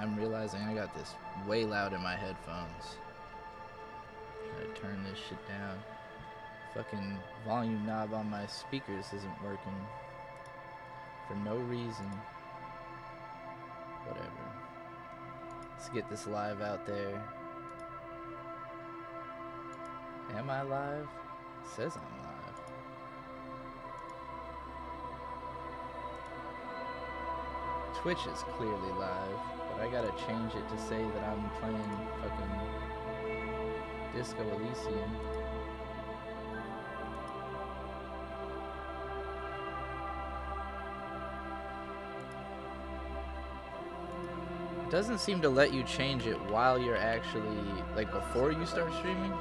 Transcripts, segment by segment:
I'm realizing I got this way loud in my headphones. Gotta turn this shit down. Fucking volume knob on my speakers isn't working for no reason. Whatever. Let's get this live out there. Am I live? It says I'm live. Twitch is clearly live, but I gotta change it to say that I'm playing fucking Disco Elysium. It doesn't seem to let you change it while you're actually, like, before you start streaming.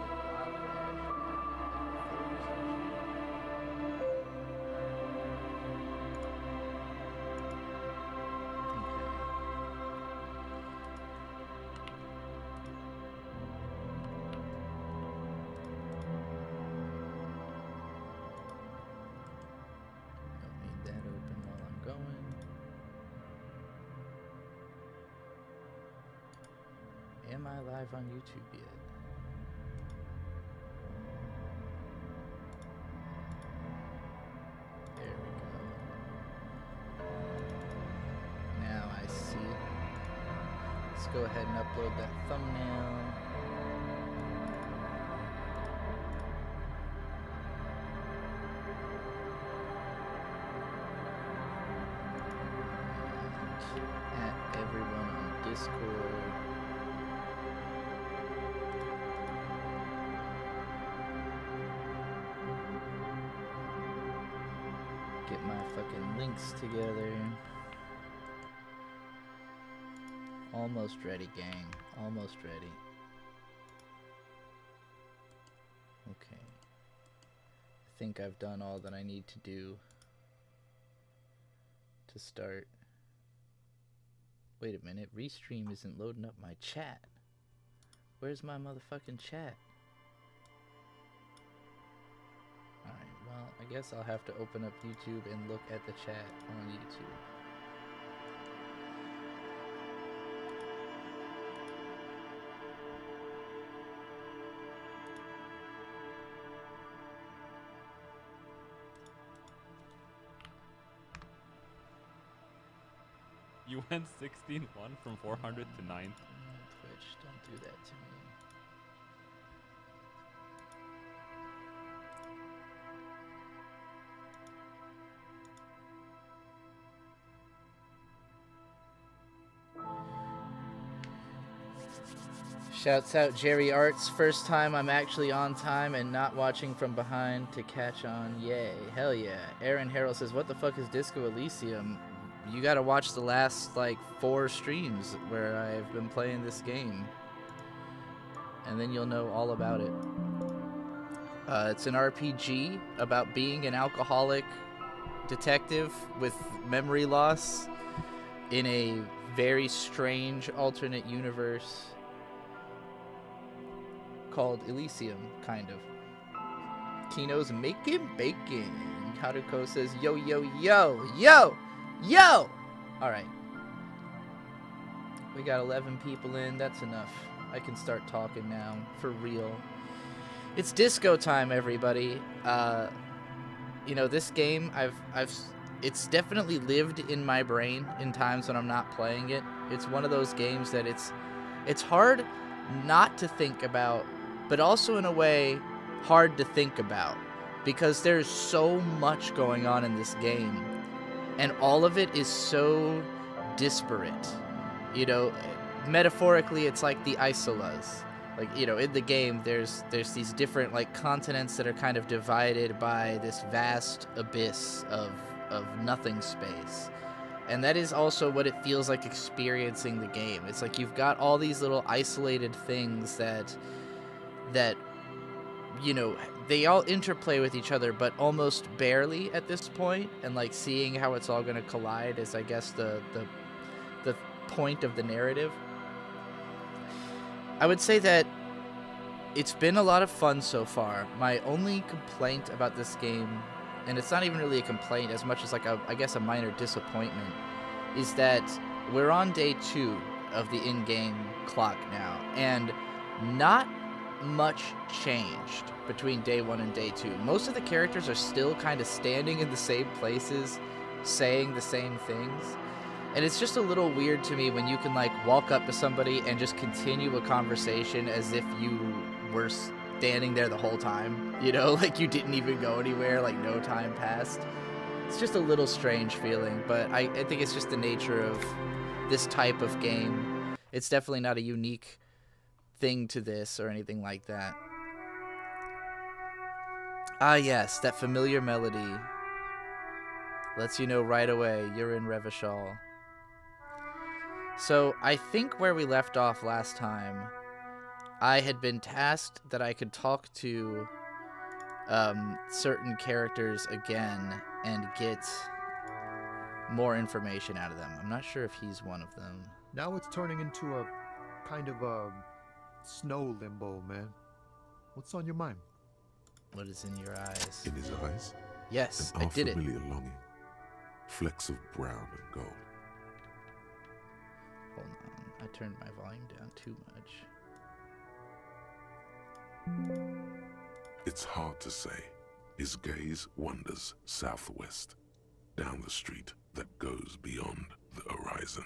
Am I live on YouTube yet? There we go. Now I see. Let's go ahead and upload that thumbnail. And at everyone on Discord. Get my fucking links together. Almost ready, gang. Almost ready. Okay. I think I've done all that I need to do to start. Wait a minute. Restream isn't loading up my chat. Where's my motherfucking chat? Alright, well, I guess I'll have to open up YouTube and look at the chat on YouTube. You went 16-1 from 400 to 9th. Twitch, don't do that to me. Shouts out Jerry Arts. First time I'm actually on time and not watching from behind to catch on. Yay. Hell yeah. Aaron Harrell says, what the fuck is Disco Elysium? You gotta watch the last, like, 4 streams where I've been playing this game. And then you'll know all about it. It's an RPG about being an alcoholic detective with memory loss in a very strange alternate universe called Elysium, kind of. Kino's making bacon. Haruko says, yo, yo, yo, yo, yo! Alright. We got 11 people in. That's enough. I can start talking now. For real. It's disco time, everybody. You know, this game, it's definitely lived in my brain in times when I'm not playing it. It's one of those games that it's hard not to think about, but also in a way hard to think about, because there's so much going on in this game, and all of it is so disparate. You know, metaphorically, it's like the Isolas. Like, you know, in the game, there's these different, like, continents that are kind of divided by this vast abyss of nothing space. And that is also what it feels like experiencing the game. It's like you've got all these little isolated things that you know, they all interplay with each other, but almost barely at this point. And, like, seeing how it's all going to collide is, I guess, the point of the narrative. I would say that it's been a lot of fun so far. My only complaint about this game, and it's not even really a complaint as much as, like, I guess a minor disappointment, is that we're on day 2. of the in-game clock now, and not much changed between day 1 and day 2. Most of the characters are still kind of standing in the same places, saying the same things. And it's just a little weird to me when you can like walk up to somebody and just continue a conversation as if you were standing there the whole time, you know, like you didn't even go anywhere, like no time passed. It's just a little strange feeling, but I think it's just the nature of this type of game. It's definitely not a unique thing to this or anything like that. Ah yes, that familiar melody lets you know right away you're in Revachol. So I think where we left off last time, I had been tasked that I could talk to certain characters again and get more information out of them. I'm not sure if he's one of them. Now it's turning into a kind of a snow limbo, man. What's on your mind? What is in your eyes? In his eyes? Yes, An I did it. unfamiliar longing. Flecks of brown and gold. Hold on, I turned my volume down too much. It's hard to say. His gaze wanders southwest, down the street that goes beyond the horizon.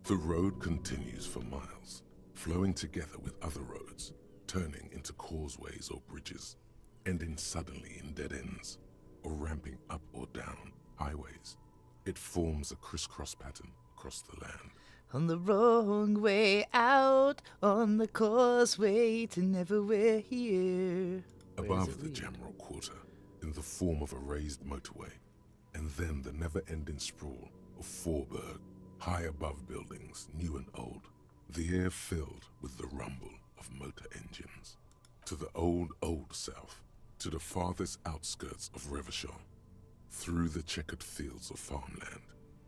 The road continues for miles, flowing together with other roads, turning into causeways or bridges, ending suddenly in dead ends, or ramping up or down highways. It forms a crisscross pattern across the land. On the wrong way out, on the causeway to never we're here. Above the general quarter, in the form of a raised motorway, and then the never-ending sprawl of Forburg, high above buildings, new and old, the air filled with the rumble of motor engines. To the old south, to the farthest outskirts of Revachol, through the checkered fields of farmland,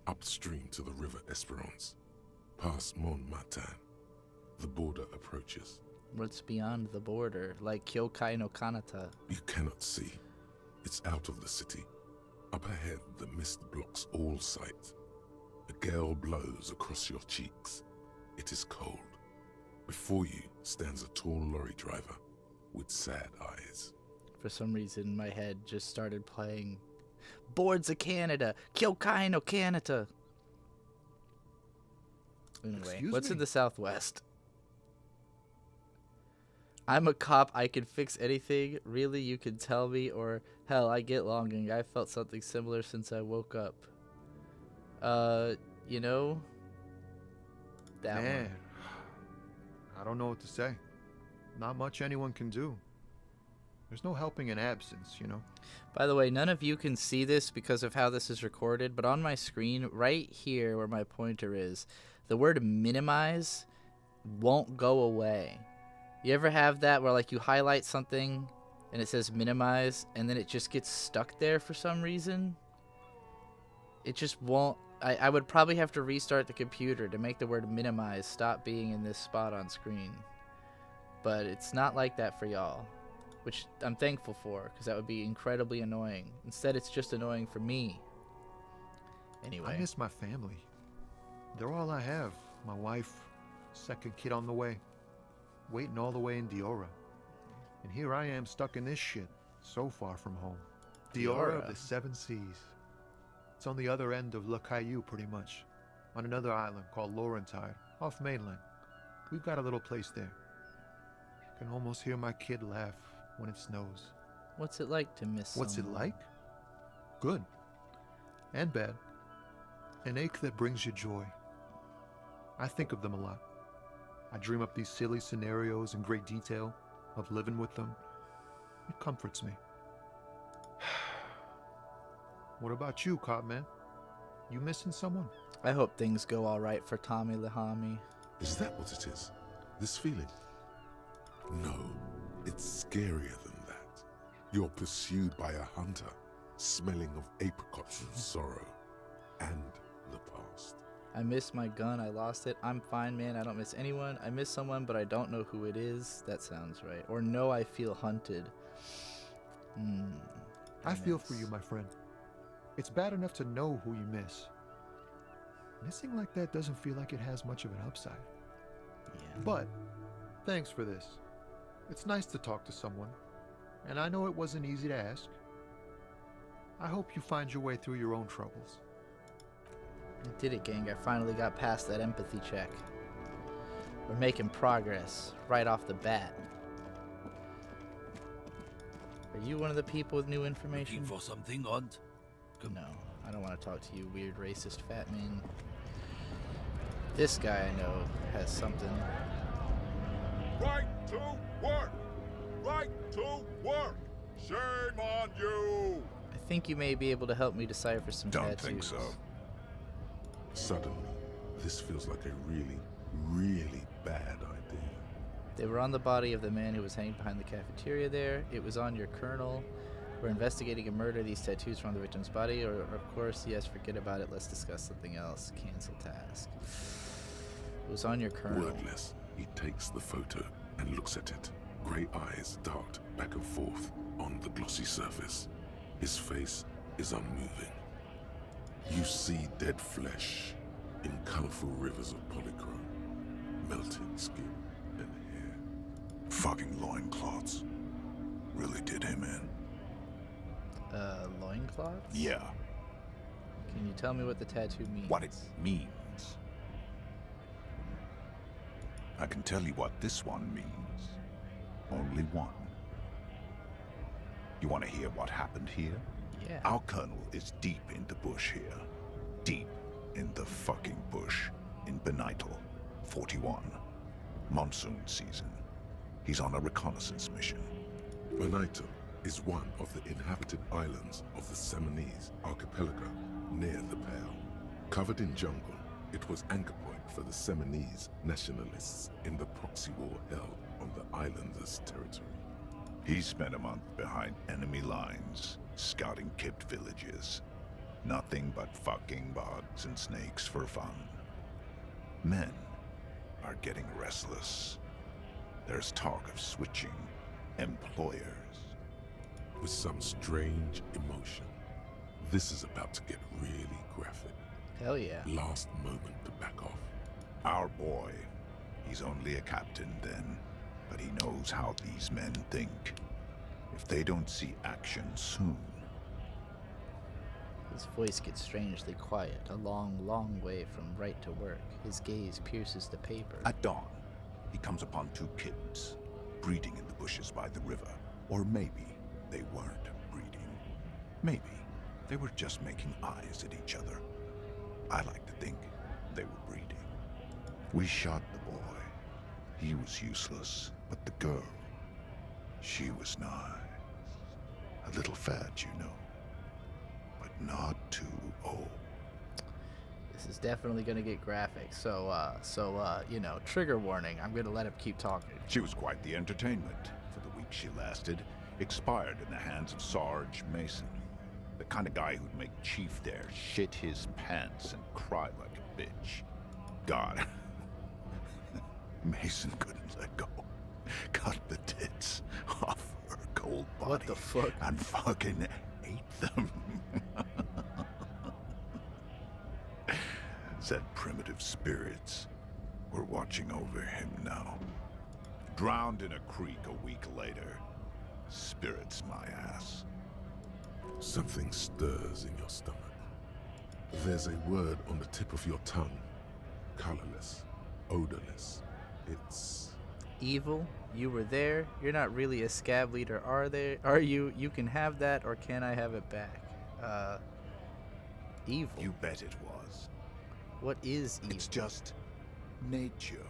upstream to the river Esperance, past Montmartin, the border approaches. What's beyond the border, like Kyokai no Kanata? You cannot see. It's out of the city. Up ahead, the mist blocks all sight. A gale blows across your cheeks. It is cold. Before you stands a tall lorry driver with sad eyes. For some reason, my head just started playing Boards of Canada, Kyokai no Kanata. Anyway, Excuse what's me? in the southwest? I'm a cop, I can fix anything. Really, you can tell me, or hell, I get longing. I felt something similar since I woke up. You know? That Man, one. I don't know what to say. Not much anyone can do. There's no helping in absence, you know? By the way, none of you can see this because of how this is recorded, but on my screen, right here where my pointer is, the word minimize won't go away. You ever have that where like you highlight something and it says minimize and then it just gets stuck there for some reason? It just won't. I would probably have to restart the computer to make the word minimize stop being in this spot on screen. But it's not like that for y'all, which I'm thankful for because that would be incredibly annoying. Instead, it's just annoying for me. Anyway. I miss my family. They're all I have. My wife, second kid on the way, waiting all the way in Diora. And here I am stuck in this shit, so far from home. Diora of the Seven Seas. It's on the other end of Le Caillou, pretty much, on another island called Laurentide, off mainland. We've got a little place there. Can almost hear my kid laugh when it snows. What's it like to miss What's it someone? like? Good. And bad. An ache that brings you joy. I think of them a lot. I dream up these silly scenarios in great detail of living with them. It comforts me. What about you, Cop Man? You missing someone? I hope things go all right for Tommy Lahami. Is that what it is? This feeling? No, it's scarier than that. You're pursued by a hunter, smelling of apricots of sorrow and the past. I miss my gun. I lost it. I'm fine, man. I don't miss anyone. I miss someone, but I don't know who it is. That sounds right. Or no, I feel hunted. I feel for you, my friend. It's bad enough to know who you miss. Missing like that doesn't feel like it has much of an upside. Yeah. But thanks for this. It's nice to talk to someone, and I know it wasn't easy to ask. I hope you find your way through your own troubles. I did it, gang. I finally got past that empathy check. We're making progress right off the bat. Are you one of the people with new information? Looking for something, Aunt? No, I don't want to talk to you, weird racist fat man. This guy I know has something. Right to work! Right to work! Shame on you! I think you may be able to help me decipher some Don't tattoos. think so. Suddenly, this feels like a really, really bad idea. They were on the body of the man who was hanging behind the cafeteria there. It was on your colonel. We're investigating a murder. These tattoos were on the victim's body. Or, of course, yes, forget about it. Let's discuss something else. Cancel task. It was on your colonel. Wordless, he takes the photo and looks at it. Grey eyes dart back and forth on the glossy surface. His face is unmoving. You see dead flesh in colorful rivers of polychrome, melted skin and hair. Fucking loincloths. Really did him in. Loincloths? Yeah. Can you tell me what the tattoo means? What it means. I can tell you what this one means. Only one. You want to hear what happened here? Yeah. Our colonel is deep in the bush here. Deep in the fucking bush in Benital, 41. Monsoon season. He's on a reconnaissance mission. Benito is one of the inhabited islands of the Seminese archipelago near the Pale. Covered in jungle, it was anchor point for the Seminese nationalists in the proxy war held on the islanders' territory. He spent a month behind enemy lines, scouting kept villages. Nothing but fucking bugs and snakes for fun. Men are getting restless. There's talk of switching employers. With some strange emotion, this is about to get really graphic. Hell yeah. Last moment to back off. Our boy, he's only a captain then, but he knows how these men think. If they don't see action soon. His voice gets strangely quiet, a long, long way from right to work. His gaze pierces the paper. At dawn, he comes upon two kids, breeding in the bushes by the river. Or maybe they weren't breeding. Maybe they were just making eyes at each other. I like to think they were breeding. We shot the boy. He was useless, but the girl, she was nice. A little fat, you know, but not too old. This is definitely gonna get graphic. So, you know, trigger warning. I'm gonna let him keep talking. She was quite the entertainment for the week she lasted. Expired in the hands of Sarge Mason, the kind of guy who'd make Chief there shit his pants and cry like a bitch. God, Mason couldn't let go. Cut the tits off her cold body. What the fuck? And fucking ate them. Said primitive spirits were watching over him now. Drowned in a creek a week later. Spirits my ass. Something stirs in your stomach. There's a word on the tip of your tongue. Colorless, odorless. It's... Evil? You were there? You're not really a scab leader, are you? You can have that, or can I have it back? Evil? You bet it was. What is evil? It's just nature.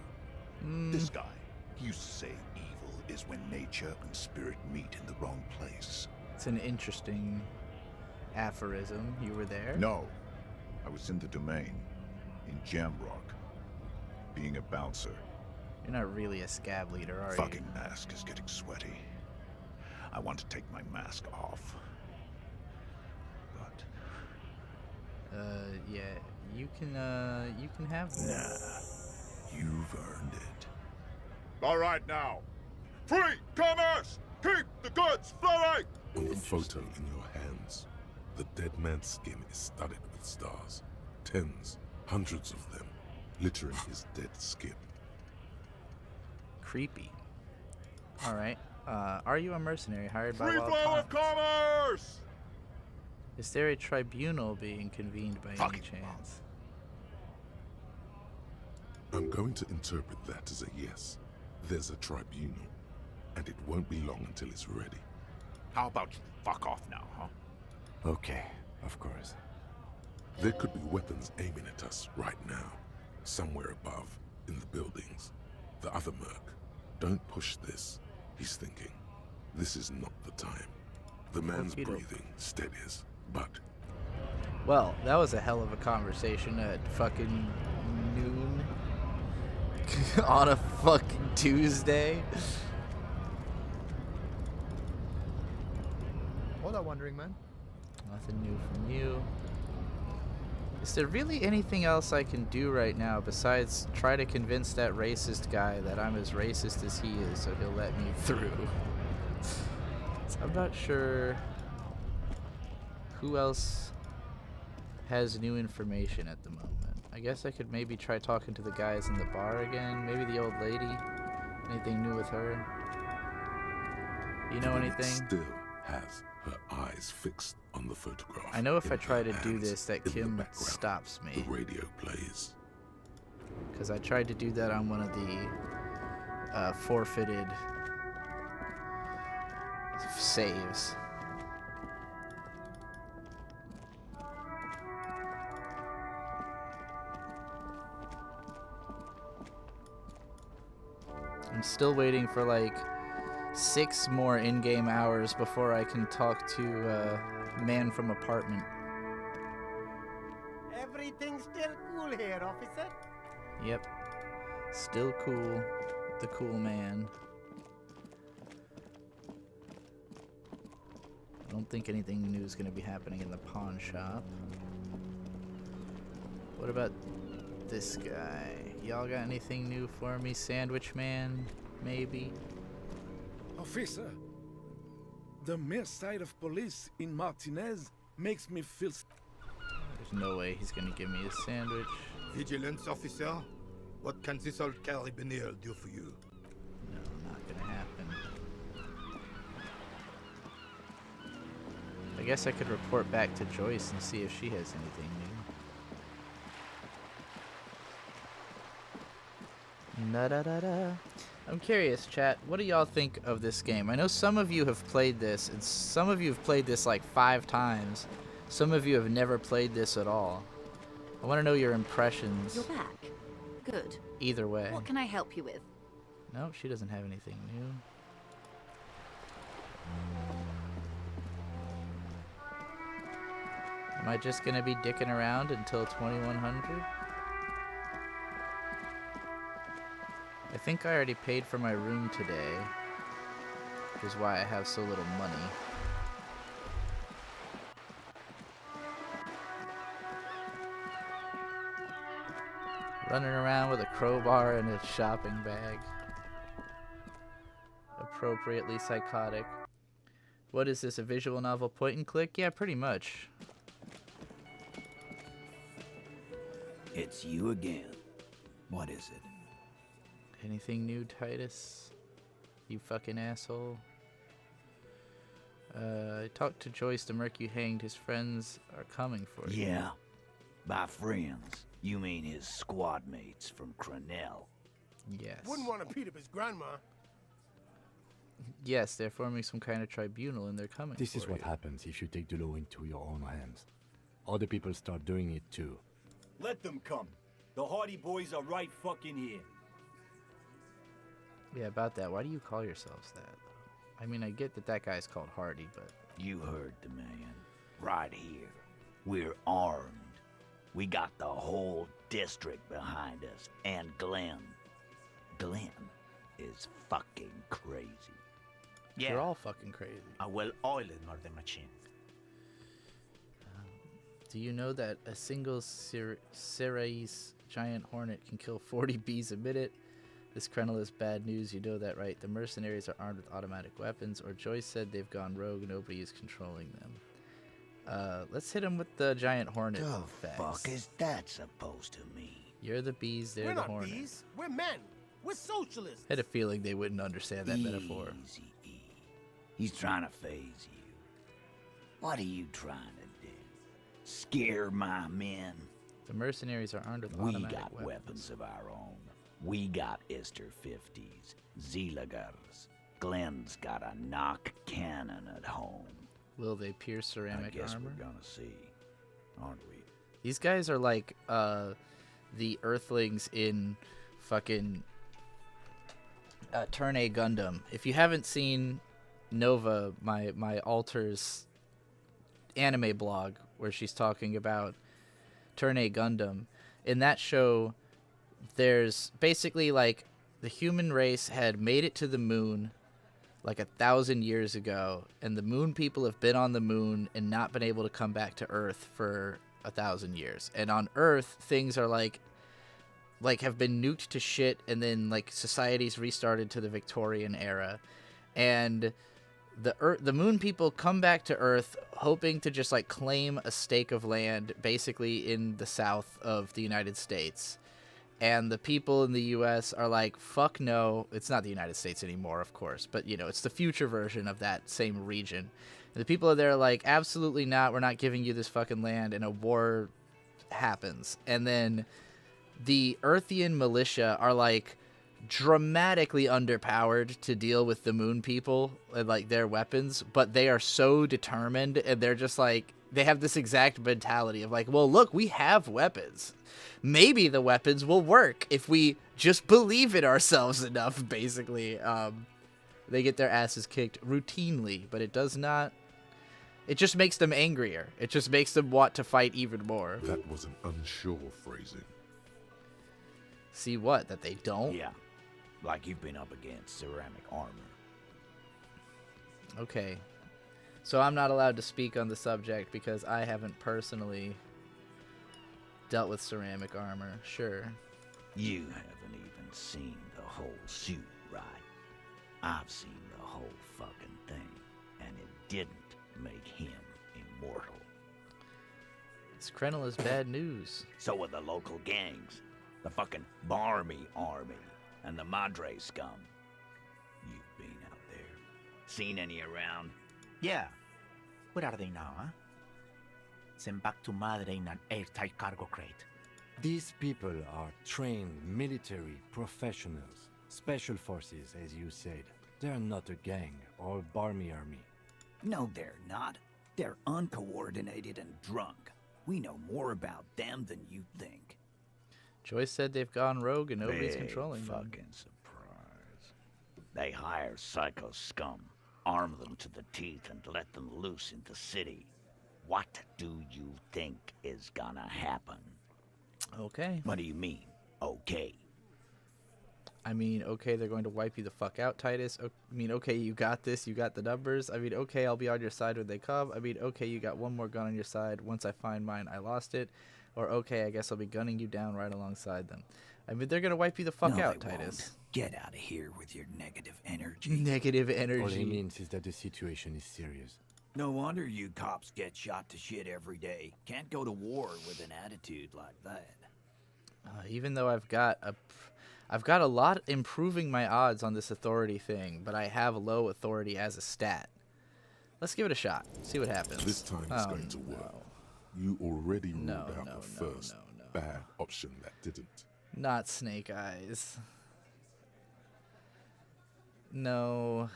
This guy, he used to say evil is when nature and spirit meet in the wrong place. It's an interesting aphorism. You were there? No, I was in the domain, in Jamrock, being a bouncer. You're not really a scab leader, are Fucking mask is getting sweaty. I want to take my mask off. But yeah, you can have that. nah, you've earned it. All right now. Free commerce! Keep the goods flowing! On the photo in your hands, the dead man's skin is studded with stars. Tens hundreds of them, littering his dead skip. Creepy. Alright. Are you a mercenary hired by Free Wild flow of Cons? commerce! Is there a tribunal being convened by any Fucking chance? I'm going to interpret that as a yes. There's a tribunal, and it won't be long until it's ready. How about you fuck off now, huh? Okay, of course. There could be weapons aiming at us right now, somewhere above, in the buildings. The other merc. Don't push this, he's thinking. This is not the time. The man's Okey-doke. breathing steadies, but Well, that was a hell of a conversation at fucking noon on a fucking Tuesday. Hola, wandering man. Nothing new from you. Is there really anything else I can do right now besides try to convince that racist guy that I'm as racist as he is so he'll let me through? I'm not sure who else has new information at the moment. I guess I could maybe try talking to the guys in the bar again. Maybe the old lady. Anything new with her? You know Dominic anything? still has her eyes fixed on the photograph. I know if in I try her to do hands. this that In the Kim background, stops The me. radio plays. Because I tried to do that on one of the forfeited saves. I'm still waiting for like 6 more in-game hours before I can talk to man from apartment. Everything's still cool here, officer. Yep. Still cool. The cool man. I don't think anything new is going to be happening in the pawn shop. What about this guy? Y'all got anything new for me? Sandwich man? Maybe? Officer, the mere sight of police in Martinez makes me feel... There's no way he's going to give me a sandwich. Vigilance officer, what can this old carabiner do for you? No, not going to happen. I guess I could report back to Joyce and see if she has anything new. Na-da-da-da. I'm curious, chat, what do y'all think of this game? I know some of you have played this, and some of you have played this like 5 times. Some of you have never played this at all. I want to know your impressions. You're back. Good. Either way. What can I help you with? No, she doesn't have anything new. Am I just gonna be dicking around until 2100? I think I already paid for my room today, which is why I have so little money. Running around with a crowbar and a shopping bag. Appropriately psychotic. What is this, a visual novel point and click? Yeah, pretty much. It's you again. What is it? Anything new, Titus? You fucking asshole. I talked to Joyce, the merc you hanged. His friends are coming for you. Yeah. By friends, you mean his squad mates from Cronell. Yes. Wouldn't want to beat up his grandma. Yes, they're forming some kind of tribunal and they're coming This for is what you. happens if you take the law into your own hands. Other people start doing it too. Let them come. The Hardy Boys are right fucking here. Yeah, about that. Why do you call yourselves that? I mean, I get that that guy's called Hardy, but... You heard the man. Right here. We're armed. We got the whole district behind us. And Glenn. Glenn is fucking crazy. They're all fucking crazy. A well-oiled murder machine. Do you know that a single Ceres giant hornet can kill 40 bees a minute? This Crenel is bad news, you know that, right? The mercenaries are armed with automatic weapons, or Joyce said they've gone rogue, nobody is controlling them. Let's hit him with the giant hornet. The facts. fuck is that supposed to mean? You're the bees, they're We're the not hornet. bees. We're men. We're socialists. I had a feeling they wouldn't understand that metaphor. Easy, E. He's trying to phase you. What are you trying to do? Scare my men? The mercenaries are armed with We automatic got weapons. weapons of our own. We got Ister 50s, Zealagars. Glenn's got a knock cannon at home. Will they pierce ceramic I guess armor? we're gonna see, aren't we? These guys are like the Earthlings in fucking Turn A Gundam. If you haven't seen Nova, my Alter's anime blog, where she's talking about Turn A Gundam, in that show, there's basically like the human race had made it to the moon like 1,000 years ago, and the moon people have been on the moon and not been able to come back to Earth for 1,000 years. And on Earth, things are like have been nuked to shit, and then like society's restarted to the Victorian era, and the moon people come back to Earth hoping to just like claim a stake of land basically in the south of the United States. And the people in the U.S. are like, fuck no. It's not the United States anymore, of course, but you know, it's the future version of that same region. And the people are there like, absolutely not. We're not giving you this fucking land. And a war happens. And then the Earthian militia are like dramatically underpowered to deal with the moon people and like their weapons, but they are so determined, and they're just like, they have this exact mentality of like, well, look, we have weapons. Maybe the weapons will work if we just believe in ourselves enough, basically. They get their asses kicked routinely, but it does not... It just makes them angrier. It just makes them want to fight even more. That was an unsure phrasing. See what? That they don't? Yeah, like you've been up against ceramic armor. Okay. So I'm not allowed to speak on the subject because I haven't personally dealt with ceramic armor. Sure. You haven't even seen the whole suit, right? I've seen the whole fucking thing, and it didn't make him immortal. This Krenel is bad news. So are the local gangs, the fucking Barmy army, and the Madre scum. You've been out there. Seen any around? Yeah. Where are they now, huh? Sent back to Madre in an airtight cargo crate. These people are trained military professionals, special forces, as you said. They're not a gang or Barmy army. No, they're not. They're uncoordinated and drunk. We know more about them than you think. Joyce said they've gone rogue and nobody's Big controlling them. fucking surprise. They hire psycho scum, arm them to the teeth, and let them loose in the city. What do you think is gonna happen? Okay. What do you mean, okay? I mean, okay, they're going to wipe you the fuck out, Titus. I mean, okay, you got this. You got the numbers. I mean, okay, I'll be on your side when they come. I mean, okay, you got one more gun on your side. Once I find mine, I lost it. Or, okay, I guess I'll be gunning you down right alongside them. I mean, they're going to wipe you the fuck out, they Titus. won't. Get out of here with your negative energy. Negative All he energy. means is that the situation is serious. No wonder you cops get shot to shit every day. Can't go to war with an attitude like that. Even though I've got a lot improving my odds on this authority thing, but I have low authority as a stat. Let's give it a shot. See what happens. This time it's going to work. You already ruled out the first bad option that didn't. Not Snake Eyes. No.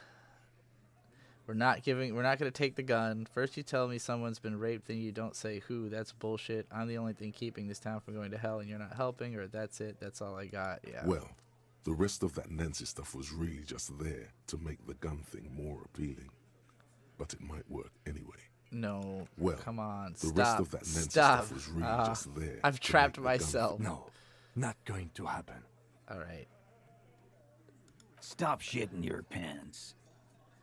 We're not going to take the gun. First you tell me someone's been raped, then you don't say who. That's bullshit. I'm the only thing keeping this town from going to hell, and you're not helping, or that's it. That's all I got. Yeah. Well, the rest of that Nancy stuff was really just there to make the gun thing more appealing. But it might work anyway. No. Well, come on. The Stop. rest of that Nancy Stop. stuff was really just there. I've trapped myself. No, not going to happen. All right. Stop shitting your pants.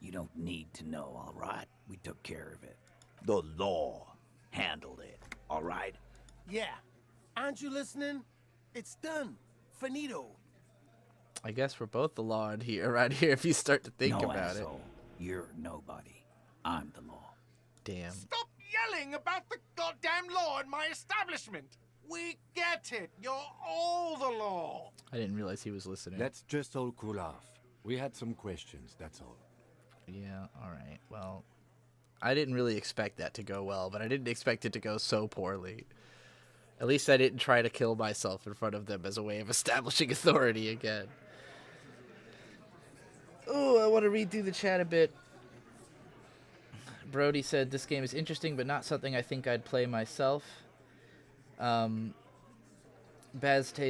You don't need to know, all right? We took care of it. The law handled it, all right? Yeah. Aren't you listening? It's done. Finito. I guess we're both the law in here, right here, if you start to think no, about asshole. You're nobody. I'm the law. Damn. Stop yelling about the goddamn law in my establishment. We get it. You're all the law. I didn't realize he was listening. Let's just all cool off. We had some questions, that's all. Yeah, alright. Well, I didn't really expect that to go well, but I didn't expect it to go so poorly. At least I didn't try to kill myself in front of them as a way of establishing authority again. Oh, I want to read through the chat a bit. Brody said, this game is interesting, but not something I think I'd play myself. Bazte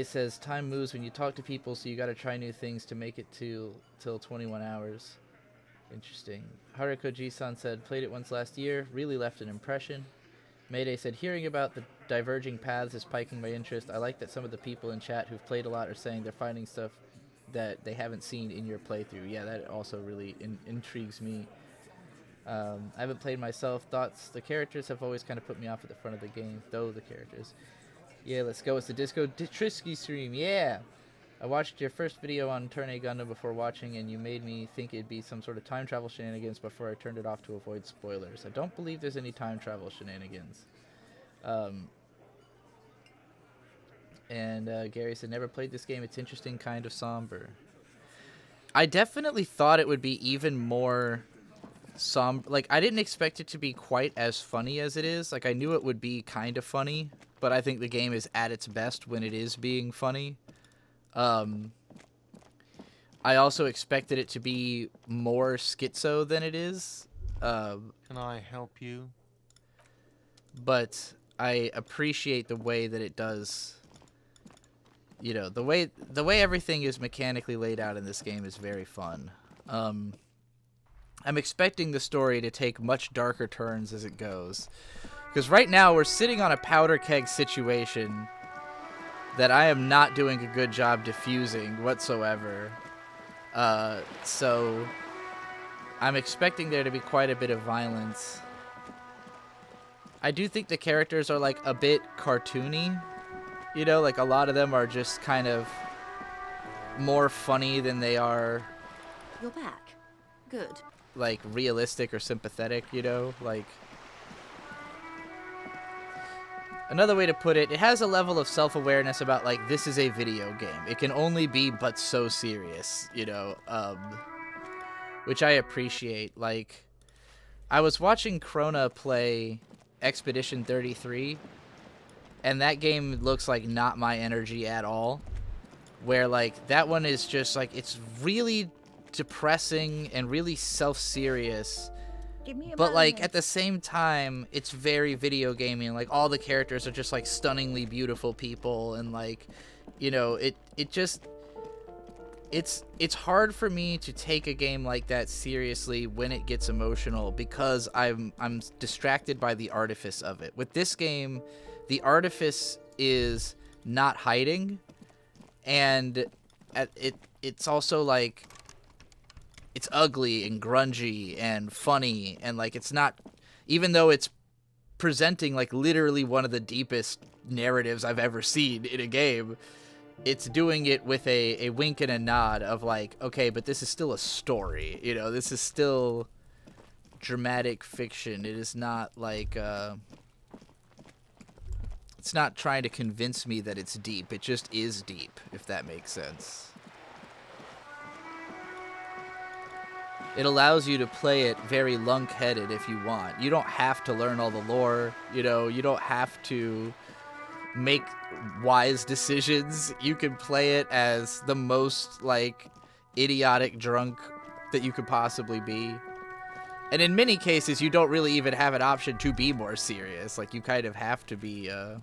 says, time moves when you talk to people, so you got to try new things to make it till 21 hours. Interesting. Haruko Ji-san said, played it once last year, really left an impression. Mayday said, hearing about the diverging paths is piquing my interest. I like that some of the people in chat who've played a lot are saying they're finding stuff that they haven't seen in your playthrough. Yeah, that also really intrigues me. I haven't played myself. Thoughts, the characters have always kind of put me off at the front of the game, though the characters. Yeah, let's go. It's the Disco Trisky stream. Yeah! I watched your first video on Turn A Gundam before watching, and you made me think it'd be some sort of time travel shenanigans before I turned it off to avoid spoilers. I don't believe there's any time travel shenanigans. Gary said, never played this game. It's interesting, kind of somber. I definitely thought it would be even more somber. Like, I didn't expect it to be quite as funny as it is. Like, I knew it would be kind of funny, but I think the game is at its best when it is being funny. I also expected it to be more schizo than it is. Can I help you? But I appreciate the way that it does. You know, the way everything is mechanically laid out in this game is very fun. I'm expecting the story to take much darker turns as it goes. Because right now we're sitting on a powder keg situation that I am not doing a good job diffusing whatsoever. So I'm expecting there to be quite a bit of violence. I do think the characters are like a bit cartoony. You know, like a lot of them are just kind of more funny than they are. You're back. Good. Like realistic or sympathetic, you know, like. Another way to put it, it has a level of self-awareness about, like, this is a video game. It can only be but so serious, you know, which I appreciate. Like, I was watching Krona play Expedition 33, and that game looks like not my energy at all. Where, like, that one is just, like, it's really depressing and really self-serious. But, like, at the same time, it's very video gaming. Like, all the characters are just, like, stunningly beautiful people. And, like, you know, it's hard for me to take a game like that seriously when it gets emotional because I'm distracted by the artifice of it. With this game, the artifice is not hiding. And it's also, like, it's ugly and grungy and funny, and like it's not, even though it's presenting like literally one of the deepest narratives I've ever seen in a game, it's doing it with a wink and a nod of like, okay, but this is still a story, you know, this is still dramatic fiction. It is not like it's not trying to convince me that it's deep. It just is deep, if that makes sense. It allows you to play it very lunk-headed if you want. You don't have to learn all the lore, you know, you don't have to make wise decisions. You can play it as the most, like, idiotic drunk that you could possibly be. And in many cases, you don't really even have an option to be more serious. Like, you kind of have to be a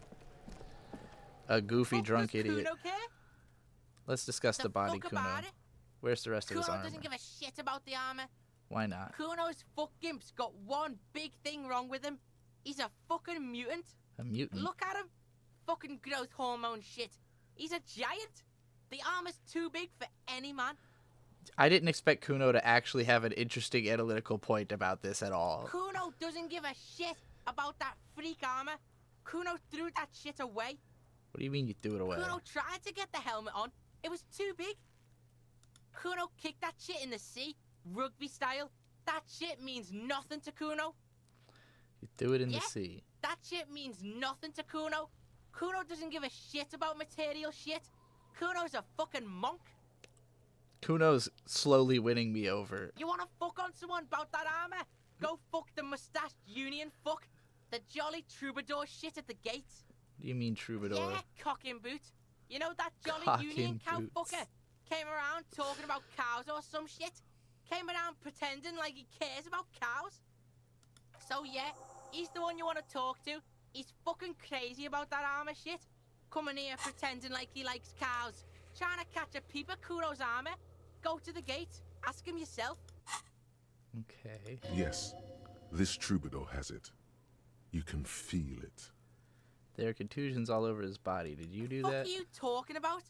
goofy drunk idiot. Let's discuss the body, Cuno. Where's the rest of his armor? Cuno doesn't give a shit about the armor. Why not? Cuno's fuckgimp's got one big thing wrong with him. He's a fucking mutant. A mutant? Look at him. Fucking growth hormone shit. He's a giant. The armor's too big for any man. I didn't expect Cuno to actually have an interesting analytical point about this at all. Cuno doesn't give a shit about that freak armor. Cuno threw that shit away. What do you mean you threw it away? Cuno tried to get the helmet on. It was too big. Cuno kicked that shit in the sea, rugby style. That shit means nothing to Cuno. You threw it in Yeah? the sea. That shit means nothing to Cuno. Cuno doesn't give a shit about material shit. Cuno's a fucking monk. Kuno's slowly winning me over. You wanna fuck on someone about that armor? Go fuck the mustached union fuck. The jolly troubadour shit at the gates. What do you mean troubadour? Yeah, cock and boot. You know that jolly Cock union and cow boots. fucker? Came around talking about cows or some shit. Came around pretending like he cares about cows. So yeah, he's the one you want to talk to. He's fucking crazy about that armor shit. Coming here pretending like he likes cows. Trying to catch a peep at Kuno's armor. Go to the gate. Ask him yourself. Okay. Yes, this troubadour has it. You can feel it. There are contusions all over his body. Did you do What that? are you talking about?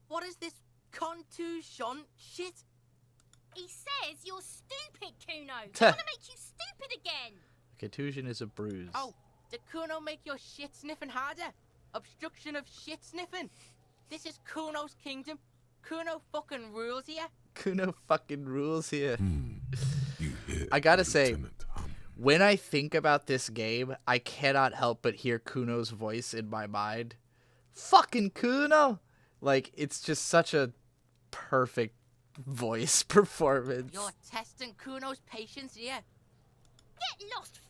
What is this contusion shit? He says you're stupid, Cuno. Don't want to make you stupid again. A contusion is a bruise. Oh, did Cuno make your shit sniffing harder? Obstruction of shit sniffing. This is Cuno's kingdom. Cuno fucking rules here. Cuno fucking rules here. You hear I gotta it, say, Lieutenant Hum. when I think about this game, I cannot help but hear Kuno's voice in my mind. Fucking Cuno! Like, it's just such a perfect voice performance. You're testing Cuno's patience here. Get lost.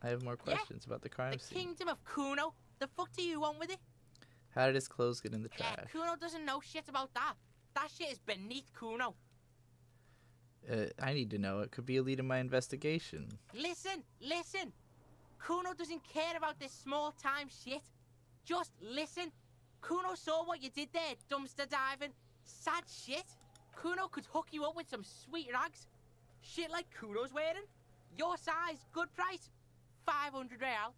I have more questions about the crime The scene. kingdom of Cuno. The fuck do you want with it? How did his clothes get in the Yeah, trash? Cuno doesn't know shit about that. That shit is beneath Cuno. I need to know. It could be a lead in my investigation. Listen, listen. Cuno doesn't care about this small time shit. Just listen. Cuno saw what you did there, dumpster diving. Sad shit. Cuno could hook you up with some sweet rags. Shit like Cuno's wearing. Your size, good price. 500 real.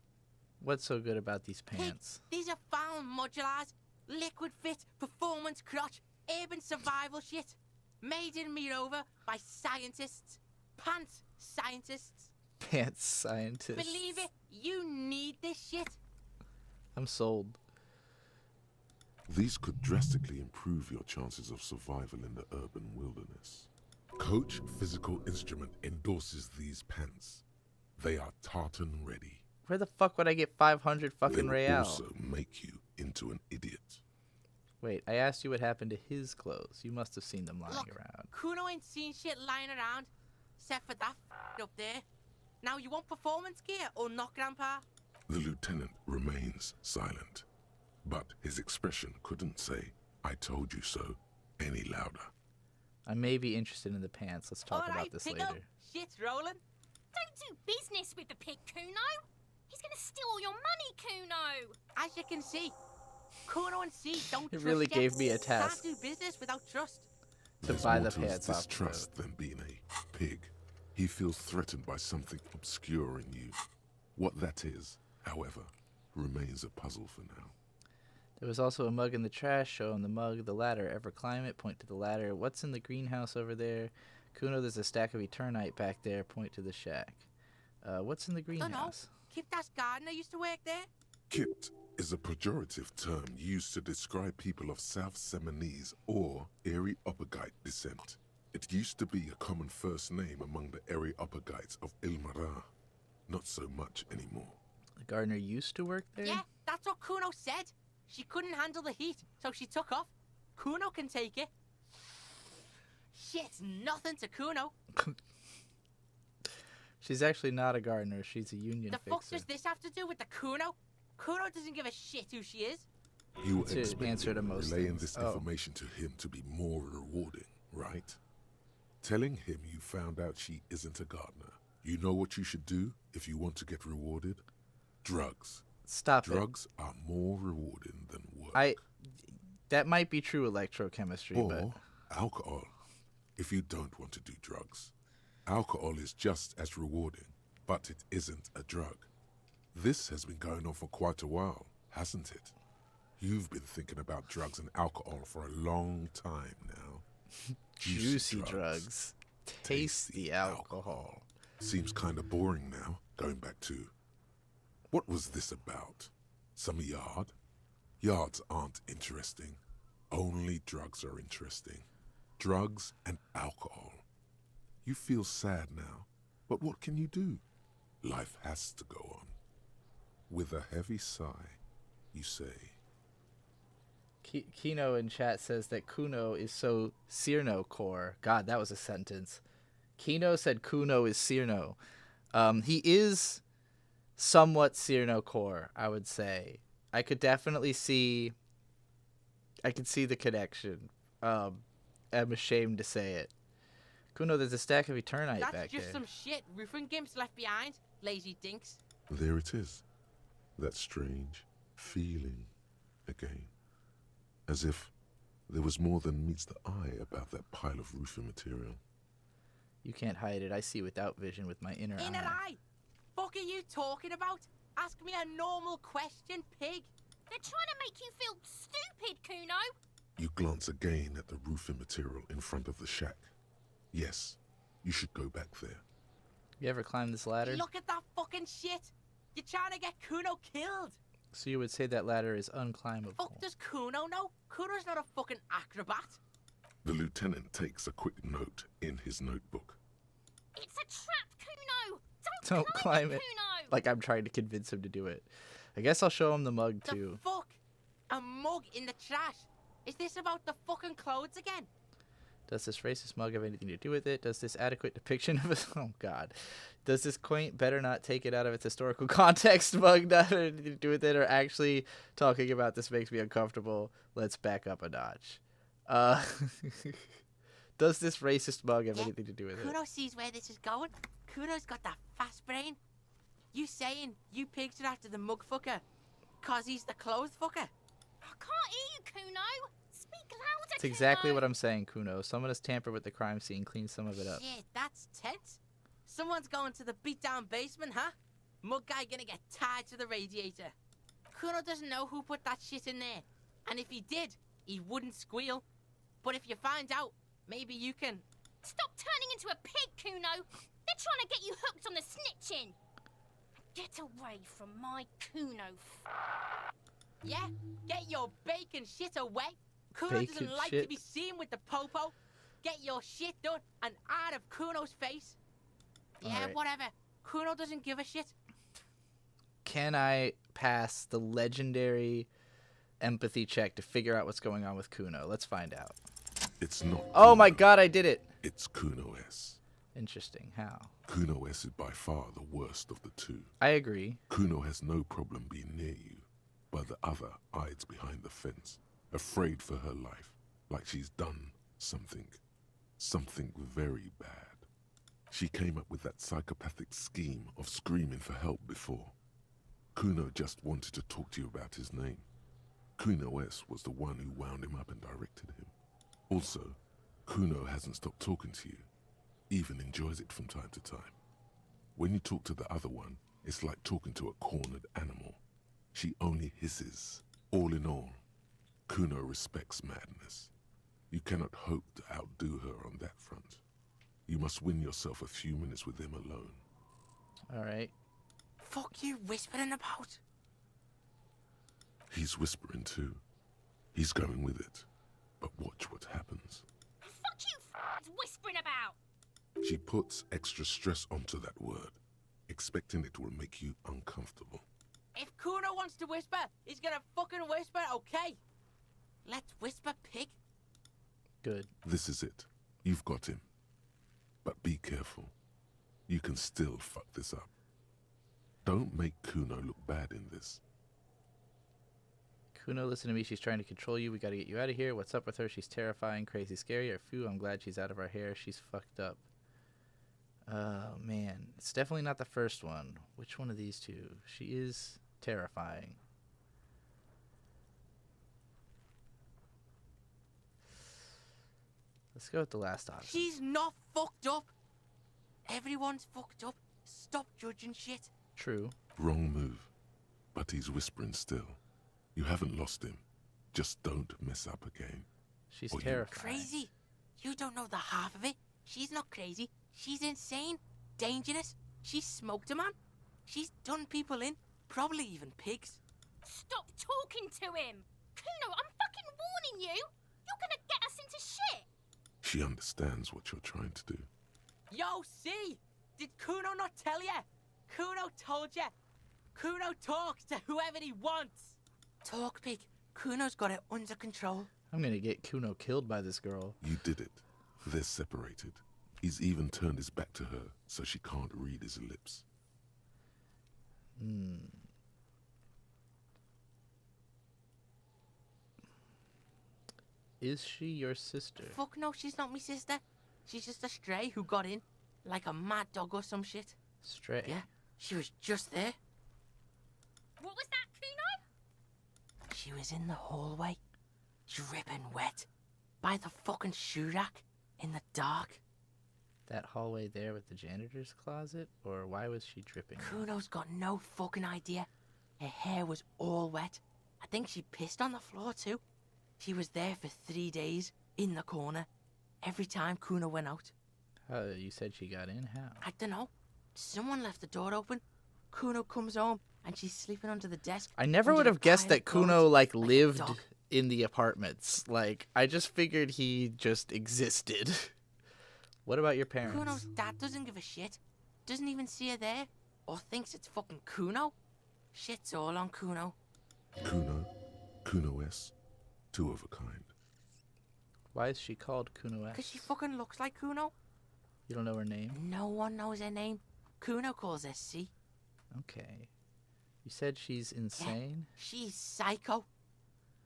What's so good about these pants? These are found modulars. Liquid fit, performance crotch, urban survival shit. Made in Mirova by scientists. Pants scientists. Pants scientist. Believe it, you need this shit. I'm sold. These could drastically improve your chances of survival in the urban wilderness. Coach Physical Instrument endorses these pants. They are tartan ready. Where the fuck would I get 500 They fucking will real? also make you into an idiot. Wait, I asked you what happened to his clothes. You must have seen them lying Look, around. Cuno ain't seen shit lying around, except for that up there. Now you want performance gear or not, Grandpa? The lieutenant remains silent, but his expression couldn't say, "I told you so," any louder. I may be interested in the pants. Let's talk All about right, this Pico. later. Shit's rolling. Don't do business with the pig, Cuno. He's gonna steal all your money, Cuno. As you can see, Cuno and C don't It trust really yet. gave me a task. Can't do business without trust. To There's buy more the to his pants off the distrust than being a pig. He feels threatened by something obscure in you. What that is, however, remains a puzzle for now. There was also a mug in the trash. Show him the mug, the ladder. Ever climb it? Point to the ladder. What's in the greenhouse over there? Kuno, there's a stack of Eternite back there. Point to the shack. What's in the Don't know. greenhouse? Kiptas gardener used to work there. Kipt is a pejorative term used to describe people of South Seminese or Areopagite descent. It used to be a common first name among the Areopagites of Ilmara. Not so much anymore. The gardener used to work there? Yeah, that's what Cuno said. She couldn't handle the heat, so she took off. Cuno can take it. Shit's nothing to Cuno. She's actually not a gardener. She's a union The fuck fixer. does this have to do with the Cuno? Cuno doesn't give a shit who she is. You To expect answer to most relaying things. this Oh. information to him to be more rewarding, right? Telling him you found out she isn't a gardener. You know what you should do if you want to get rewarded? Drugs. Stop it. Drugs are more rewarding than work. That might be true electrochemistry, Or but alcohol, if you don't want to do drugs. Alcohol is just as rewarding, but it isn't a drug. This has been going on for quite a while, hasn't it? You've been thinking about drugs and alcohol for a long time now. juicy drugs. Tasty alcohol. Seems kind of boring now, going back to... What was this about? Some yard? Yards aren't interesting. Only drugs are interesting. Drugs and alcohol. You feel sad now, but what can you do? Life has to go on. With a heavy sigh, you say, Kino in chat says that Cuno is so Cyrno core. God, that was a sentence. Kino said Cuno is Cyrno. He is somewhat Cyrno core, I would say. I could definitely see... I could see the connection. I'm ashamed to say it. Cuno, there's a stack of Eternite That's back just there. some shit roofing gimps left behind. Lazy dinks. there it is. That strange feeling again. As if there was more than meets the eye about that pile of roofing material. You can't hide it. I see without vision with my inner Inner eye. eye? Fuck are you talking about? Ask me a normal question, pig. They're trying to make you feel stupid, Cuno. You glance again at the roofing material in front of the shack. Yes, you should go back there. You ever climbed this ladder? Look at that fucking shit. You're trying to get Cuno killed. So you would say that ladder is unclimbable. Fuck does Cuno know? Cuno's not a fucking acrobat. The lieutenant takes a quick note in his notebook. It's a trap, Cuno. Don't climb it. Like I'm trying to convince him to do it. I guess I'll show him the mug too. The fuck? A mug in the trash? Is this about the fucking clothes again? Does this racist mug have anything to do with it? Does this adequate depiction of it? Oh God. Does this quaint better not take it out of its historical context mug not have anything to do with it, or actually talking about this makes me uncomfortable? Let's back up a notch. Does this racist mug have anything to do with it? Cuno sees where this is going. Cuno's got that fast brain. You saying you pigs are after the mug fucker cause he's the clothes fucker? I can't hear you, Cuno. Speak louder, That's exactly what I'm saying, Cuno. Someone has tampered with the crime scene, cleaned some of it up. Shit, that's tense. Someone's going to the beat-down basement, huh? Mug guy gonna get tied to the radiator. Cuno doesn't know who put that shit in there. And if he did, he wouldn't squeal. But if you find out, maybe you can... Stop turning into a pig, Cuno. They're trying to get you hooked on the snitching. Get away from my Cuno. Yeah? Get your bacon shit away. Cuno Bacon doesn't like shit? to be seen with the popo. Get your shit done and out of Cuno's face. Yeah, Alright. whatever. Cuno doesn't give a shit. Can I pass the legendary empathy check to figure out what's going on with Cuno? Let's find out. It's not. Oh my God, I did it. It's Cuno S. Interesting. How? Kuno S is by far the worst of the two. I agree. Kuno has no problem being near you, but the other hides behind the fence, afraid for her life, like she's done something very bad. She came up with that psychopathic scheme of screaming for help before. Cuno just wanted to talk to you about his name. Cuno S was the one who wound him up and directed him. Also, Cuno hasn't stopped talking to you, even enjoys it from time to time. When you talk to the other one, it's like talking to a cornered animal. She only hisses. All in all, Cuno respects madness. You cannot hope to outdo her on that front. You must win yourself a few minutes with him alone. All right. Fuck you whispering about? He's whispering too. He's going with it. But watch what happens. Fuck you whispering about. She puts extra stress onto that word, expecting it will make you uncomfortable. If Cuno wants to whisper, he's gonna fucking whisper, okay? Let's whisper, pig. Good. This is it. You've got him. But be careful. You can still fuck this up. Don't make Cuno look bad in this. Cuno, listen to me. She's trying to control you. We gotta get you out of here. What's up with her? She's terrifying, crazy, scary. Phew, I'm glad she's out of our hair. She's fucked up. Oh, man. It's definitely not the first one. Which one of these two? She is terrifying. Let's go with the last option. She's not fucked up. Everyone's fucked up. Stop judging shit. True. Wrong move. But he's whispering still. You haven't lost him. Just don't mess up again. She's Or you- terrifying. Crazy? You don't know the half of it. She's not crazy. She's insane. Dangerous. She's smoked a man. She's done people in. Probably even pigs. Stop talking to him. Cuno, I'm fucking warning you. You're gonna get us into shit. She understands what you're trying to do. Yo, see? Did Cuno not tell ya? Cuno told you. Cuno talks to whoever he wants. Talk, pig. Cuno's got it under control. I'm gonna get Cuno killed by this girl. You did it. They're separated. He's even turned his back to her, so she can't read his lips. Is she your sister? Fuck no, she's not me sister. She's just a stray who got in. Like a mad dog or some shit. Stray? Yeah, she was just there. What was that, Cuno? She was in the hallway, dripping wet, by the fucking shoe rack, in the dark. That hallway there with the janitor's closet? Or why was she dripping? Cuno's got no fucking idea. Her hair was all wet. I think she pissed on the floor too. She was there for 3 days, in the corner, every time Cuno went out. You said she got in? How? I don't know. Someone left the door open. Cuno comes home, and she's sleeping under the desk. I never would have guessed that Cuno, like lived in the apartments. Like, I just figured he just existed. What about your parents? Cuno's dad doesn't give a shit. Doesn't even see her there. Or thinks it's fucking Cuno. Shit's all on Cuno. Cuno, Cuno-S, two of a kind. Why is she called Cuno-S? Because she fucking looks like Cuno. You don't know her name? No one knows her name. Cuno calls her C. Okay. You said she's insane? Yeah, she's psycho.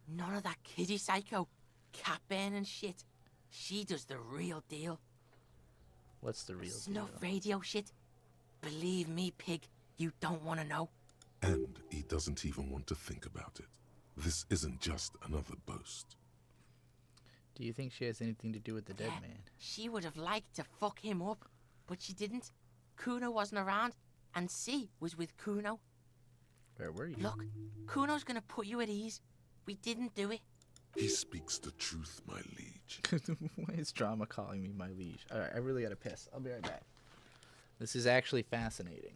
None of that kiddie psycho. Cat burning shit. She does the real deal. What's the real Snuff deal? radio shit. Believe me, pig, you don't want to know. And he doesn't even want to think about it. This isn't just another boast. Do you think she has anything to do with the dead man? She would have liked to fuck him up, but she didn't. Cuno wasn't around, and C was with Cuno. Where were you? Look, Cuno's gonna put you at ease. We didn't do it. He speaks the truth, my liege. Why is Drama calling me my liege? Alright, I really gotta piss. I'll be right back. This is actually fascinating.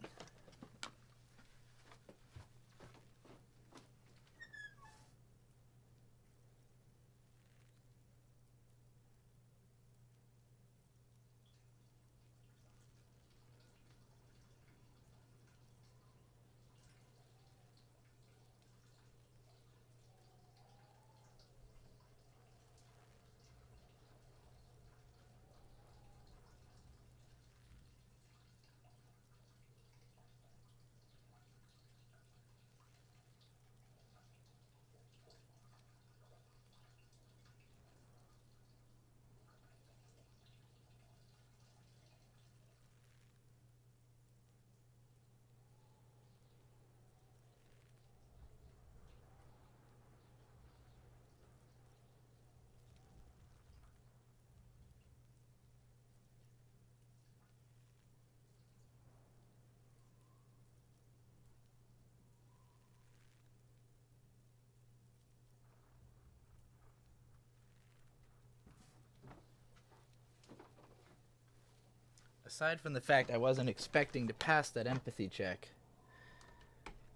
Aside from the fact I wasn't expecting to pass that empathy check,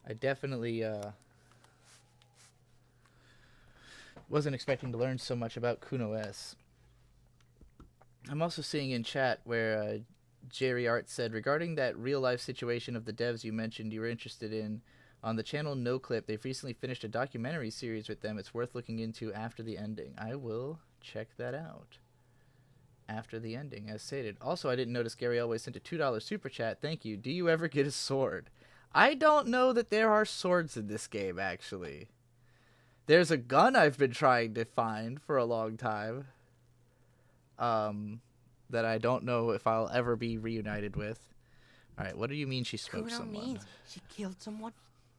I definitely wasn't expecting to learn so much about Cuno-S. I'm also seeing in chat where Jerry Art said, regarding that real-life situation of the devs you mentioned you were interested in, on the channel NoClip, they've recently finished a documentary series with them. It's worth looking into after the ending. I will check that out after the ending, as stated. Also, I didn't notice Gary always sent a $2 super chat. Thank you. Do you ever get a sword? I don't know that there are swords in this game, actually. There's a gun I've been trying to find for a long time. That I don't know if I'll ever be reunited with. Alright, what do you mean she smoked Cuno someone? means she killed someone.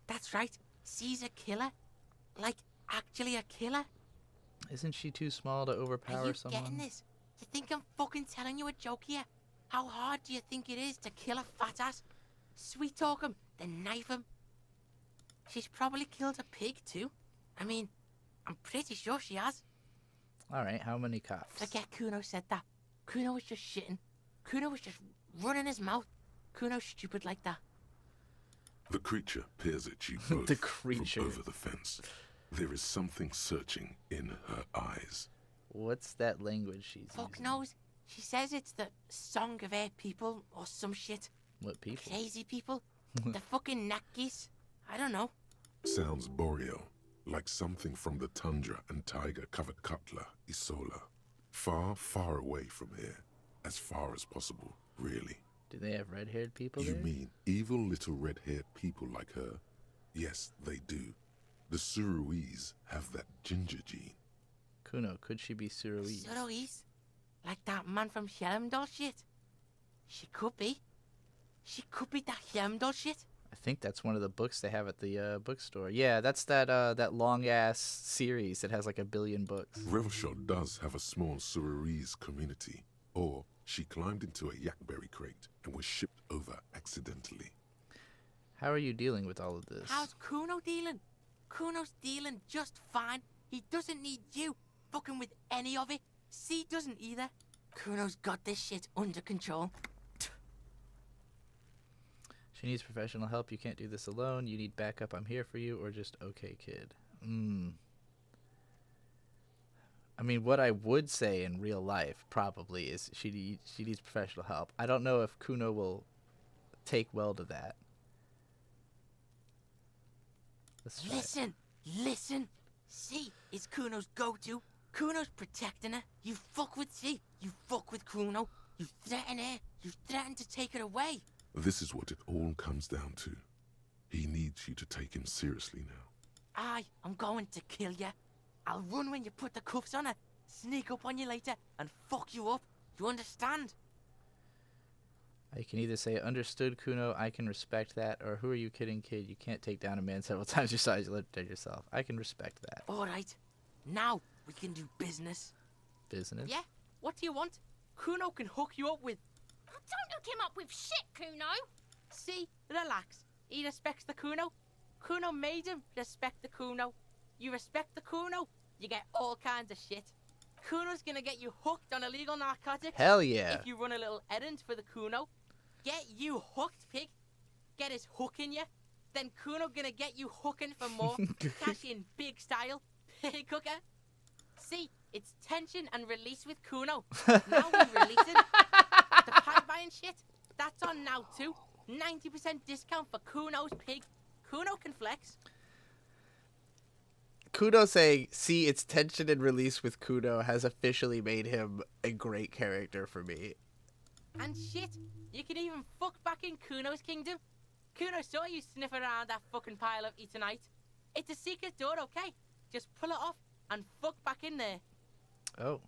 That's right. C's a killer. Like, actually a killer. Isn't she too small to overpower Are you someone? getting this? You think I'm fucking telling you a joke here? How hard do you think it is to kill a fat ass? Sweet talk him, then knife him. She's probably killed a pig too. I mean, I'm pretty sure she has. Alright, how many cops? Forget Cuno said that. Cuno was just shitting. Cuno was just running his mouth. Cuno's stupid like that. The creature peers at you both The creature. from over the fence. There is something searching in her eyes. What's that language she's Fuck using? knows. She says it's the song of her people or some shit. What people? Crazy people. The fucking Nakis. I don't know. Sounds boreal, like something from the tundra and tiger-covered Cutler, Isola. Far, far away from here. As far as possible, really. Do they have red-haired people You there? mean evil little red-haired people like her? Yes, they do. The Suruese have that ginger gene. Cuno, could she be Suruese? Suruese? Like that man from Helmdall shit? She could be. She could be that Helmdall shit. I think that's one of the books they have at the bookstore. Yeah, that's that long-ass series that has like 1 billion books. Revachol does have a small Suruese community. Or she climbed into a yakberry crate and was shipped over accidentally. How are you dealing with all of this? How's Cuno dealing? Cuno's dealing just fine. He doesn't need you fucking with any of it. C doesn't either. Cuno's got this shit under control. She needs professional help. You can't do this alone. You need backup. I'm here for you. Or just okay, kid. I mean, what I would say in real life probably is she needs professional help. I don't know if Cuno will take well to that. Let's try it. Listen. C is Cuno's go-to. Cuno's protecting her. You fuck with C. You fuck with Cuno. You threaten her. You threaten to take her away. This is what it all comes down to. He needs you to take him seriously now. I'm going to kill you. I'll run when you put the cuffs on her, sneak up on you later, and fuck you up. You understand? I can either say, understood, Cuno, I can respect that, or who are you kidding, kid? You can't take down a man several times your size, you let it yourself. I can respect that. Alright, now we can do business. Business? Yeah? What do you want? Cuno can hook you up with... Don't hook him up with shit, Cuno. See, relax. He respects the Cuno. Cuno made him respect the Cuno. You respect the Cuno, you get all kinds of shit. Cuno's gonna get you hooked on illegal narcotics. Hell yeah. If you run a little errand for the Cuno. Get you hooked, pig. Get his hook in you. Then Cuno gonna get you hooking for more. Cash in big style. Pig hooker. See, it's tension and release with Cuno. Now we're releasing. The pipe buying shit, that's on now too. 90% discount for Cuno's pig. Cuno can flex. Cuno saying, see, it's tension and release with Cuno has officially made him a great character for me. And shit, you can even fuck back in Cuno's kingdom. Cuno saw you sniffing around that fucking pile of Etonite. It's a secret door, okay? Just pull it off and fuck back in there. Oh.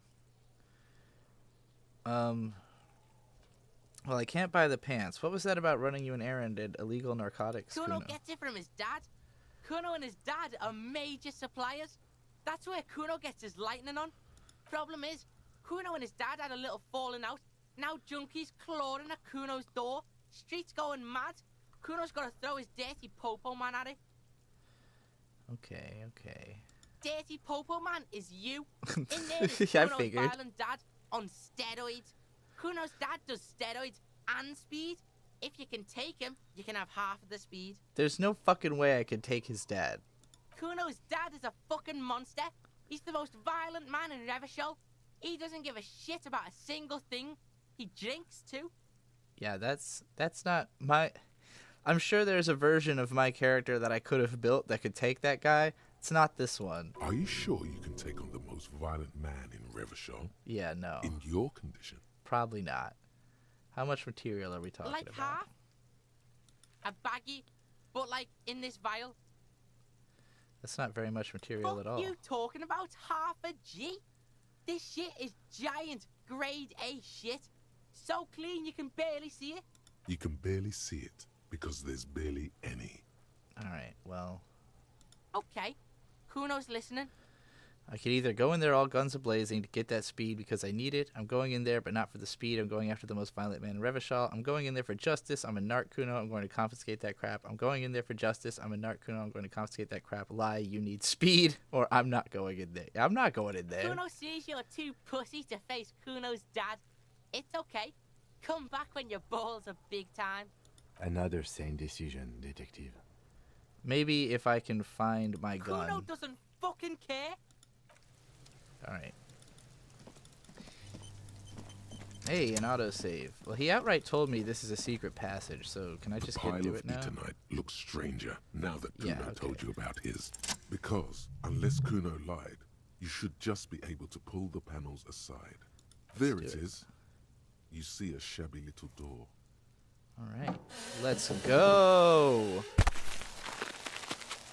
Well, I can't buy the pants. What was that about running you an errand and illegal narcotics, Cuno Cuno? gets it from his dad. Cuno and his dad are major suppliers. That's where Cuno gets his lightning on. Problem is, Cuno and his dad had a little falling out. Now junkies clawing at Cuno's door. Streets going mad. Cuno's got to throw his dirty popo man at it. Okay. Dirty popo man is you. In there is I Cuno's figured. violent dad on steroids. Kuno's dad does steroids and speed. If you can take him, you can have half of the speed. There's no fucking way I could take his dad. Kuno's dad is a fucking monster. He's the most violent man in Revachol. He doesn't give a shit about a single thing. He drinks too. Yeah, that's not my... I'm sure there's a version of my character that I could have built that could take that guy. It's not this one. Are you sure you can take on the most violent man in Revachol? Yeah, no. In your condition? Probably not. How much material are we talking Like about? half. A baggie, but like in this vial. That's not very much material at all. You talking about half a G? This shit is giant, grade A shit. So clean you can barely see it. You can barely see it because there's barely any. Alright, well... Okay, Kuno's listening. I could either go in there all guns a-blazing to get that speed because I need it. I'm going in there, but not for the speed. I'm going after the most violent man in Revachol. I'm going in there for justice. I'm a narc Cuno. I'm going to confiscate that crap. I'm going in there for justice. I'm a narc Cuno. I'm going to confiscate that crap. Lie, you need speed, or I'm not going in there. I'm not going in there. Cuno sees you're too pussy to face Kuno's dad. It's okay. Come back when your balls are big time. Another sane decision, detective. Maybe if I can find my gun. Cuno doesn't fucking care. Alright. Hey, an autosave. Well, he outright told me this is a secret passage, so can I just get to it now? The pile of Eternite looks stranger now that Cuno Yeah, okay. told you about his. Because, unless Cuno lied, you should just be able to pull the panels aside. There it is. You see a shabby little door. Alright, let's go!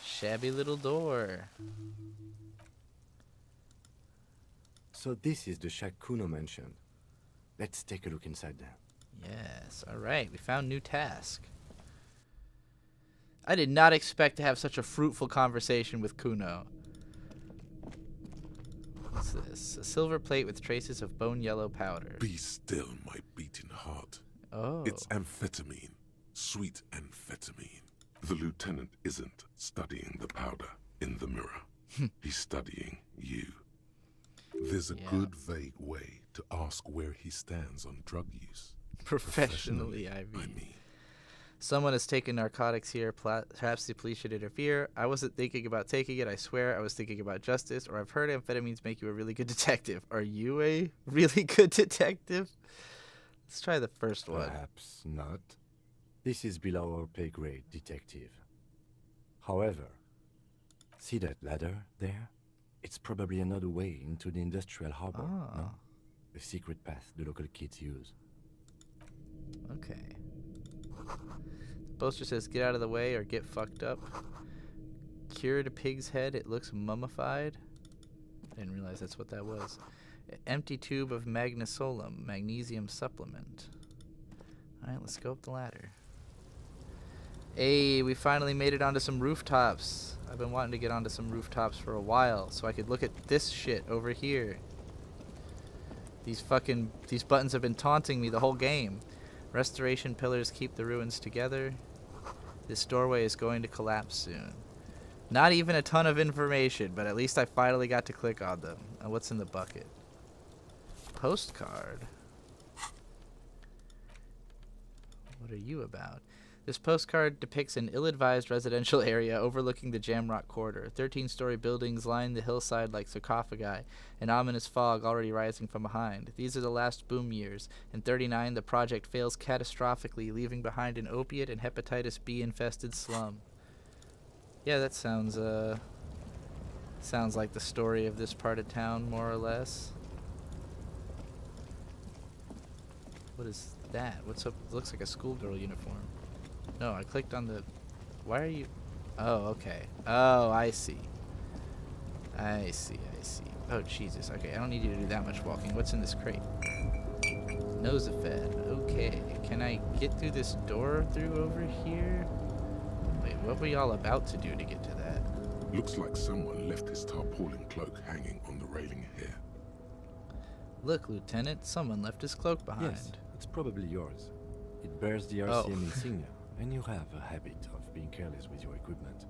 Shabby little door. So this is the shack Cuno mentioned. Let's take a look inside there. Yes, alright, we found new task. I did not expect to have such a fruitful conversation with Cuno. What's this? A silver plate with traces of bone yellow powder. Be still, my beating heart. Oh. It's amphetamine. Sweet amphetamine. The lieutenant isn't studying the powder in the mirror. He's studying you. There's a good vague way to ask where he stands on drug use. Professionally, I mean. Someone has taken narcotics here. Perhaps the police should interfere. I wasn't thinking about taking it. I swear I was thinking about justice. Or I've heard amphetamines make you a really good detective. Are you a really good detective? Let's try the first one. Perhaps not. This is below our pay grade, detective. However, see that ladder there? It's probably another way into the industrial harbor, no? A secret path the local kids use. Okay. The poster says, get out of the way or get fucked up. Cured a pig's head. It looks mummified. I didn't realize that's what that was. Empty tube of magnesolum, magnesium supplement. Alright, let's go up the ladder. Hey, we finally made it onto some rooftops. I've been wanting to get onto some rooftops for a while so I could look at this shit over here. These buttons have been taunting me the whole game. Restoration pillars keep the ruins together. This doorway is going to collapse soon. Not even a ton of information, but at least I finally got to click on them. And what's in the bucket? Postcard. What are you about? This postcard depicts an ill-advised residential area overlooking the Jamrock Corridor. 13-story buildings line the hillside like sarcophagi, an ominous fog already rising from behind. These are the last boom years. In 39, the project fails catastrophically, leaving behind an opiate and hepatitis B-infested slum. Yeah, that sounds like the story of this part of town, more or less. What is that? What's up? It looks like a schoolgirl uniform. No, I clicked on the... Why are you... Oh, okay. Oh, I see. I see. Oh, Jesus. Okay, I don't need you to do that much walking. What's in this crate? Nosafed. Okay. Can I get through this door through over here? Wait, what were y'all about to do to get to that? Looks like someone left his tarpaulin cloak hanging on the railing here. Look, Lieutenant. Someone left his cloak behind. Yes, it's probably yours. It bears the RCM insignia. And you have a habit of being careless with your equipment.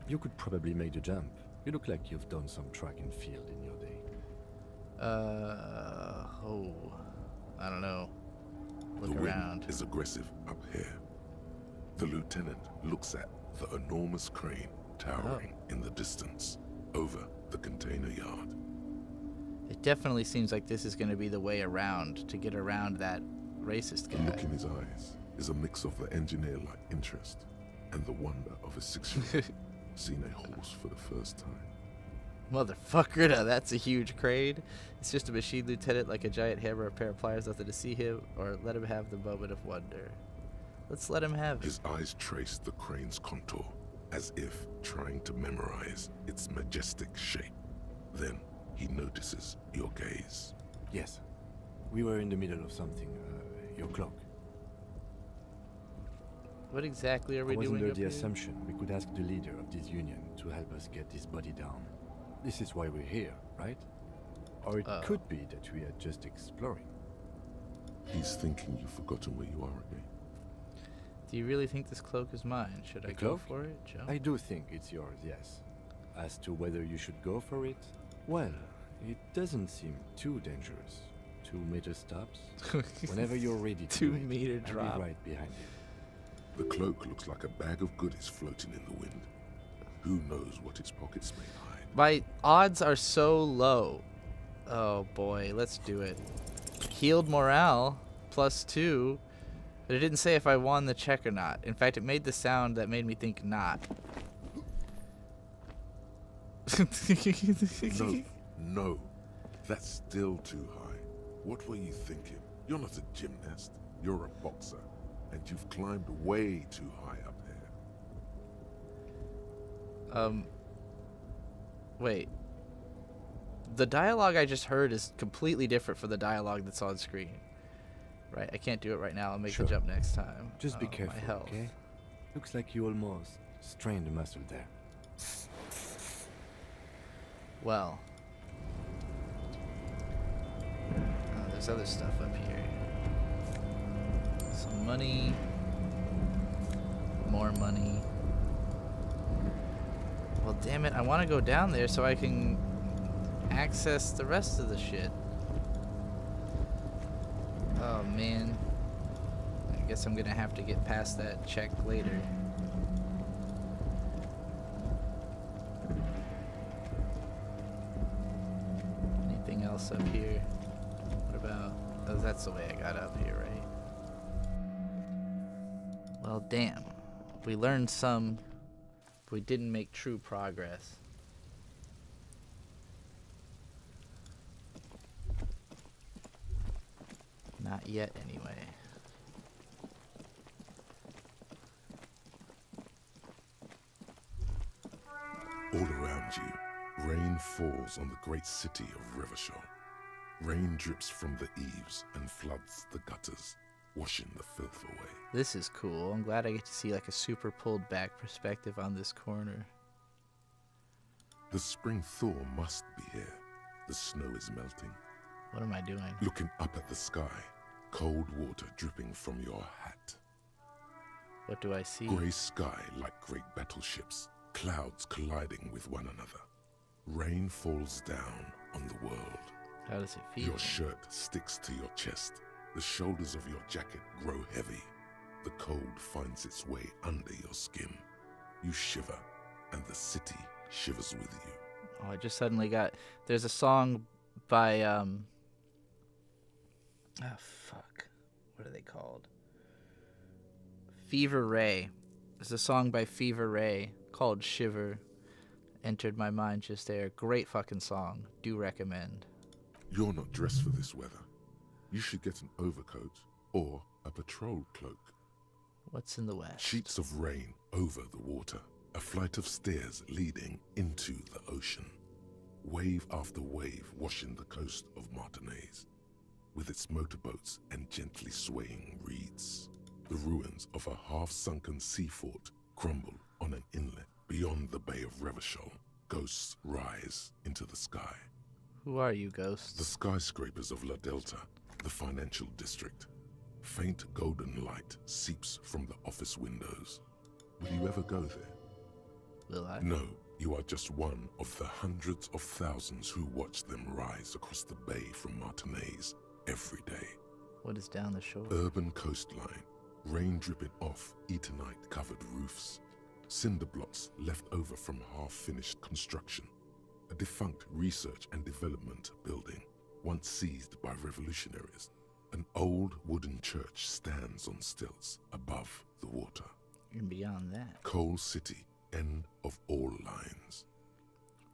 You could probably make the jump. You look like you've done some track and field in your day. I don't know. Look the around. wind is aggressive up here. The lieutenant looks at the enormous crane towering in the distance over the container yard. It definitely seems like this is going to be the way around to get around that racist guy. The look in his eyes is a mix of the engineer-like interest and the wonder of a 6-year-old seeing a horse for the first time. Motherfucker, now that's a huge crane. It's just a machine lieutenant like a giant hammer or a pair of pliers, nothing to see him, or let him have the moment of wonder. Let's let him have it. His eyes trace the crane's contour as if trying to memorize its majestic shape. Then he notices your gaze. Yes. We were in the middle of something. Your clock. What exactly are we doing? I was doing under the here? assumption we could ask the leader of this union to help us get this body down. This is why we're here, right? Or it could be that we are just exploring. He's thinking you've forgotten where you are again. Do you really think this cloak is mine? Should I go for it, Joe? I do think it's yours, yes. As to whether you should go for it, well, it doesn't seem too dangerous. 2 meter stops. Whenever you're ready to 2 meter drop. I'll be right behind you. The cloak looks like a bag of goodies floating in the wind. Who knows what its pockets may hide? My odds are so low. Oh boy, let's do it. healed morale +2, but it didn't say if I won the check or not. In fact, it made the sound that made me think not. No, that's still too high. What were you thinking? You're not a gymnast, you're a boxer, and you've climbed way too high up here. Wait. The dialogue I just heard is completely different from the dialogue that's on screen. Right, I can't do it right now. I'll make the jump next time. Just be My careful, health. okay? Looks like you almost strained a muscle there. Well. There's other stuff up here. Some money. More money. Well, damn it. I want to go down there so I can access the rest of the shit. Oh, man. I guess I'm going to have to get past that check later. Anything else up here? What about... Oh, that's the way I got up here, right? Well, damn. We learned some, but we didn't make true progress. Not yet, anyway. All around you, rain falls on the great city of Revachol. Rain drips from the eaves and floods the gutters, washing the filth away. This is cool. I'm glad I get to see like a super pulled back perspective on this corner. The spring thaw must be here. The snow is melting. What am I doing? Looking up at the sky, cold water dripping from your hat. What do I see? Grey sky like great battleships, clouds colliding with one another. Rain falls down on the world. How does it feel? Your shirt sticks to your chest. The shoulders of your jacket grow heavy. The cold finds its way under your skin. You shiver, and the city shivers with you. Oh, I just suddenly got... There's a song by, Oh, fuck. What are they called? Fever Ray. There's a song by Fever Ray called Shiver. Entered my mind just there. Great fucking song. Do recommend. You're not dressed for this weather. You should get an overcoat or a patrol cloak. What's in the west? Sheets of rain over the water. A flight of stairs leading into the ocean. Wave after wave washing the coast of Martinaise, with its motorboats and gently swaying reeds. The ruins of a half-sunken sea fort crumble on an inlet beyond the Bay of Revachol. Ghosts rise into the sky. Who are you, ghosts? The skyscrapers of La Delta, the financial district. Faint golden light seeps from the office windows. Will you ever go there? Will I? No, you are just one of the hundreds of thousands who watch them rise across the bay from Martinaise every day. What is down the shore? Urban coastline, rain dripping off Eternite-covered roofs. Cinder blocks left over from half-finished construction. A defunct research and development building, once seized by revolutionaries. An old wooden church stands on stilts above the water. And beyond that, Coal City, end of all lines.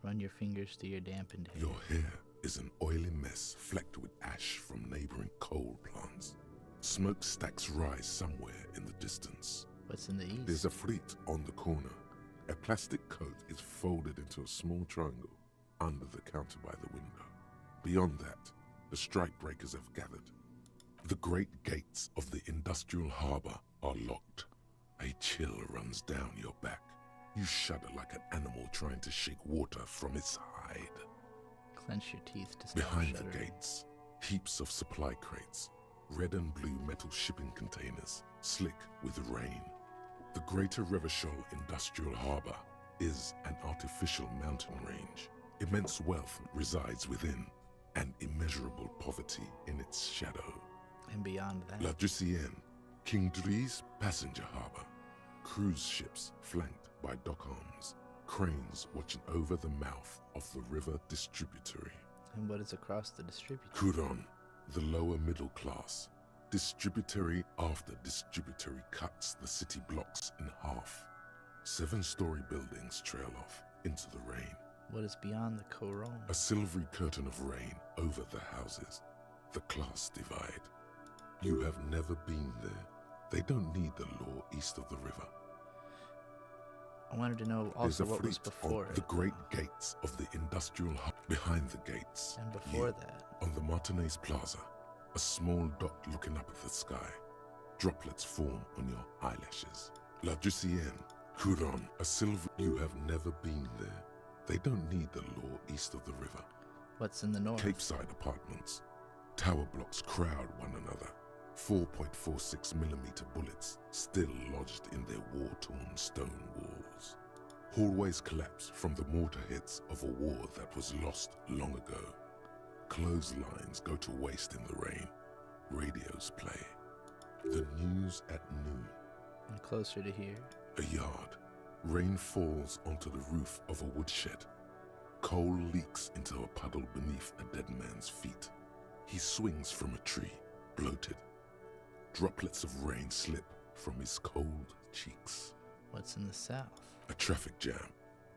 run your fingers through your dampened hair. Your hair is an oily mess flecked with ash from neighboring coal plants. Smokestacks rise somewhere in the distance. What's in the east? There's a fleet on the corner. A plastic coat is folded into a small triangle under the counter by the window. Beyond that, the strike breakers have gathered. The great gates of the industrial harbor are locked. A chill runs down your back. You shudder like an animal trying to shake water from its hide. Clench your teeth to stop Behind shuddering. the gates, heaps of supply crates, red and blue metal shipping containers, slick with rain. The Greater Revachol Industrial Harbor is an artificial mountain range. Immense wealth resides within, and immeasurable poverty in its shadow. And beyond that, La Drusienne, King Dries passenger harbor. Cruise ships flanked by dock arms. Cranes watching over the mouth of the river distributary. and what is across the distributor? Curon, The lower middle class, distributary after distributary, cuts the city blocks in half. 7-story buildings trail off into the rain. What is beyond the Coron? A silvery curtain of rain over the houses. The class divide. You have never been there. They don't need the law east of the river. I wanted to know also what was before it. The great gates of the industrial hub. Behind the gates. And before that. On the Martinez Plaza, a small dot looking up at the sky. Droplets form on your eyelashes. La Jussienne, Couronne, a silver. You have never been there. They don't need the law east of the river. What's in the north? Capeside apartments. Tower blocks crowd one another. 4.46mm bullets still lodged in their war-torn stone walls. Hallways collapse from the mortar hits of a war that was lost long ago. Clotheslines go to waste in the rain. Radios play. The news at noon. I'm closer to here. A yard. Rain falls onto the roof of a woodshed. Coal leaks into a puddle beneath a dead man's feet. He swings from a tree, bloated. Droplets of rain slip from his cold cheeks. What's in the south? A traffic jam.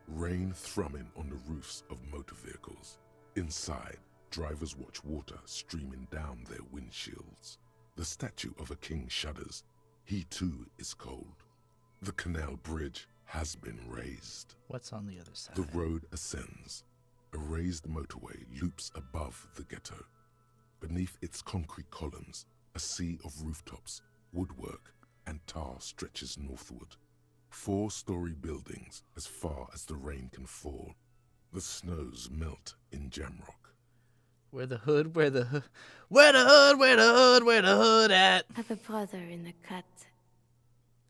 Rain thrumming on the roofs of motor vehicles. Inside, drivers watch water streaming down their windshields. The statue of a king shudders. He too is cold. The canal bridge has been raised. What's on the other side? The road ascends. A raised motorway loops above the ghetto. Beneath its concrete columns, a sea of rooftops, woodwork, and tar stretches northward. 4-story buildings as far as the rain can fall. The snows melt in Jamrock. Where the hood, where the hood, where the hood, where the hood, where the hood at? Have a brother in the cut.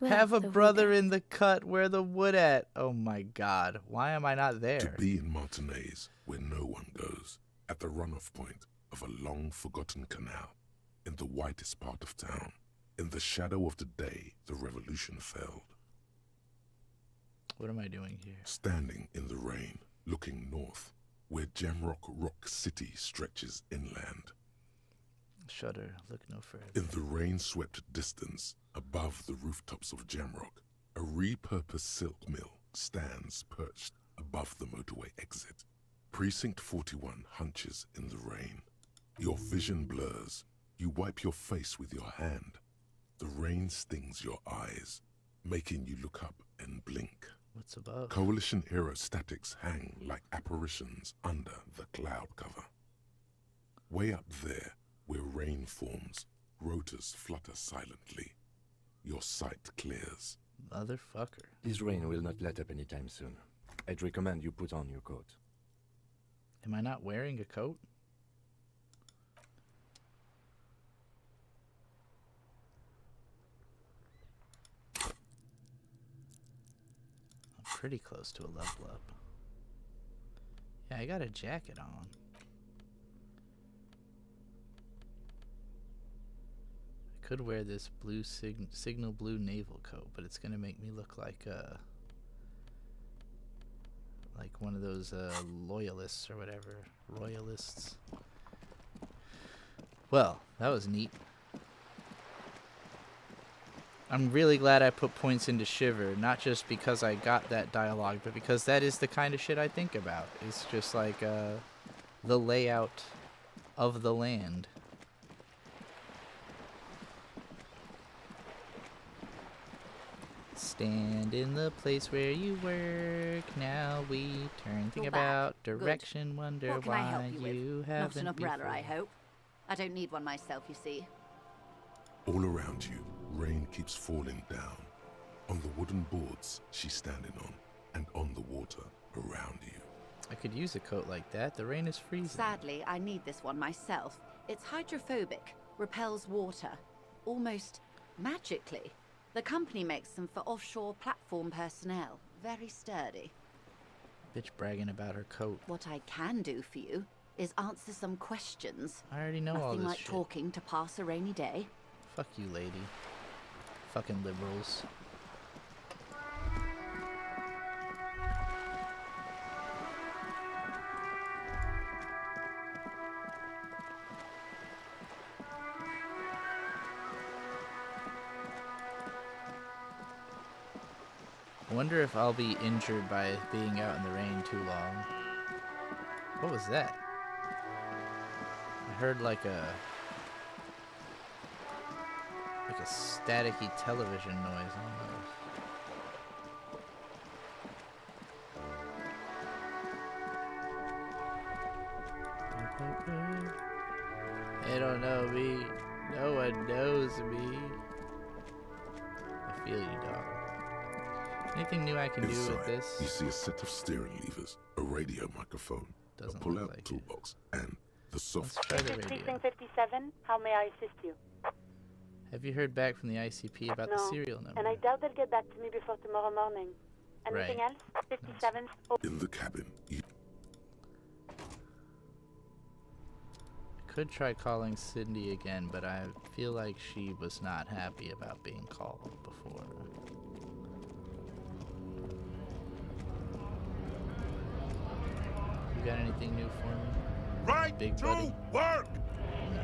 Have a brother in the cut, where the wood at? Oh my God, why am I not there? To be in Martinez, where no one goes, at the runoff point of a long-forgotten canal, in the whitest part of town, in the shadow of the day the revolution failed. What am I doing here? Standing in the rain, looking north, where Jamrock Rock City stretches inland. Shudder, look no further. In the rain-swept distance, above the rooftops of Jamrock, a repurposed silk mill stands perched above the motorway exit. Precinct 41 hunches in the rain. Your vision blurs. You wipe your face with your hand. The rain stings your eyes, making you look up and blink. What's above? Coalition aerostatics hang like apparitions under the cloud cover. Way up there, where rain forms, rotors flutter silently. Your sight clears. Motherfucker. This rain will not let up anytime soon. I'd recommend you put on your coat. Am I not wearing a coat? I'm pretty close to a level up. Yeah, I got a jacket on. I could wear this blue signal blue naval coat, but it's gonna make me look like one of those loyalists or whatever. Royalists. Well, that was neat. I'm really glad I put points into Shiver, not just because I got that dialogue, but because that is the kind of shit I think about. It's just like the layout of the land. Stand in the place where you work. Now we turn. Think about direction. Good. Wonder What can I help why you with? haven't Not an umbrella, before. I hope. I don't need one myself, you see. All around you, rain keeps falling down. On the wooden boards she's standing on, and on the water around you. I could use a coat like that. The rain is freezing. Sadly, I need this one myself. It's hydrophobic, repels water, almost magically. The company makes them for offshore platform personnel. Very sturdy. Bitch bragging about her coat. What I can do for you is answer some questions. I already know all Nothing this like shit. talking to pass a rainy day. Fuck you, lady. Fucking liberals. wonder if I'll be injured by being out in the rain too long. What was that? I heard like a staticky television noise almost. They don't know me. No one knows me. I feel you, dog. Anything new I can do with Inside, this? you see a set of steering levers, a radio microphone, Doesn't a pull-out look like toolbox, and the soft. Let's try the radio. Precinct 57, how may I assist you? Have you heard back from the ICP about the serial number? And I doubt they'll get back to me before tomorrow morning. Anything Right. else? 57? Oh. In the cabin, you Could try calling Cindy again, but I feel like she was not happy about being called before. You got anything new for me? Right Big to buddy? work! No.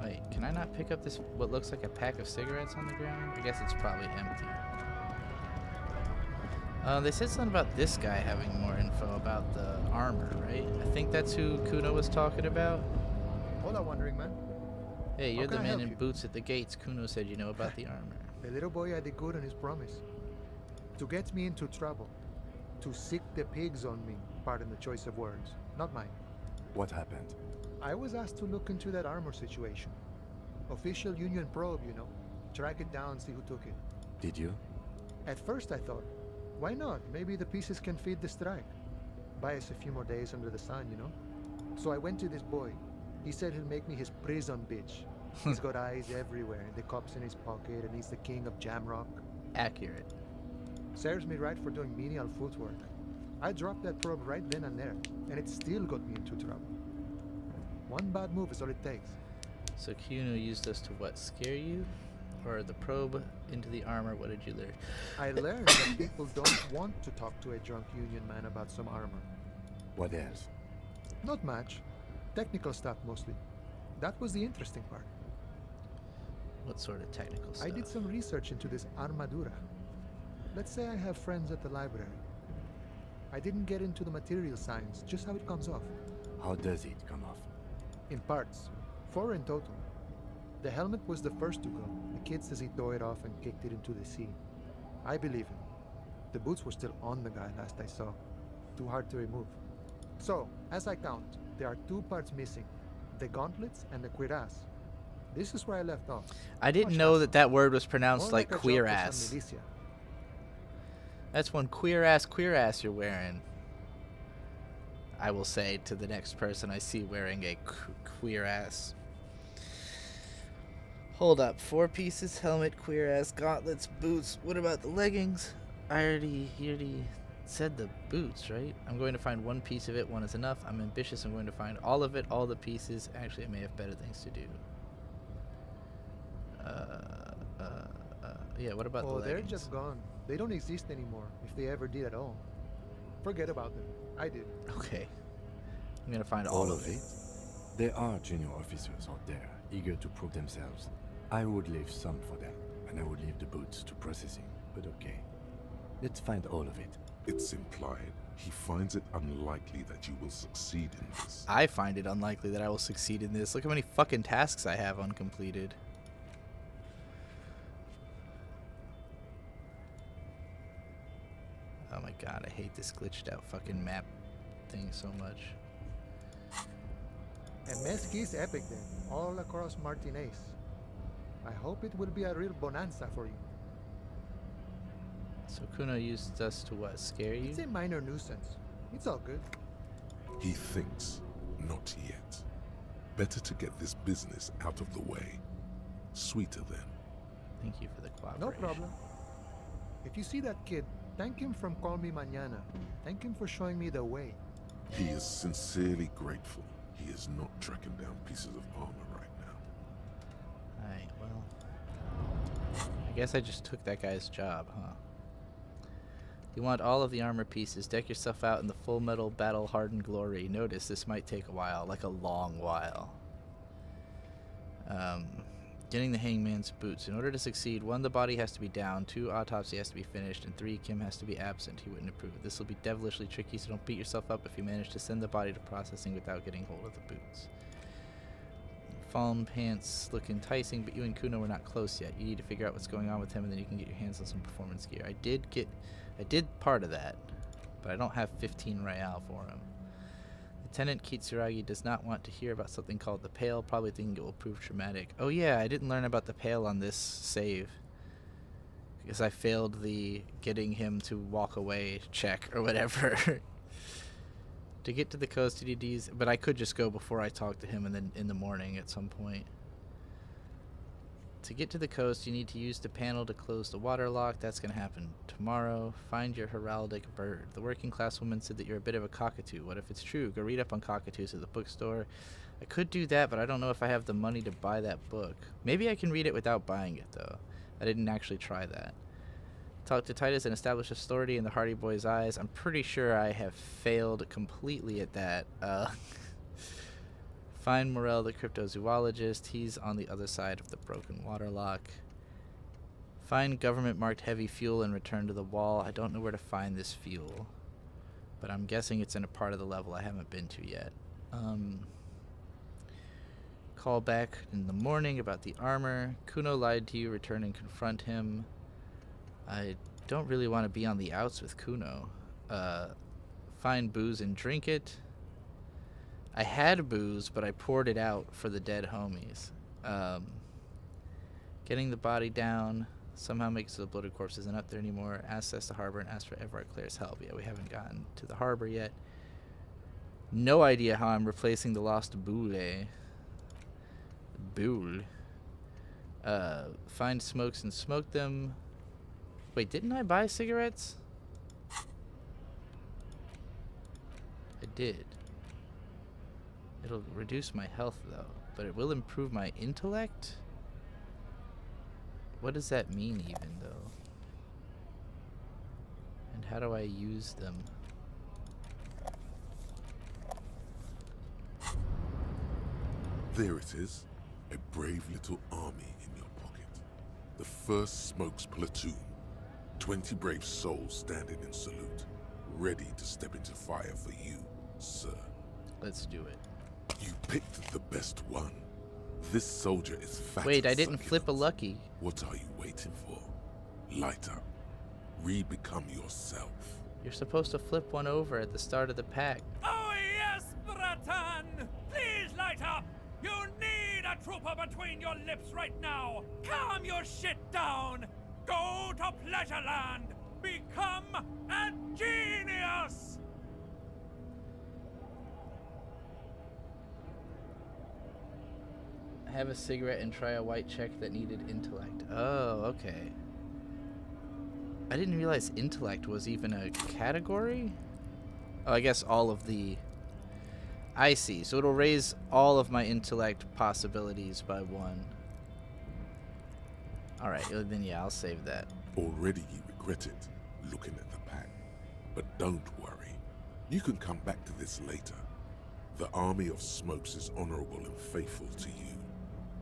Wait, can I not pick up this, what looks like a pack of cigarettes on the ground? I guess it's probably empty. They said something about this guy having more info about the armor, right? I think that's who Cuno was talking about. Hola, wandering man. Hey, How you're can the I man help in you? boots at the gates. Cuno said you know about the armor. The little boy had it good on his promise. To get me into trouble. To sick the pigs on me. Pardon the choice of words. Not mine. What happened? I was asked to look into that armor situation. Official Union probe, you know. Track it down, see who took it. Did you? At first I thought, why not? Maybe the pieces can feed the strike. Buy us a few more days under the sun, you know? So I went to this boy. He said he'll make me his prison bitch. He's got eyes everywhere, the cops in his pocket, and he's the king of Jamrock. Accurate. Serves me right for doing menial footwork. I dropped that probe right then and there, and it still got me into trouble. One bad move is all it takes. So Cuno used us to what, scare you? Or the probe into the armor, what did you learn? I learned that people don't want to talk to a drunk Union man about some armor. What else? Not much. Technical stuff mostly. That was the interesting part. What sort of technical stuff? I did some research into this armadura. Let's say I have friends at the library. I didn't get into the material science, just how it comes off. How does it come off? In parts. 4 in total. The helmet was the first to go. The kid says he tore it off and kicked it into the sea. I believe him. The boots were still on the guy last I saw. Too hard to remove. So, as I count, there are 2 parts missing. The gauntlets and the cuirass. This is where I left off. I didn't know that that word was pronounced More like a joke queer for some ass. militia. That's one queer ass you're wearing. I will say to the next person I see wearing a queer ass. Hold up, 4 pieces, helmet, queer ass, gauntlets, boots. What about the leggings? He already said the boots, right? I'm going to find 1 piece of it, 1 is enough. I'm ambitious, I'm going to find all of it, all the pieces. Actually, I may have better things to do. Yeah, what about the Oh, leggings? they're just gone. They don't exist anymore, if they ever did at all. Forget about them. I did. Okay. I'm gonna find all of it. There are junior officers out there eager to prove themselves. I would leave some for them, and I would leave the boots to processing. But okay, let's find all of it. It's implied he finds it unlikely that you will succeed in this. I find it unlikely that I will succeed in this. Look how many fucking tasks I have uncompleted. Oh my god, I hate this glitched out fucking map thing so much. And Mesqui's epic then, all across Martinez. I hope it will be a real bonanza for you. So Cuno used us to what, scare you? It's a minor nuisance. It's all good. He thinks, not yet. Better to get this business out of the way. Sweeter then. Thank you for the cooperation. No problem. If you see that kid, thank him from Call Me Mañana. Thank him for showing me the way. He is sincerely grateful. He is not tracking down pieces of armor right now. Alright, well, I guess I just took that guy's job, huh? You want all of the armor pieces. Deck yourself out in the full metal battle-hardened glory. Notice this might take a while, like a long while. Getting the hangman's boots. In order to succeed, 1, the body has to be down, 2, autopsy has to be finished, and 3, Kim has to be absent. He wouldn't approve. This will be devilishly tricky, so don't beat yourself up if you manage to send the body to processing without getting hold of the boots. Fallen pants look enticing, but you and Cuno were not close yet. You need to figure out what's going on with him, and then you can get your hands on some performance gear. I did part of that, but I don't have 15 Real for him. Lieutenant Kitsuragi does not want to hear about something called the Pale, probably thinking it will prove traumatic. Oh yeah, I didn't learn about the Pale on this save, because I failed the getting him to walk away check or whatever. To get to the coast, TDDs, but I could just go before I talk to him and then in the morning at some point. To get to the coast, you need to use the panel to close the water lock. That's going to happen tomorrow. Find your heraldic bird. The working class woman said that you're a bit of a cockatoo. What if it's true? Go read up on cockatoos at the bookstore. I could do that, but I don't know if I have the money to buy that book. Maybe I can read it without buying it, though. I didn't actually try that. Talk to Titus and establish authority in the Hardy Boy's eyes. I'm pretty sure I have failed completely at that. Find Morel, the cryptozoologist. He's on the other side of the broken water lock. Find government-marked heavy fuel and return to the wall. I don't know where to find this fuel, but I'm guessing it's in a part of the level I haven't been to yet. Call back in the morning about the armor. Cuno lied to you. Return and confront him. I don't really want to be on the outs with Cuno. Find booze and drink it. I had booze, but I poured it out for the dead homies. Getting the body down somehow makes the bloated corpse isn't up there anymore. Access the harbor and ask for Everard Claire's help. Yeah, we haven't gotten to the harbor yet. No idea how I'm replacing the lost boule. Boule. Find smokes and smoke them. Wait, didn't I buy cigarettes? I did. It'll reduce my health, though, but it will improve my intellect? What does that mean, even, though? And how do I use them? There it is. A brave little army in your pocket. The 1st Smokes platoon. 20 brave souls standing in salute. Ready to step into fire for you, sir. Let's do it. You picked the best one. This soldier is fat. Wait, I didn't flip a lucky. What are you waiting for? Light up. Re-become yourself. You're supposed to flip one over at the start of the pack. Oh yes, Bratan! Please light up! You need a trooper between your lips right now! Calm your shit down! Go to Pleasureland! Become a genius! Have a cigarette and try a white check that needed intellect. Oh, okay. I didn't realize intellect was even a category? Oh, I guess all of the... I see. So it'll raise all of my intellect possibilities by 1. Alright, then yeah, I'll save that. Already you regret it, looking at the pack. But don't worry. You can come back to this later. The army of Smokes is honorable and faithful to you.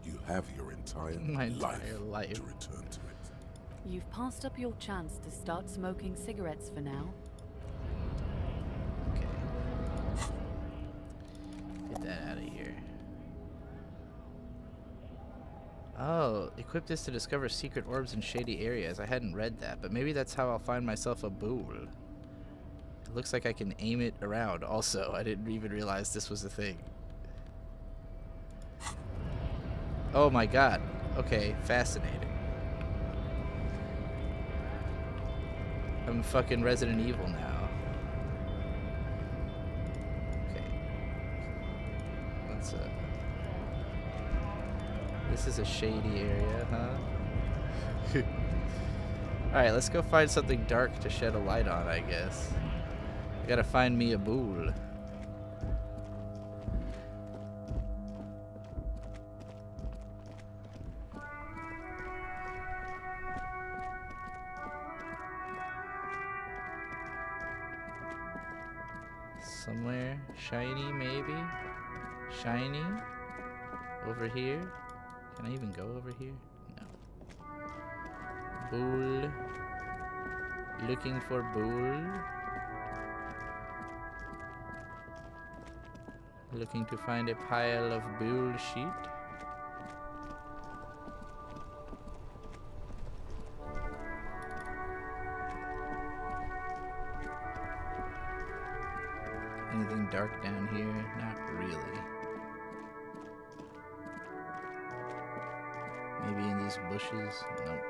You have your entire life to return to it. You've passed up your chance to start smoking cigarettes for now. Okay. Get that out of here. Oh, equip this to discover secret orbs in shady areas. I hadn't read that, but maybe that's how I'll find myself a boule. It looks like I can aim it around also. I didn't even realize this was a thing. Oh my god. Okay, fascinating. I'm fucking Resident Evil now. Okay. Let's this is a shady area, huh? Alright, let's go find something dark to shed a light on, I guess. I gotta find me a boule. Somewhere. Shiny, maybe? Shiny? Over here? Can I even go over here? No. Bull. Looking for bull. Looking to find a pile of bullshit. Anything dark down here? Not really. Maybe in these bushes? Nope.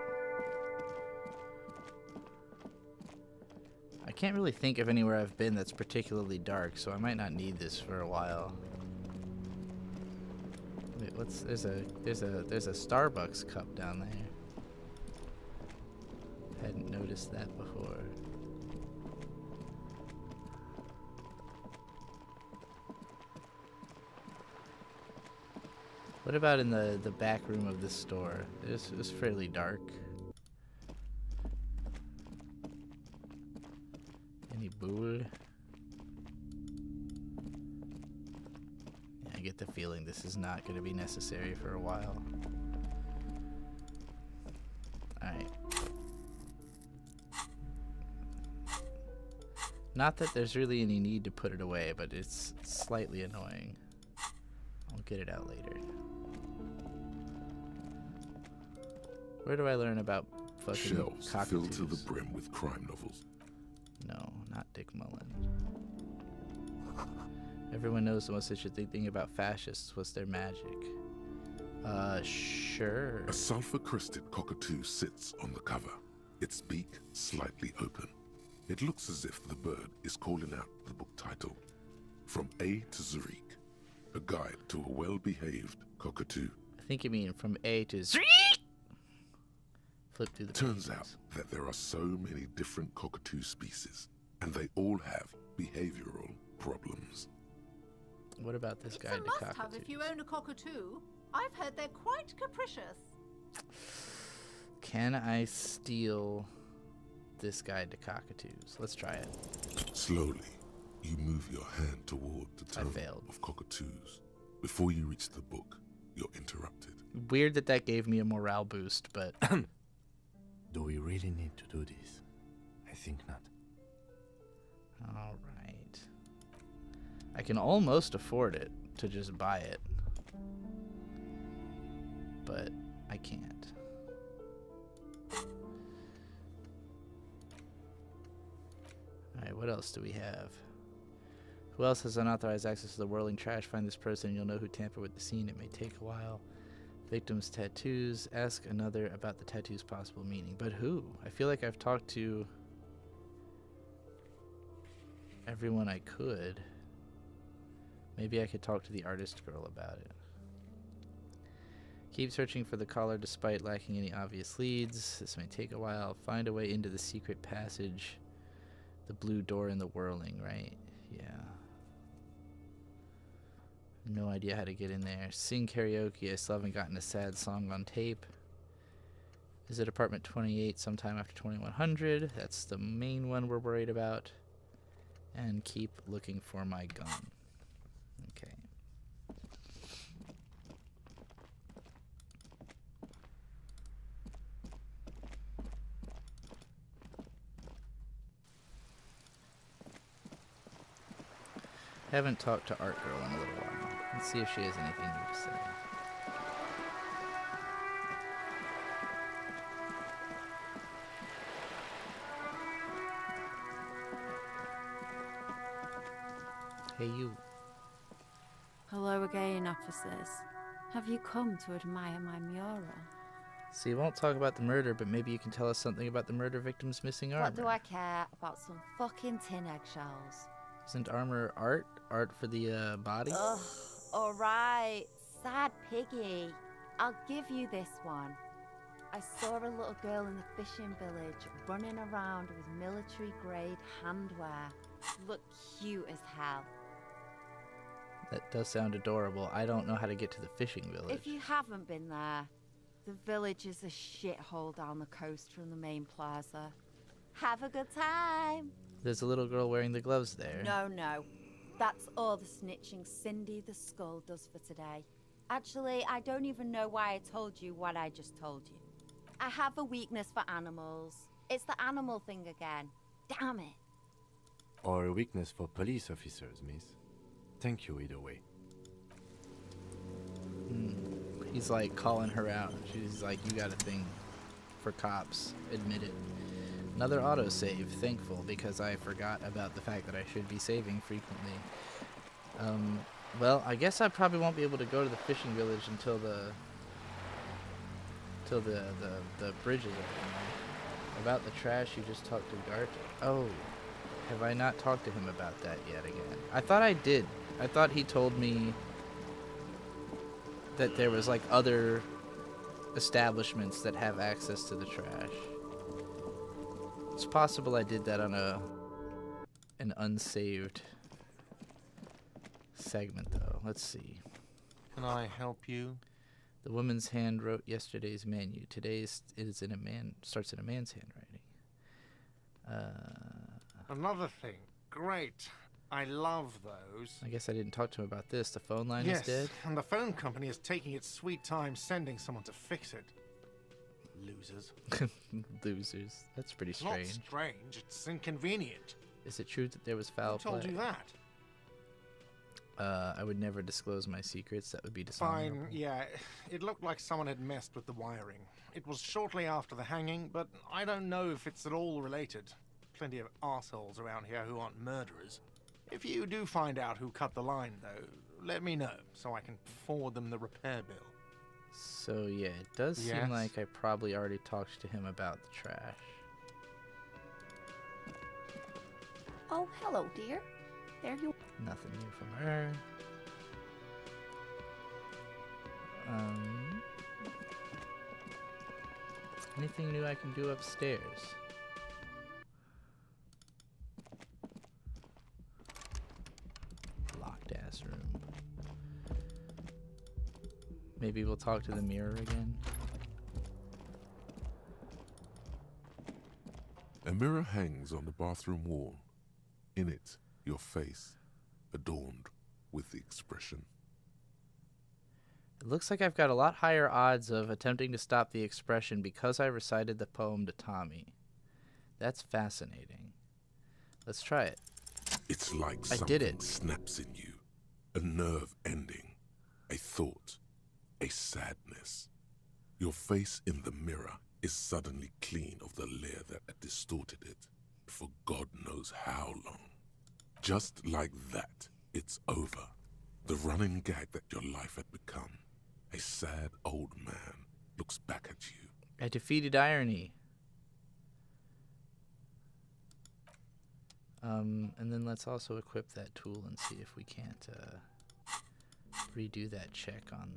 I can't really think of anywhere I've been that's particularly dark, so I might not need this for a while. Wait, there's a Starbucks cup down there. Hadn't noticed that before. What about in the back room of this store? It's fairly dark. Any bull? Yeah, I get the feeling this is not going to be necessary for a while. Alright. Not that there's really any need to put it away, but it's slightly annoying. I'll get it out later. Where do I learn about fucking Shelves cockatoos? filled to the brim with crime novels. No, not Dick Mullen. Everyone knows the most interesting thing about fascists was their magic. Sure. A sulfur-crested cockatoo sits on the cover, its beak slightly open. It looks as if the bird is calling out the book title, From A to Zurich, a guide to a well-behaved cockatoo. I think you mean from A to Z. Flip through the Turns pages. out that there are so many different cockatoo species, and they all have behavioral problems. What about this guide It's to a must-have cockatoos? if you own a cockatoo. I've heard they're quite capricious. Can I steal this guide to cockatoos? Let's try it. Slowly, you move your hand toward the totem of cockatoos. Before you reach the book, you're interrupted. Weird that gave me a morale boost, but... Do we really need to do this? I think not. Alright. I can almost afford it to just buy it. But I can't. Alright, what else do we have? Who else has unauthorized access to the whirling trash? Find this person and you'll know who tampered with the scene. It may take a while. Victim's tattoos. Ask another about the tattoo's possible meaning. But who? I feel like I've talked to everyone I could. Maybe I could talk to the artist girl about it. Keep searching for the collar despite lacking any obvious leads. This may take a while. Find a way into the secret passage. The blue door in the whirling, right? Yeah. No idea how to get in there. Sing karaoke. I still haven't gotten a sad song on tape. Visit apartment 28 sometime after 2100. That's the main one we're worried about. And keep looking for my gun. Okay. Haven't talked to Art Girl in a little while. Let's see if she has anything new to say. Hey, you. Hello again, officers. Have you come to admire my mural? So you won't talk about the murder, but maybe you can tell us something about the murder victim's missing armor. What do I care about some fucking tin eggshells? Isn't armor art? Art for the body? Ugh, alright. Sad piggy. I'll give you this one. I saw a little girl in the fishing village running around with military-grade handwear. Looked cute as hell. That does sound adorable. I don't know how to get to the fishing village. If you haven't been there, the village is a shithole down the coast from the main plaza. Have a good time. There's a little girl wearing the gloves there. No. That's all the snitching Cindy the Skull does for today. Actually, I don't even know why I told you what I just told you. I have a weakness for animals. It's the animal thing again. Damn it. Or a weakness for police officers, miss. Thank you either way. He's like calling her out. She's like, you got a thing for cops. Admit it. Another autosave. Thankful, because I forgot about the fact that I should be saving frequently. Well, I guess I probably won't be able to go to the fishing village until the bridge is open. About the trash, you just talked to Gart. Oh, have I not talked to him about that yet again? I thought I did. I thought he told me that there was like other establishments that have access to the trash. It's possible I did that on an unsaved segment though. Let's see. Can I help you? The woman's hand wrote yesterday's menu. Today's starts in a man's handwriting. Another thing. Great. I love those. I guess I didn't talk to him about this. The phone line Yes, is dead. and the phone company is taking its sweet time sending someone to fix it. Losers. Losers. That's pretty It's strange. not strange, it's inconvenient. Is it true that there was foul Who told play? you that? I would never disclose my secrets. That would be dishonorable. Fine, yeah. It looked like someone had messed with the wiring. It was shortly after the hanging, but I don't know if it's at all related. Plenty of arseholes around here who aren't murderers. If you do find out who cut the line, though, let me know, so I can forward them the repair bill. So, yeah, it does Yes? seem like I probably already talked to him about the trash. Oh, hello, dear. There you Nothing new from her. Anything new I can do upstairs? Locked ass room. Maybe we'll talk to the mirror again. A mirror hangs on the bathroom wall. In it, your face, adorned with the expression. It looks like I've got a lot higher odds of attempting to stop the expression because I recited the poem to Tommy. That's fascinating. Let's try it. It's like I something did it. snaps in you. A nerve ending. A thought. A sadness. Your face in the mirror is suddenly clean of the layer that had distorted it for God knows how long. Just like that, it's over. The running gag that your life had become. A sad old man looks back at you. I defeated irony. And then let's also equip that tool and see if we can't redo that check on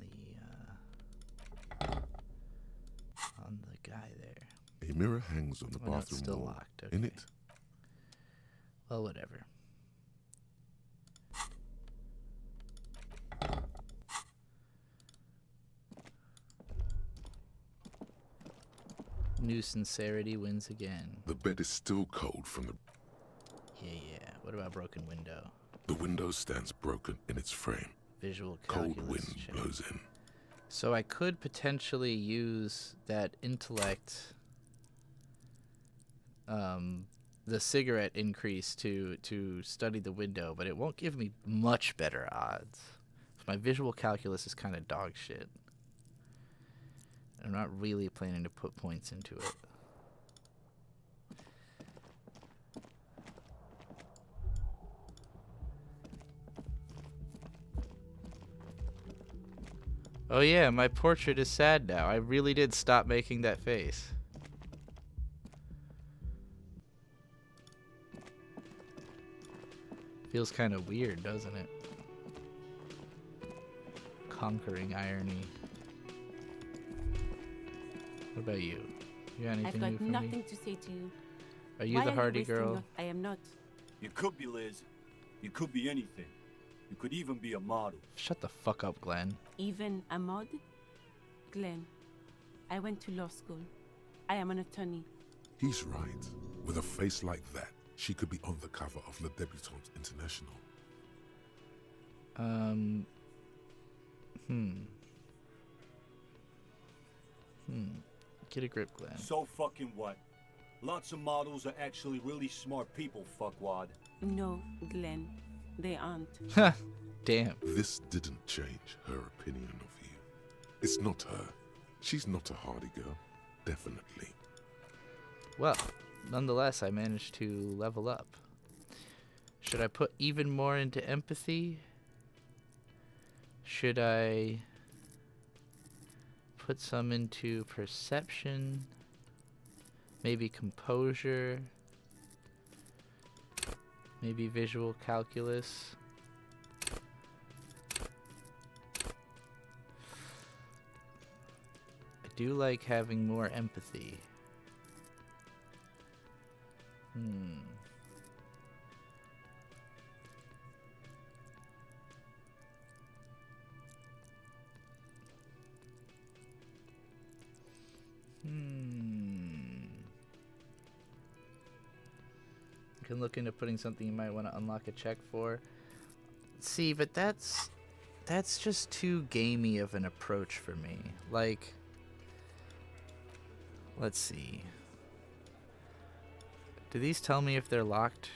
the guy there. A mirror hangs on the Oh, no, it's bathroom still wall. locked. In Okay. it, Well, whatever. New sincerity wins again. the bed is still cold from the... Yeah. What about broken window? The window stands broken in its frame. Visual Cold calculus wind check. blows in. So I could potentially use that intellect, the cigarette increase to study the window, but it won't give me much better odds. My visual calculus is kind of dog shit. I'm not really planning to put points into it. Oh yeah, my portrait is sad now. I really did stop making that face. Feels kind of weird, doesn't it? Conquering irony. What about you? You got anything I've new got for nothing me? to say to you. Are you Why the hardy wasting girl? your- I am not. You could be Liz. You could be anything. You could even be a model. Shut the fuck up, Glenn. Even a mod? Glenn, I went to law school. I am an attorney. He's right. With a face like that, she could be on the cover of Le Debutante International. Get a grip, Glenn. So fucking what? Lots of models are actually really smart people, fuckwad. No, Glenn, they aren't. Damn. This didn't change her opinion of you. It's not her. She's not a hardy girl. Definitely. Well, nonetheless, I managed to level up. Should I put even more into empathy? Should I put some into perception? Maybe composure? Maybe visual calculus? I do like having more empathy. You can look into putting something you might want to unlock a check for. See, but that's just too gamey of an approach for me. Like, let's see. Do these tell me if they're locked?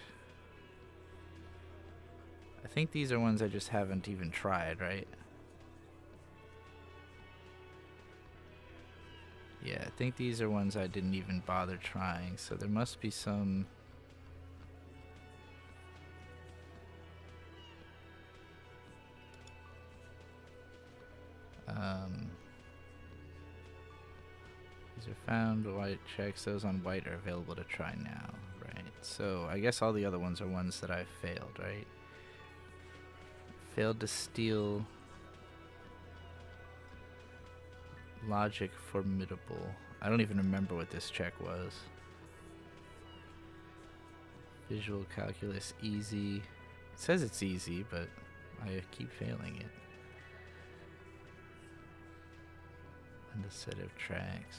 I think these are ones I just haven't even tried, right? Yeah, I think these are ones I didn't even bother trying, so there must be some... These are found, white checks, those on white are available to try now, right? So I guess all the other ones are ones that I failed, right? Failed to steal. Logic formidable. I don't even remember what this check was. Visual calculus easy. It says it's easy, but I keep failing it. And a set of tracks.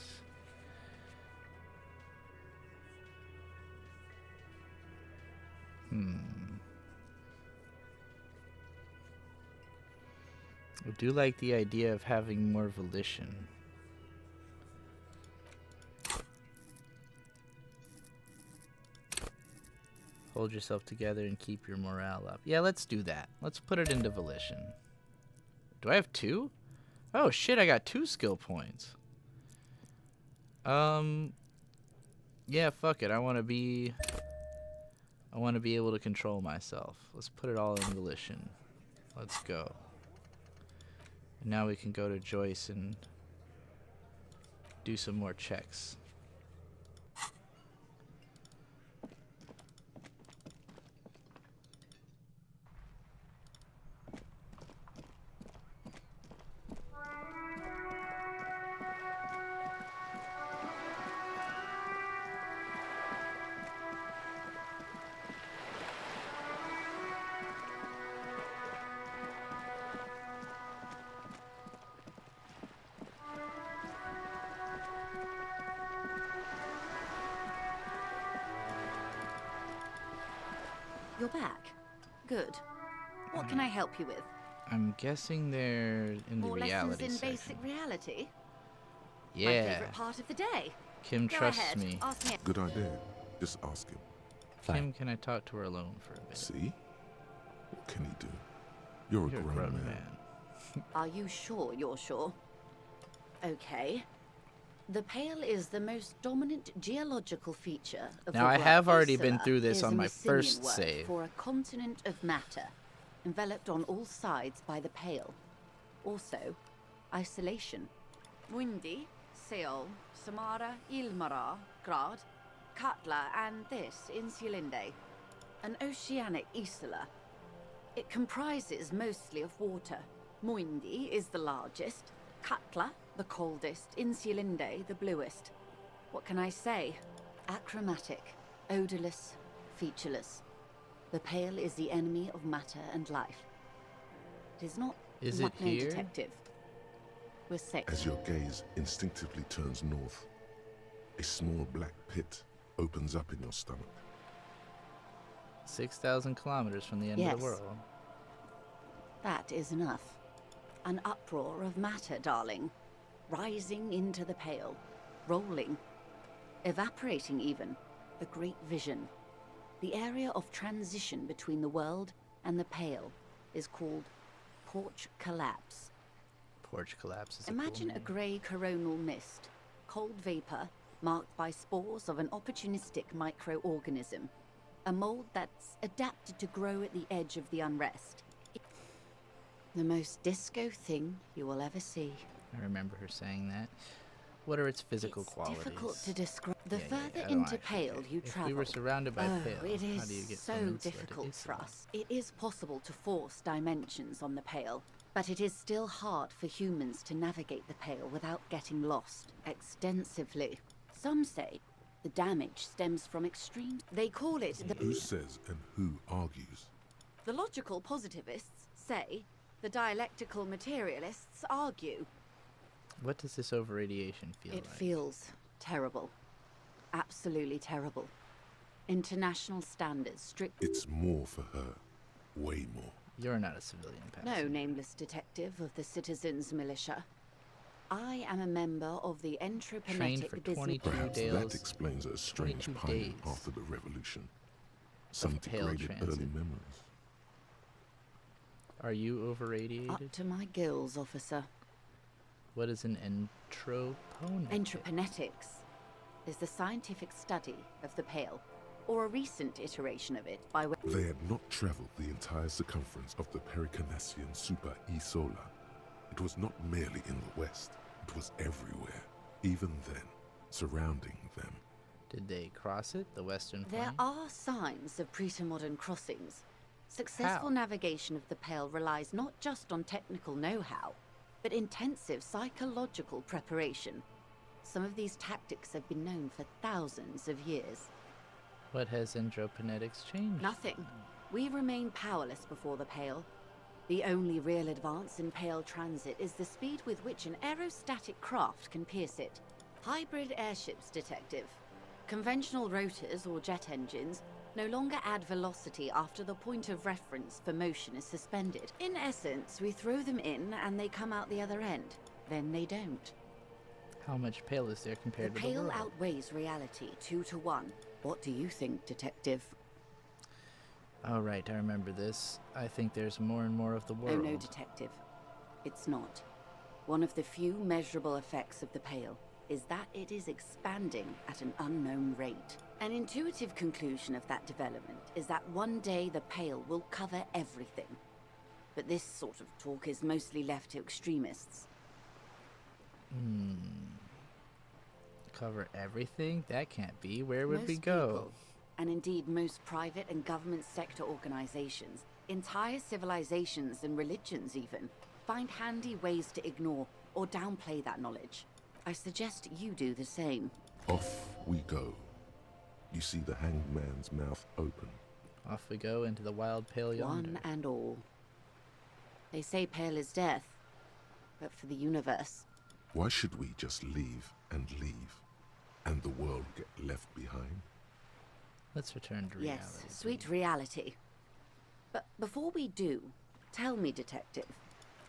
I do like the idea of having more volition. Hold yourself together and keep your morale up. Yeah, let's do that. Let's put it into volition. Do I have 2? Oh shit, I got 2 skill points. Yeah, fuck it. I want to be able to control myself. Let's put it all in volition. Let's go. And now we can go to Joyce and do some more checks. You're back. Good. What can I help you with? I'm guessing they're in the More reality lessons in section. basic reality? My Yeah. favorite part of the day. Kim Go trusts ahead, me. ask me. Good idea. Just ask him. Kim, can I talk to her alone for a bit? See? What can he do? You're a grown man. Are you sure you're sure? Okay. The Pale is the most dominant geological feature of Now, the I world. have already been Isla through this is on a my Mycenaean first word save. for a continent of matter, enveloped on all sides by the Pale. Also, isolation. Mundi, Seol, Samara, Ilmara, Grad, Katla, and this, Insulinde. An oceanic isla. It comprises mostly of water. Muindi is the largest, Katla the coldest, Insulinde the bluest. What can I say? Achromatic, odorless, featureless. The Pale is the enemy of matter and life. It is not Is it like no here? detective. We're safe. As your gaze instinctively turns north, a small black pit opens up in your stomach. 6,000 kilometers from the end of the Yes. world. That is enough. An uproar of matter, darling. Rising into the pale. Rolling. Evaporating even. A great vision. The area of transition between the world and the pale is called porch collapse. Porch collapse is Imagine a grey coronal mist. Cold vapor marked by spores of an opportunistic microorganism. A mold that's adapted to grow at the edge of the unrest. The most disco thing you will ever see. I remember her saying that. What are its physical qualities? Difficult to describe. The Yeah, further I don't into actually pale care. you If travel. we were surrounded by pale, it is how do you get so from Insula to difficult for Isla? us. It is possible to force dimensions on the pale, but it is still hard for humans to navigate the pale without getting lost extensively. Some say the damage stems from extreme. They call it the. Who says and who argues? The logical positivists say. The dialectical materialists argue. What does this overradiation feel It like? feels terrible. Absolutely terrible. International standards strict. It's more for her. Way more. You're not a civilian, Pat. No nameless detective of the citizens' militia. I am a member of the Trained for entrepreneuric business. 22 Perhaps days. that explains a strange 22 pining days after the revolution. Some pale degraded transit. early memories. Are you overradiated? Up to my gills, officer. What is an entroponetic? Entreprenetics is the scientific study of the pale, or a recent iteration of it by way. They had not traveled the entire circumference of the Pericarnassian Super E-Solar. It was not merely in the west, it was everywhere, even then, surrounding them. Did they cross it, the western There flank? are signs of pre-modern crossings. Successful navigation of the pale relies not just on technical know-how, but intensive psychological preparation. Some of these tactics have been known for thousands of years. What has entroponetics changed? Nothing. We remain powerless before the pale. The only real advance in pale transit is the speed with which an aerostatic craft can pierce it. Hybrid airships, detective. Conventional rotors or jet engines no longer add velocity after the point of reference for motion is suspended. In essence, we throw them in and they come out the other end. Then they don't. How much pale is there compared The to the pale world? outweighs reality 2 to 1. What do you think, detective? Oh, right, I remember this. I think there's more and more of the Oh world. no, detective. It's not. One of the few measurable effects of the pale is that it is expanding at an unknown rate. An intuitive conclusion of that development is that one day the pale will cover everything. But this sort of talk is mostly left to extremists. Cover everything? That can't be. Where would we Most go? people, and indeed most private and government sector organizations, entire civilizations and religions even, find handy ways to ignore or downplay that knowledge. I suggest you do the same. Off we go. You see the hanged man's mouth open. Off we go into the wild pale yonder. One and all. They say pale is death, but for the universe. Why should we just leave, and the world get left behind? Let's return to reality. Yes, sweet reality. But before we do, tell me, detective,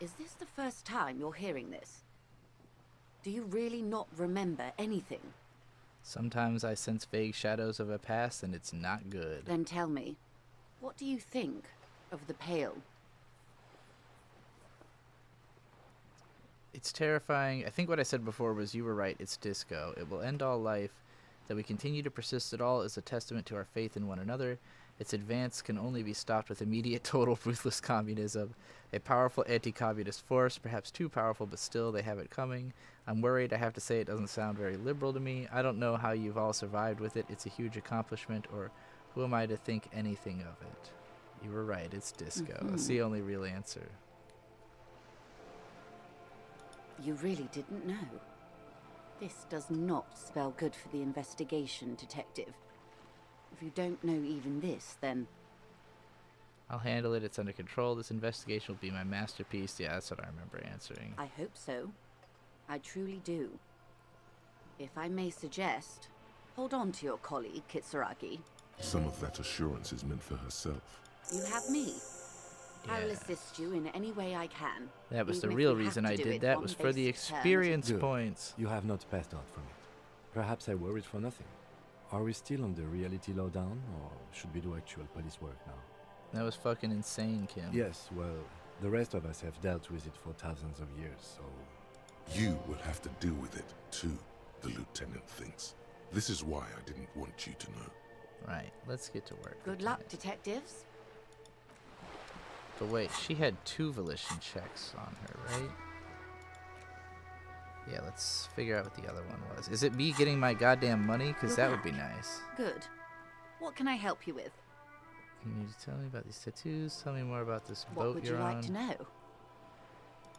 is this the first time you're hearing this? Do you really not remember anything? Sometimes I sense vague shadows of a past, and it's not good. Then tell me, what do you think of the pale? It's terrifying. I think what I said before was you were right. It's disco. It will end all life. That we continue to persist at all is a testament to our faith in one another. Its advance can only be stopped with immediate, total, ruthless communism. A powerful anti-communist force, perhaps too powerful, but still they have it coming. I'm worried. I have to say it doesn't sound very liberal to me. I don't know how you've all survived with it. It's a huge accomplishment, or who am I to think anything of it? You were right. It's disco. It's the only real answer. You really didn't know. This does not spell good for the investigation, detective. If you don't know even this, then... I'll handle it. It's under control. This investigation will be my masterpiece. Yeah, that's what I remember answering. I hope so. I truly do. If I may suggest, hold on to your colleague, Kitsuragi. Some of that assurance is meant for herself. You have me. I will Yeah. assist you in any way I can. That was the even if real we have reason to I do did it that, on was for the basic terms. experience Good. points. You have not passed out from it. Perhaps I worried for nothing. Are we still on the reality lowdown, or should we do actual police work now? That was fucking insane, Kim. Yes, well, the rest of us have dealt with it for thousands of years, so... You will have to deal with it, too, the lieutenant thinks. This is why I didn't want you to know. Right, let's get to work. Good luck, detectives. But wait, she had 2 volition checks on her, right? Yeah, let's figure out what the other one was. Is it me getting my goddamn money? Because You're that would back. be nice. Good. What can I help you with? Can you tell me about these tattoos? Tell me more about this What boat would you're you like on. to know?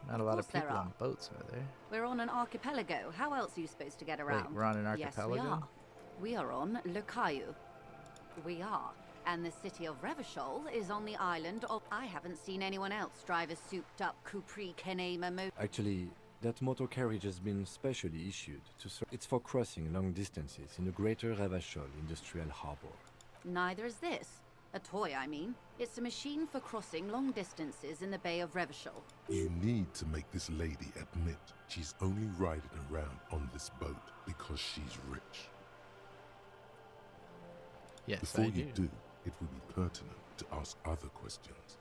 Not a lot of course there people are. on boats, are there? We're on an archipelago. How else are you supposed to get around? we're on an Yes, we archipelago? are. We are on Le Caillou. We are. And the city of Revachol is on the island of... I haven't seen anyone else drive a souped-up Capri Kenema motor. Actually, that motor carriage has been specially issued to serve. It's for crossing long distances in the greater Revachol industrial harbor. Neither is this. A toy, I mean. It's a machine for crossing long distances in the Bay of Revachol. You need to make this lady admit she's only riding around on this boat because she's rich. Yes, Before I you do. it would be pertinent to ask other questions.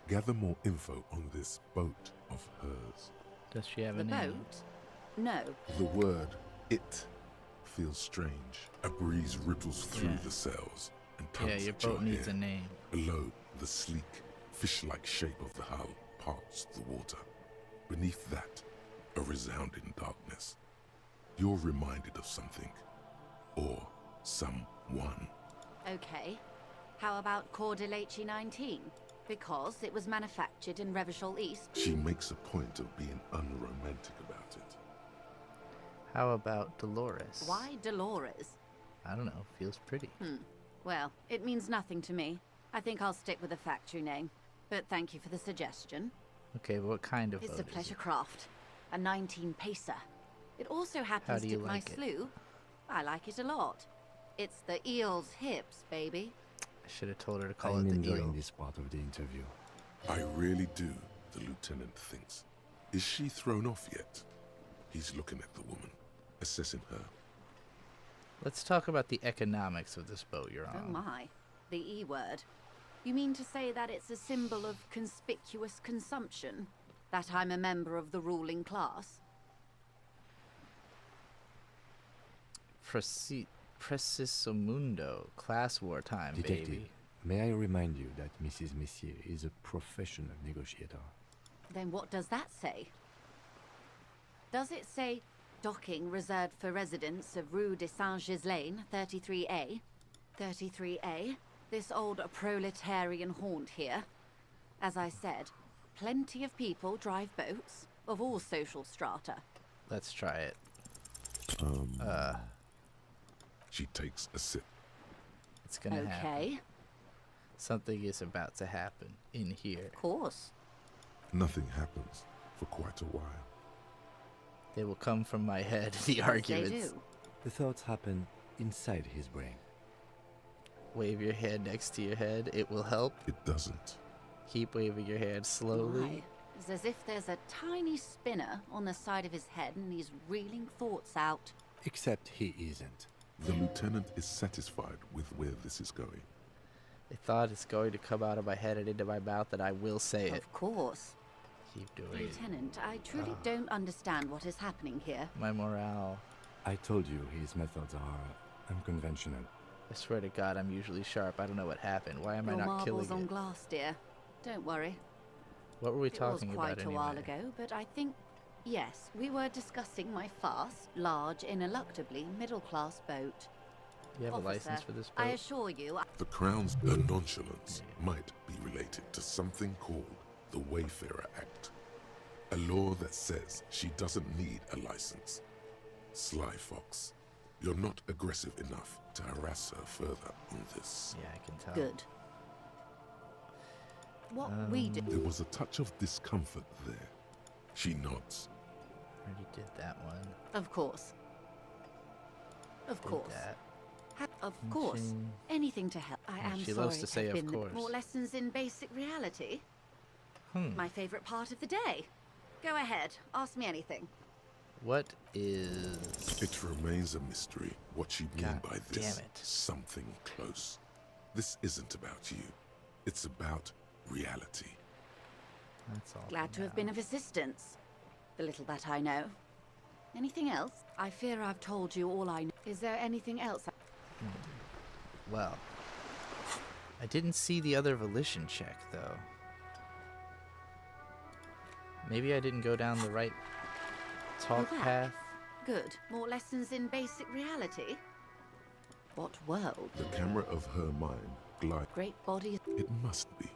Gather more info on this boat of hers. Does she have The a name? boat? No. The word "it" feels strange. A breeze ripples through Yeah. the sails and Yeah, tugs your at your boat needs a hair. name. Below, the sleek, fish-like shape of the hull parts the water. Beneath that, a resounding darkness. You're reminded of something. Or someone. Okay. How about Cordeleche 19? Because it was manufactured in Revachol East. She makes a point of being unromantic about it. How about Dolores? Why Dolores? I don't know. Feels pretty. Well, it means nothing to me. I think I'll stick with the factory name. But thank you for the suggestion. Okay, but what kind of It's boat a is pleasure it? craft. A 19 pacer. It also happens do to you my like it? slough. I like it a lot. It's the eel's hips, baby. I should have told her to call I'm it the enjoying eel. this part of the interview. I really do, the lieutenant thinks. Is she thrown off yet? He's looking at the woman, assessing her. Let's talk about the economics of this boat you're Oh on. my. The E word. You mean to say that it's a symbol of conspicuous consumption? That I'm a member of the ruling class? Preciso Mundo. Class war time, Detective, baby. may I remind you that Mrs. Messier is a professional negotiator. Then what does that say? Does it say docking reserved for residents of Rue de Saint-Ghislain, 33A? 33A? This old proletarian haunt here. As I said, plenty of people drive boats, of all social strata. Let's try it. She takes a sip. It's gonna happen. Okay, Something is about to happen in here. of course. Nothing happens for quite a while. They will come from my head, the Yes, arguments. they do. The thoughts happen inside his brain. Wave your hand next to your head. It will help. It doesn't. Keep waving your hand slowly. My. It's as if there's a tiny spinner on the side of his head and he's reeling thoughts out. Except he isn't. The lieutenant is satisfied with where this is going. The thought is going to come out of my head and into my mouth, and I will say it. Of course. Keep doing it. Lieutenant, I truly don't understand what is happening here. My morale. I told you his methods are unconventional. I swear to God, I'm usually sharp. I don't know what happened. Why am I Your not marbles killing on it? glass, dear. Don't worry. What were we It talking was quite about a anyway? while ago, but I think, yes, we were discussing my fast, large, ineluctably middle-class boat. You have a Officer, license for this I boat? assure you, The Crown's nonchalance might be related to something called the Wayfarer Act, a law that says she doesn't need a license. Sly Fox, you're not aggressive enough to harass her further on this. Yeah, I can tell. good. What we do... There was a touch of discomfort there. She nods. Already did that one. Of course. Of Did course. that. Of course. She- Anything to help. I Yeah, am she sorry loves to say have of been course. more lessons in basic reality. My favorite part of the day. Go ahead, ask me anything. What is... It remains a mystery what you mean by this. Damn it. Something close. This isn't about you. It's about reality. That's all. Glad to have been of assistance. The little that I know. Anything else? I fear I've told you all I know. Is there anything else? Well, I didn't see the other volition check, though. Maybe I didn't go down the right talk path. Good. More lessons in basic reality? What world? The camera of her mind glides. Great body. It must be.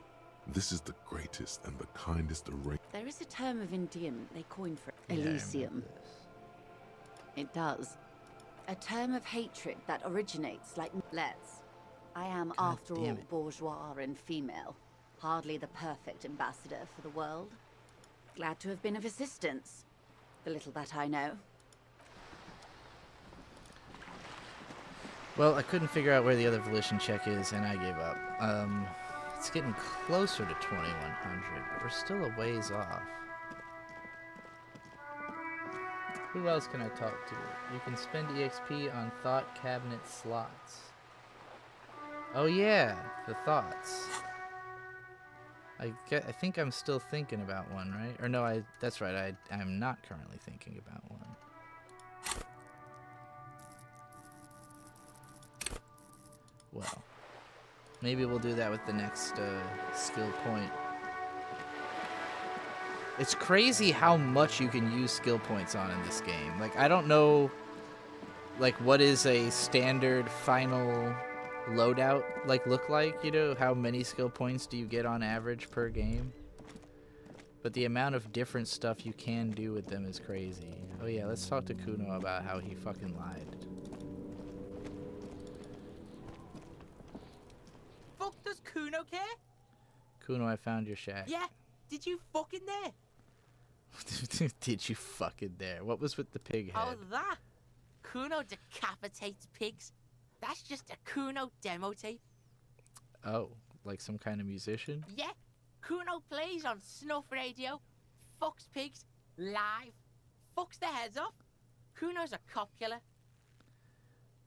This is the greatest and the kindest array. There is a term of endearment they coined for Yeah, I ELYSIUM. It does. A term of hatred that originates like... Let's. I am, after all, bourgeois and female. Hardly the perfect ambassador for the world. Glad to have been of assistance. The little that I know. Well, I couldn't figure out where the other volition check is, and I gave up. It's getting closer to 2100, but we're still a ways off. Who else can I talk to? You can spend EXP on thought cabinet slots. Oh yeah, the thoughts. I think I'm still thinking about one, right? Or no, that's right, I'm not currently thinking about one. Well, maybe we'll do that with the next skill point. It's crazy how much you can use skill points on in this game. Like, I don't know, like, what is a standard final loadout look like, you know? How many skill points do you get on average per game? But the amount of different stuff you can do with them is crazy. Oh yeah, let's talk to Cuno about how he fucking lied. Fuck does Cuno care? Cuno, I found your shack. Yeah, did you fucking there? Did you fucking there? What was with the pig head? Oh, that? Cuno decapitates pigs. That's just a Cuno demo tape. Oh, like some kind of musician? Yeah, Cuno plays on snuff radio, fucks pigs, live, fucks their heads off. Cuno's a cop killer.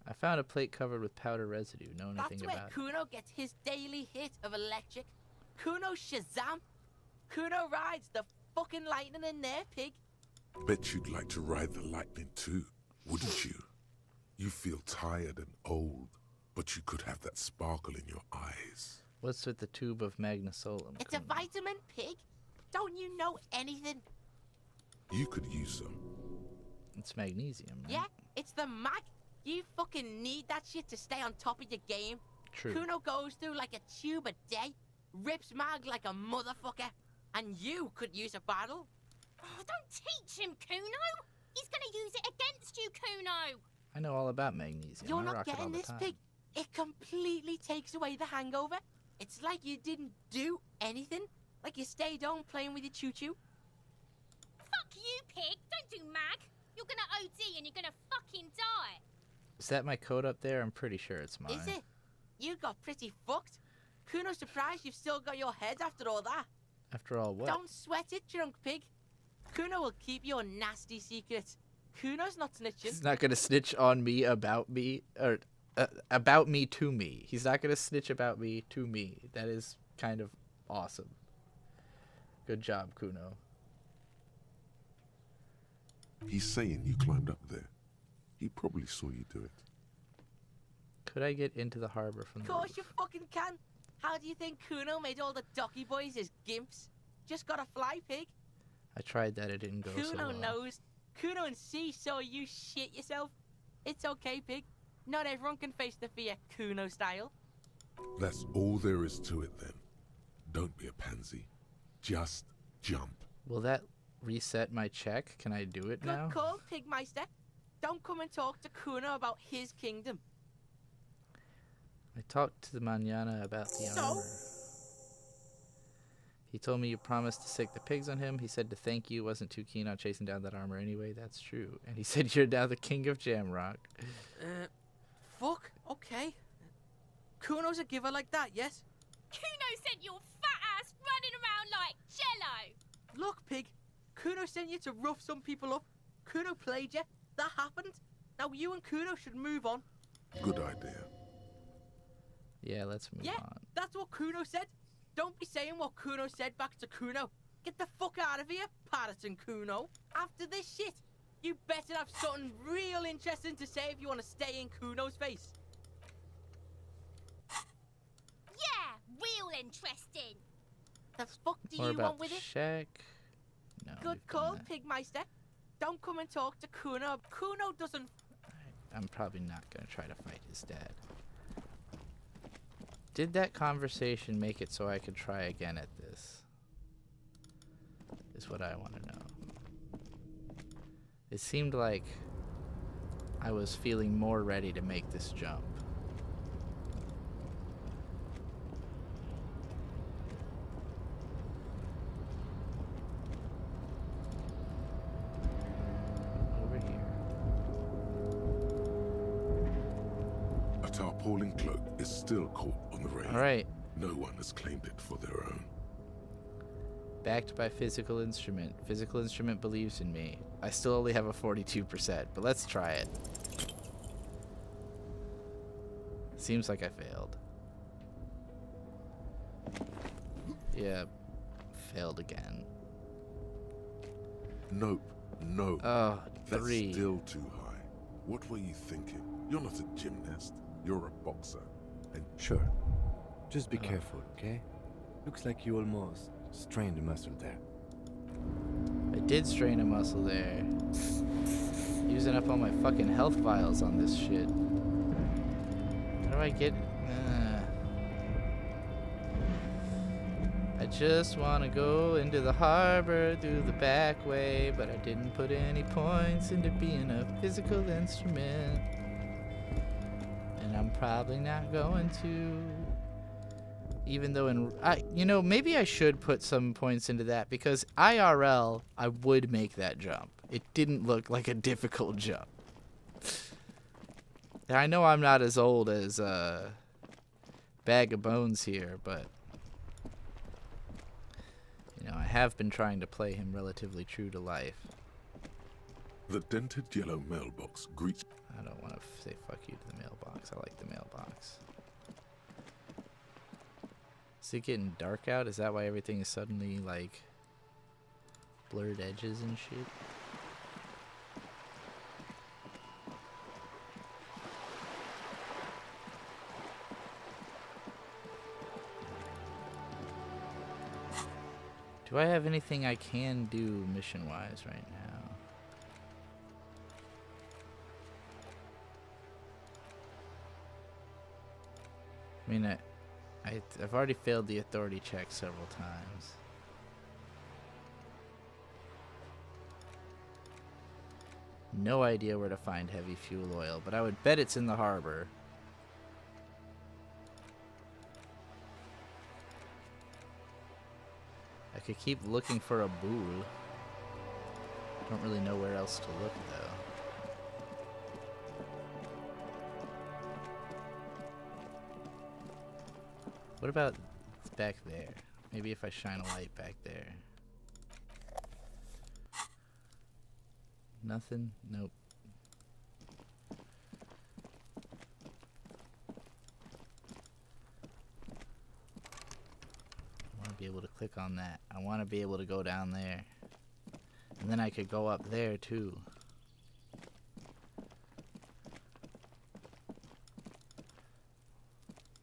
I found a plate covered with powder residue. Know anything That's where about it? Cuno gets his daily hit of electric. Cuno Shazam. Cuno rides the fucking lightning in their pig. Bet you'd like to ride the lightning too, wouldn't you? You feel tired and old, but you could have that sparkle in your eyes. What's with the tube of magnesolum? It's a vitamin pig. Don't you know anything? You could use some. It's magnesium, right? Yeah, it's the mag. You fucking need that shit to stay on top of your game. True. Kuno goes through like a tube a day, rips mag like a motherfucker, and you could use a battle. Oh, don't teach him, Cuno. He's gonna use it against you, Cuno. I know all about magnesium. You're I not rock it all getting the this time. pig. It completely takes away the hangover. It's like you didn't do anything. Like you stayed home playing with your choo-choo. Fuck you, pig. Don't do mag. You're gonna OD and you're gonna fucking die. Is that my code up there? I'm pretty sure it's mine. Is it? You got pretty fucked. Kuno's surprised you've still got your head after all that. After all what? Don't sweat it, drunk pig. Kuno will keep your nasty secrets. Kuno's not snitching. He's not gonna snitch on me about me, or about me to me. He's not gonna snitch about me to me. That is kind of awesome. Good job, Cuno. He's saying you climbed up there. He probably saw you do it. Could I get into the harbor from Of the course roof? you fucking can. How do you think Kuno made all the docky boys his gimps? Just gotta fly, pig. I tried that. It didn't go so Kuno well. knows. Kuno and C saw you shit yourself. It's okay, pig. Not everyone can face the fear Kuno style. That's all there is to it then. Don't be a pansy. Just jump. Will that reset my check? Can I do it now? Good call, Pigmeister. Don't come and talk to Kuno about his kingdom. I talked to the Manana about the armor. He told me you promised to sick the pigs on him. He said to thank you. Wasn't too keen on chasing down that armor anyway. That's true. And he said you're now the king of Jamrock. Fuck. Okay. Kuno's a giver like that, yes? Cuno sent your fat ass running around like Jello. Look, Pig. Cuno sent you to rough some people up. Cuno played you. That happened. Now you and Cuno should move on. Good idea. Yeah, let's move on. That's what Cuno said. Don't be saying what Cuno said back to Cuno. Get the fuck out of here, Patterson Cuno. After this shit, you better have something real interesting to say if you want to stay in Cuno's face. Yeah, real interesting. The fuck do More you about want with it? check. No. Good call, Pigmeister. Don't come and talk to Cuno. Cuno doesn't... I'm probably not going to try to fight his dad. Did that conversation make it so I could try again at this? Is what I want to know. It seemed like I was feeling more ready to make this jump. Over here. A tarpaulin cloak is still caught on the rail. All right. No one has claimed it for their own. Backed by Physical Instrument. Physical Instrument believes in me. I still only have a 42%, but let's try it. Seems like I failed. Yeah, failed again. Nope, no. Oh, That's 3. still too high. What were you thinking? You're not a gymnast. You're a boxer. And sure. Just be careful, okay? Looks like you almost strained a muscle there. I did strain a muscle there. Using up all my fucking health vials on this shit. How do I get... I just want to go into the harbor through the back way, but I didn't put any points into being a physical instrument. And I'm probably not going to... Even though you know, maybe I should put some points into that, because IRL, I would make that jump. It didn't look like a difficult jump. I know I'm not as old as Bag of Bones here, but you know, I have been trying to play him relatively true to life. The dented yellow mailbox greets... I don't want to say fuck you to the mailbox. I like the mailbox. Is it getting dark out? Is that why everything is suddenly like blurred edges and shit? Do I have anything I can do mission-wise right now? I mean, I've already failed the authority check several times. No idea where to find heavy fuel oil, but I would bet it's in the harbor. I could keep looking for a boule. Don't really know where else to look though. What about back there? Maybe if I shine a light back there. Nothing? Nope. I want to be able to click on that. I want to be able to go down there. And then I could go up there too.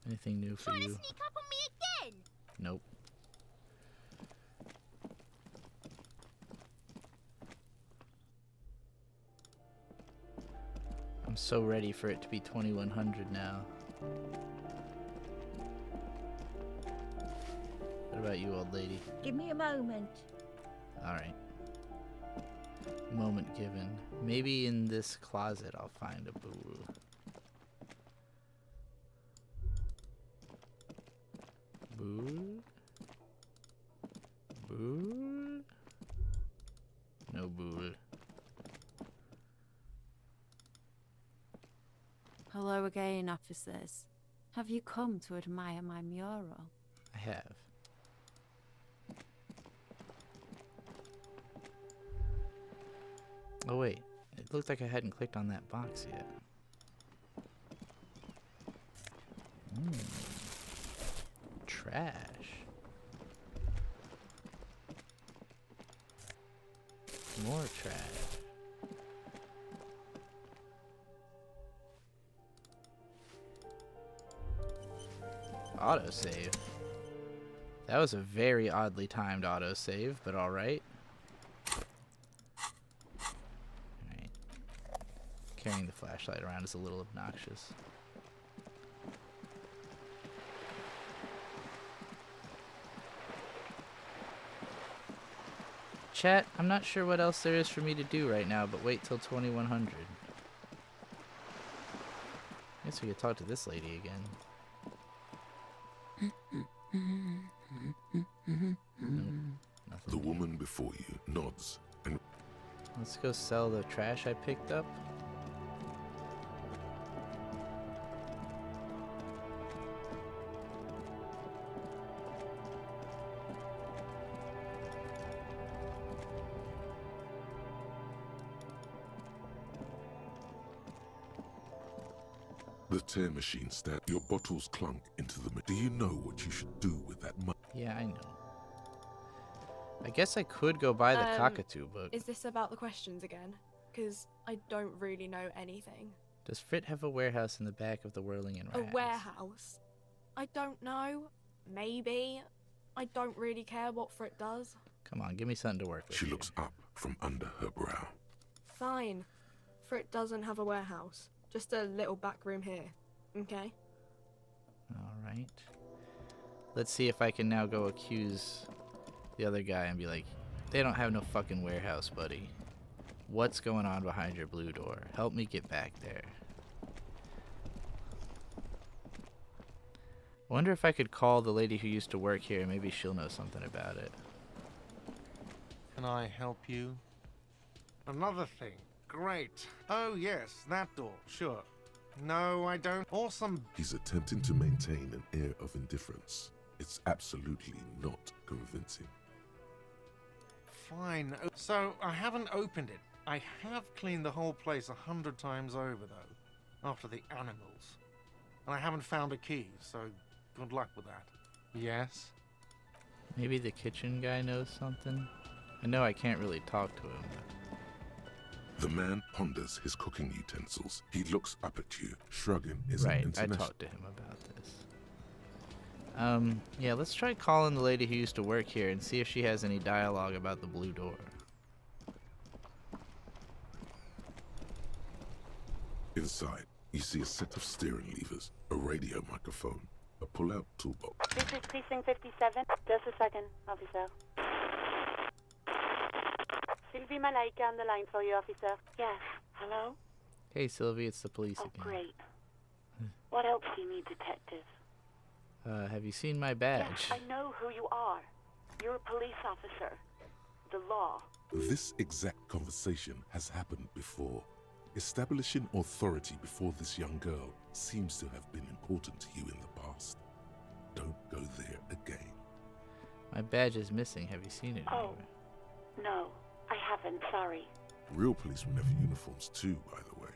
Anything new for you? Trying to sneak up on me again? Nope. I'm so ready for it to be 2100 now. What about you, old lady? Give me a moment. Alright. Moment given. Maybe in this closet I'll find a boo. Boo? Boo? No boo. Hello again, officers. Have you come to admire my mural? I have. Oh wait, it looked like I hadn't clicked on that box yet. Trash. More trash. Autosave. That was a very oddly timed autosave, but alright. Alright. Carrying the flashlight around is a little obnoxious. Chat, I'm not sure what else there is for me to do right now, but wait till 2100. Guess we could talk to this lady again. Nope, the woman before you nods and... Let's go sell the trash I picked up. The tear machine stab. Your bottles clunk into the... Do you know what you should do with that money? Yeah, I know. I guess I could go buy the cockatoo book. Is this about the questions again? Because I don't really know anything. Does Frit have a warehouse in the back of the Whirling and A Rags? warehouse? I don't know. Maybe. I don't really care what Frit does. Come on, give me something to work with. She looks up from under her brow. Fine. Frit doesn't have a warehouse. Just a little back room here. Okay? Alright. Let's see if I can now go accuse the other guy and be like, they don't have no fucking warehouse, buddy. What's going on behind your blue door? Help me get back there. I wonder if I could call the lady who used to work here. Maybe she'll know something about it. Can I help you? Another thing. Great. Oh, yes, that door. Sure. No, I don't. Awesome. He's attempting to maintain an air of indifference. It's absolutely not convincing. Fine. So, I haven't opened it. I have cleaned the whole place 100 times over, though, after the animals. And I haven't found a key, so good luck with that. Yes? Maybe the kitchen guy knows something? I know I can't really talk to him, but... The man ponders his cooking utensils. He looks up at you, shrugging his Right, I talked to him about this. Yeah, let's try calling the lady who used to work here and see if she has any dialogue about the blue door. Inside, you see a set of steering levers, a radio microphone, a pull-out toolbox. This is Precinct 57. Just a second, officer. Sylvie Malaika on the line for you, officer. Yes. Hello? Hey, Sylvie, it's the police again. Great. What else do you need, detective? Have you seen my badge? Yes, I know who you are. You're a police officer. The law. This exact conversation has happened before. Establishing authority before this young girl seems to have been important to you in the past. Don't go there again. My badge is missing. Have you seen it anywhere? No, I haven't. Sorry. Real policemen have uniforms too, by the way.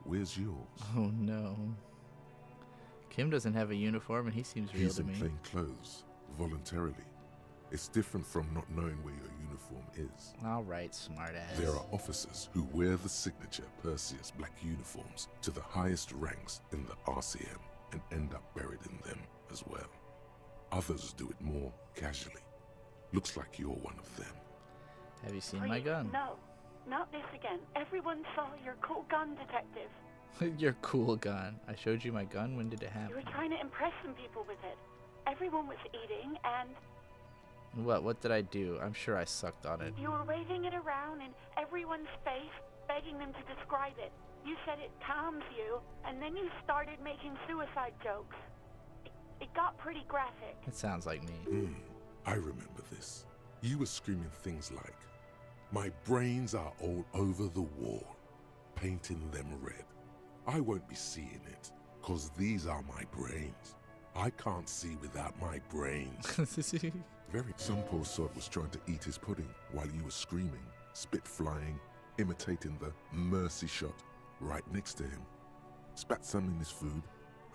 Where's yours? Oh no. Kim doesn't have a uniform and he seems real to me. He's in plain clothes, voluntarily. It's different from not knowing where your uniform is. Alright, smartass. There are officers who wear the signature Perseus black uniforms to the highest ranks in the RCM and end up buried in them as well. Others do it more casually. Looks like you're one of them. Have you seen my gun? No, not this again. Everyone saw your cool gun, detective. Your cool gun. I showed you my gun. When did it happen? You were trying to impress some people with it. Everyone was eating, and... What did I do? I'm sure I sucked on it. You were waving it around in everyone's face, begging them to describe it. You said it calms you, and then you started making suicide jokes. It got pretty graphic. It sounds like me. I remember this. You were screaming things like, "My brains are all over the wall, painting them red. I won't be seeing it, 'cause these are my brains. I can't see without my brains." Some poor sod was trying to eat his pudding while you were screaming, spit flying, imitating the mercy shot right next to him. Spat some in his food.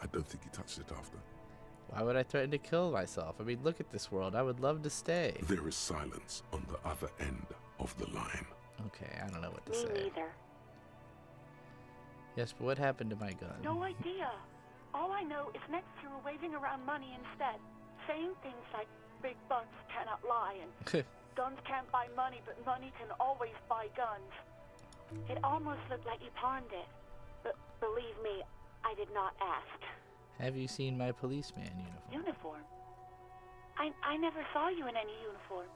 I don't think he touched it after. Why would I threaten to kill myself? I mean, look at this world. I would love to stay. There is silence on the other end of the line. Okay, I don't know what to Me say. neither. Yes, but what happened to my gun? No idea. All I know is next you were waving around money instead, saying things like big bucks cannot lie and guns can't buy money, but money can always buy guns. It almost looked like you pawned it, but believe me, I did not ask. Have you seen my policeman uniform? Uniform? I never saw you in any uniform.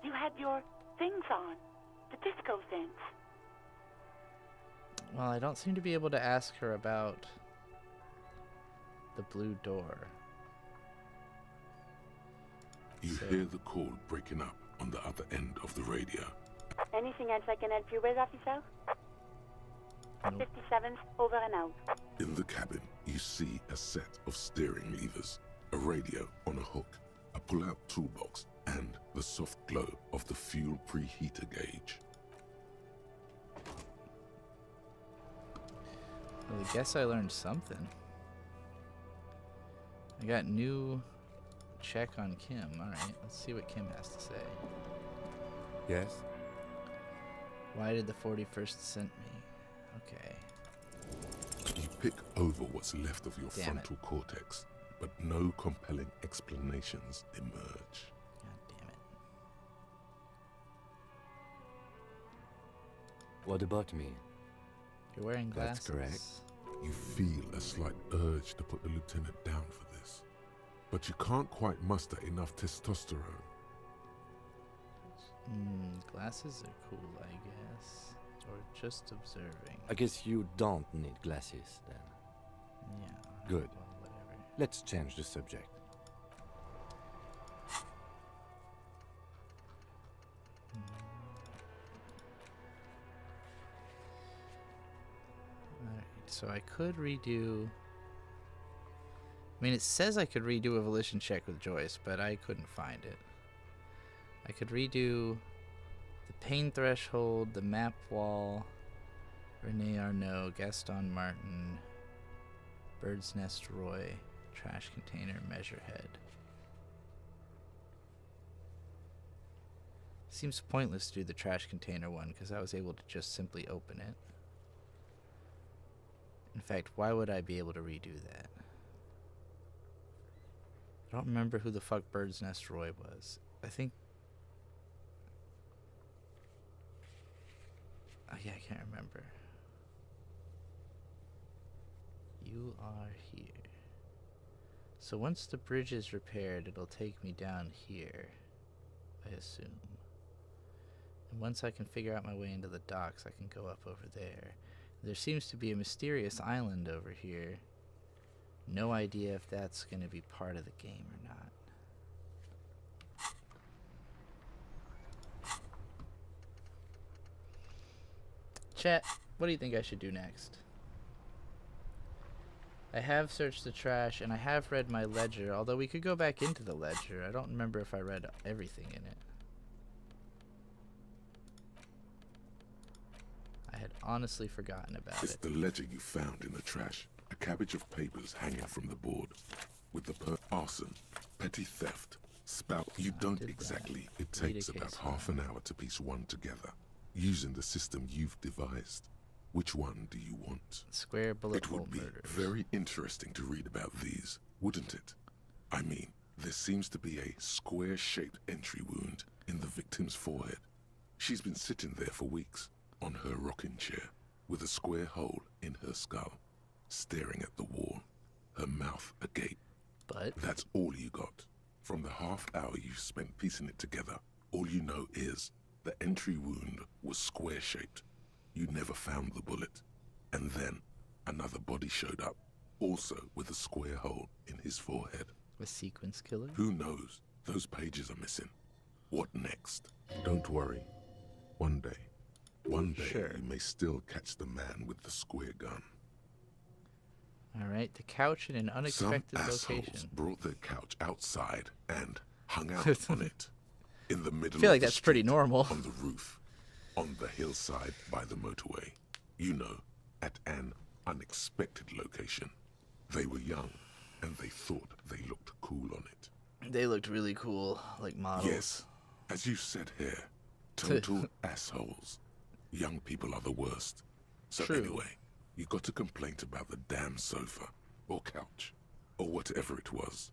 You had your things on, the disco things. Well, I don't seem to be able to ask her about the blue door. You hear the call breaking up on the other end of the radio. Anything else I can help you with, officer? 57's over and out. In the cabin, you see a set of steering levers, a radio on a hook, a pull-out toolbox, and the soft glow of the fuel preheater gauge. Well, I guess I learned something. I got new check on Kim. Alright, let's see what Kim has to say. Yes? Why did the 41st send me? Okay. You pick over what's left of your Damn frontal cortex, but no compelling explanations emerge. God damn it. What about me? You're wearing glasses. That's correct. You feel a slight urge to put the lieutenant down for this, but you can't quite muster enough testosterone. Glasses are cool, I guess. Or just observing. I guess you don't need glasses then. Yeah. Good. Well, whatever. Let's change the subject. Alright, so I could redo... I mean, it says I could redo a volition check with Joyce, but I couldn't find it. I could redo the pain threshold, the map wall, Rene Arnaud, Gaston Martin, Bird's Nest Roy, trash container, measurehead. Seems pointless to do the trash container one because I was able to just simply open it. In fact, why would I be able to redo that? I don't remember who the fuck Bird's Nest Roy was. I think... Oh yeah, I can't remember. You are here. So once the bridge is repaired, it'll take me down here, I assume. And once I can figure out my way into the docks, I can go up over there. There seems to be a mysterious island over here. No idea if that's going to be part of the game or not. Chat, what do you think I should do next? I have searched the trash and I have read my ledger, although we could go back into the ledger. I don't remember if I read everything in it. I had honestly forgotten about It's it. the ledger you found in the trash. A cabbage of papers hanging from the board. With the arson, petty theft, spout. You don't exactly. It takes about half an hour to piece one together. Using the system you've devised. Which one do you want? Square bullet It would be very interesting to read about these, wouldn't it? I mean, there seems to be a square-shaped entry wound in the victim's forehead. She's been sitting there for weeks, on her rocking chair, with a square hole in her skull, staring at the wall, her mouth agape. But that's all you got. From the half hour you spent piecing it together, all you know is the entry wound was square-shaped. You never found the bullet. And then another body showed up, also with a square hole in his forehead. A sequence killer? Who knows? Those pages are missing. What next? Don't worry. One day you may still catch the man with the square gun. Alright, the couch in an unexpected Some location. assholes brought their couch outside and hung out on it. In the middle I feel like of the that's pretty street, normal. On the roof. On the hillside by the motorway. You know, at an unexpected location. They were young, and they thought they looked cool on it. They looked really cool, like models. Yes, as you said here, total assholes. Young people are the worst. So True. Anyway, you got a complaint about the damn sofa, or couch, or whatever it was.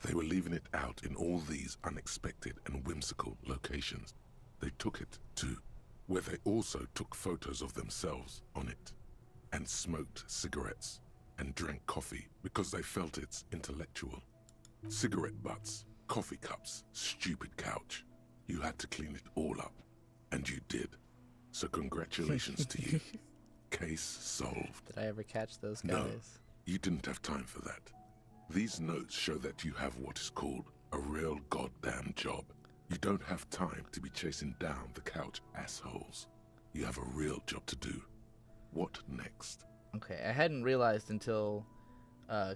They were leaving it out in all these unexpected and whimsical locations. They took it to where they also took photos of themselves on it, and smoked cigarettes, and drank coffee because they felt it's intellectual. Cigarette butts, coffee cups, stupid couch. You had to clean it all up, and you did. So congratulations to you. Case solved. Did I ever catch those guys? No, you didn't have time for that. These notes show that you have what is called a real goddamn job. You don't have time to be chasing down the couch assholes. You have a real job to do. What next? Okay, I hadn't realized until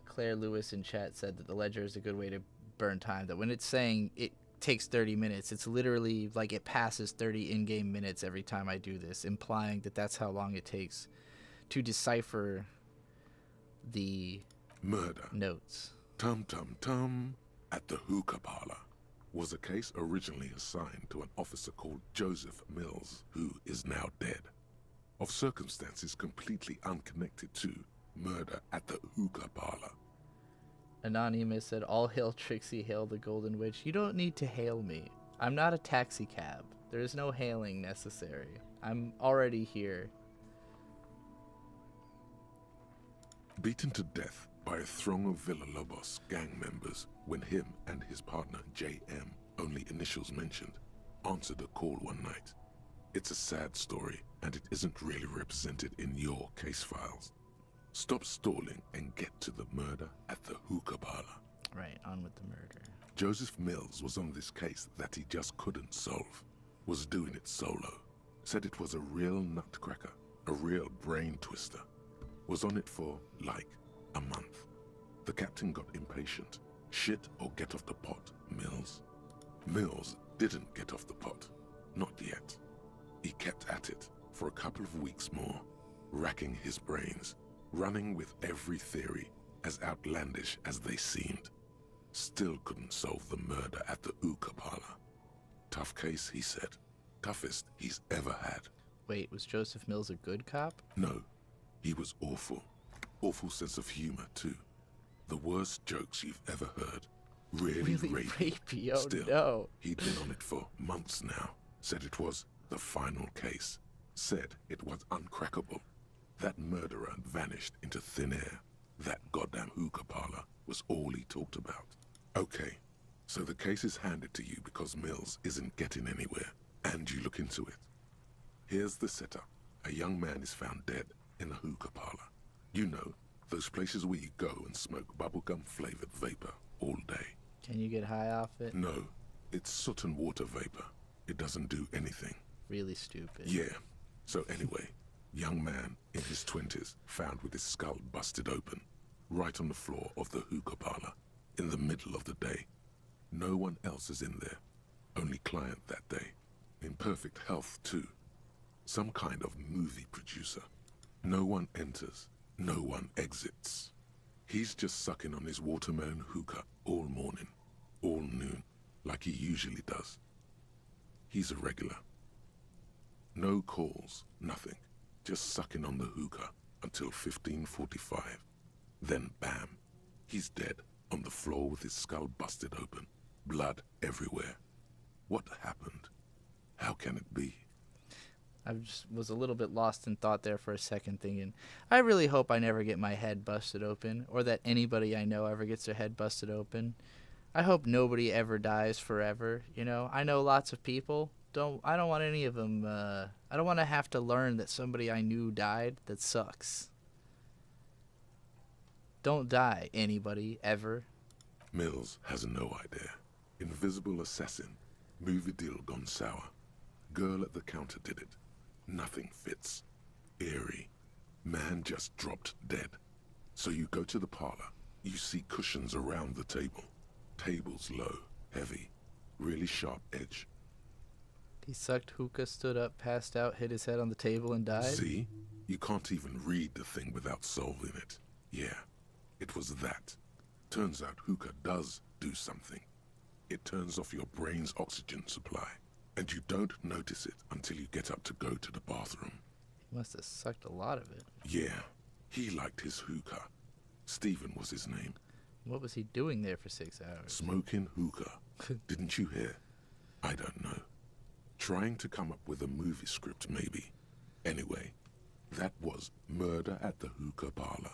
Claire Lewis in chat said that the ledger is a good way to burn time. That when it's saying it takes 30 minutes, it's literally like it passes 30 in-game minutes every time I do this, implying that that's how long it takes to decipher the murder notes. Tum tum tum at the hookah parlor was a case originally assigned to an officer called Joseph Mills, who is now dead, of circumstances completely unconnected to murder at the hookah parlor. Anonymous said, all hail Trixie, hail the Golden Witch. You don't need to hail me. I'm not a taxi cab. There is no hailing necessary. I'm already here. Beaten to death by a throng of Villalobos gang members when him and his partner J.M., only initials mentioned, answered a call one night. It's a sad story, and it isn't really represented in your case files. Stop stalling and get to the murder at the hookah parlor. Right, on with the murder. Joseph Mills was on this case that he just couldn't solve. Was doing it solo. Said it was a real nutcracker, a real brain twister. Was on it for, like, a month. The captain got impatient. Shit or get off the pot, Mills. Mills didn't get off the pot. Not yet. He kept at it for a couple of weeks more, racking his brains, running with every theory as outlandish as they seemed. Still couldn't solve the murder at the hookah parlor. Tough case, he said. Toughest he's ever had. Wait, was Joseph Mills a good cop? No, he was awful. Awful sense of humor, too. The worst jokes you've ever heard. Really rapey. Oh, Still, no. He'd been on it for months now. Said it was the final case. Said it was uncrackable. That murderer vanished into thin air. That goddamn hookah parlor was all he talked about. Okay, so the case is handed to you because Mills isn't getting anywhere, and you look into it. Here's the setup. A young man is found dead in a hookah parlor. You know, those places where you go and smoke bubblegum-flavored vapor all day. Can you get high off it? No, it's soot and water vapor. It doesn't do anything. Really stupid. Yeah. So anyway, young man in his 20s found with his skull busted open, right on the floor of the hookah parlor, in the middle of the day. No one else is in there. Only client that day. In perfect health, too. Some kind of movie producer. No one enters. No one exits. He's just sucking on his watermelon hookah all morning, all noon, like he usually does. He's a regular. No calls, nothing. Just sucking on the hookah until 15:45. Then bam, he's dead on the floor with his skull busted open, blood everywhere. What happened? How can it be? I just was a little bit lost in thought there for a second, thinking, I really hope I never get my head busted open, or that anybody I know ever gets their head busted open. I hope nobody ever dies forever, you know? I know lots of people. I don't want any of them, I don't want to have to learn that somebody I knew died. That sucks. Don't die, anybody, ever. Mills has no idea. Invisible assassin. Movie deal gone sour. Girl at the counter did it. Nothing fits. Eerie. Man just dropped dead. So you go to the parlor. You see cushions around the table. Tables low, heavy, really sharp edge. He sucked hookah, stood up, passed out, hit his head on the table, and died? See? You can't even read the thing without solving it. Yeah, it was that. Turns out hookah does do something. It turns off your brain's oxygen supply, and you don't notice it until you get up to go to the bathroom. He must have sucked a lot of it. Yeah, he liked his hookah. Stephen was his name. What was he doing there for 6 hours? Smoking hookah. Didn't you hear? I don't know. Trying to come up with a movie script, maybe. Anyway, that was Murder at the Hookah Parlor.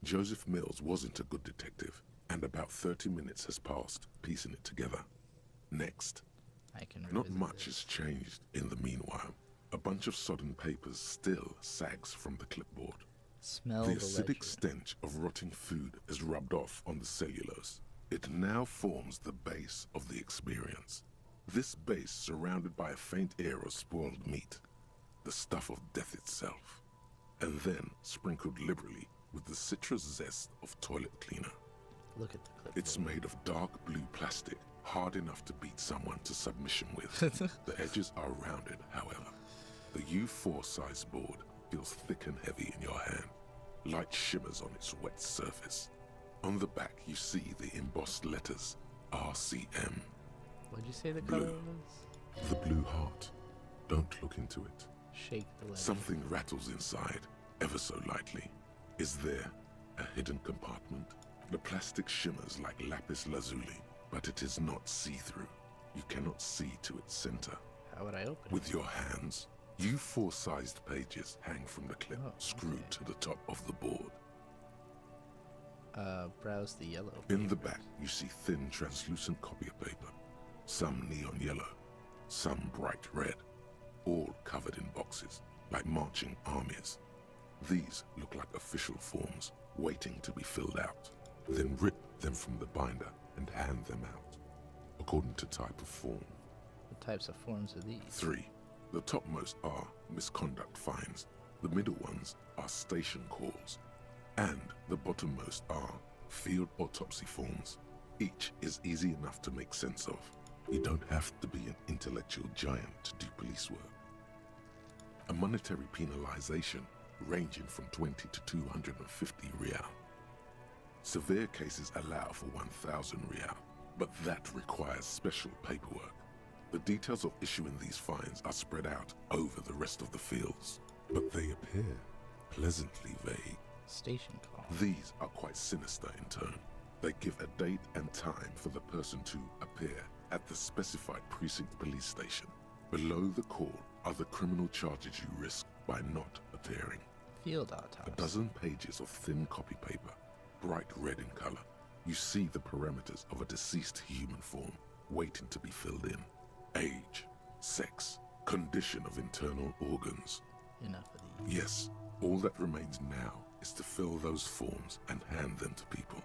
Joseph Mills wasn't a good detective, and about 30 minutes has passed, piecing it together. Next. Not much has changed in the meanwhile. A bunch of sodden papers still sags from the clipboard. Smell the the acidic ledger. stench of rotting food is rubbed off on the cellulose. It now forms the base of the experience. This base surrounded by a faint air of spoiled meat, the stuff of death itself, and then sprinkled liberally with the citrus zest of toilet cleaner. Look at the clip. It's made of dark blue plastic, hard enough to beat someone to submission with. The edges are rounded, however. The U4 size board feels thick and heavy in your hand. Light shimmers on its wet surface. On the back you see the embossed letters, RCM. What'd you say the Blue. color was? The blue heart. Don't look into it. Shake the ledger. Something rattles inside, ever so lightly. Is there a hidden compartment? The plastic shimmers like lapis lazuli, but it is not see-through. You cannot see to its center. How would I open With your hands, U4-sized pages hang from the clip, screwed to the top of the board. Browse the yellow. In the back, you see thin, translucent copier paper. Some neon yellow, some bright red, all covered in boxes, like marching armies. These look like official forms, waiting to be filled out. Then rip them from the binder and hand them out, according to type of form. What types of forms are these? 3. The topmost are misconduct fines, the middle ones are station calls, and the bottommost are field autopsy forms. Each is easy enough to make sense of. You don't have to be an intellectual giant to do police work. A monetary penalization ranging from 20 to 250 real. Severe cases allow for 1,000 real, but that requires special paperwork. The details of issuing these fines are spread out over the rest of the fields, but they appear pleasantly vague. Station call. These are quite sinister in tone. They give a date and time for the person to appear at the specified precinct police station. Below the call are the criminal charges you risk by not appearing. Field autopsy. A dozen pages of thin copy paper, bright red in color. You see the parameters of a deceased human form waiting to be filled in. Age, sex, condition of internal organs. Enough of these. Yes, all that remains now is to fill those forms and hand them to people.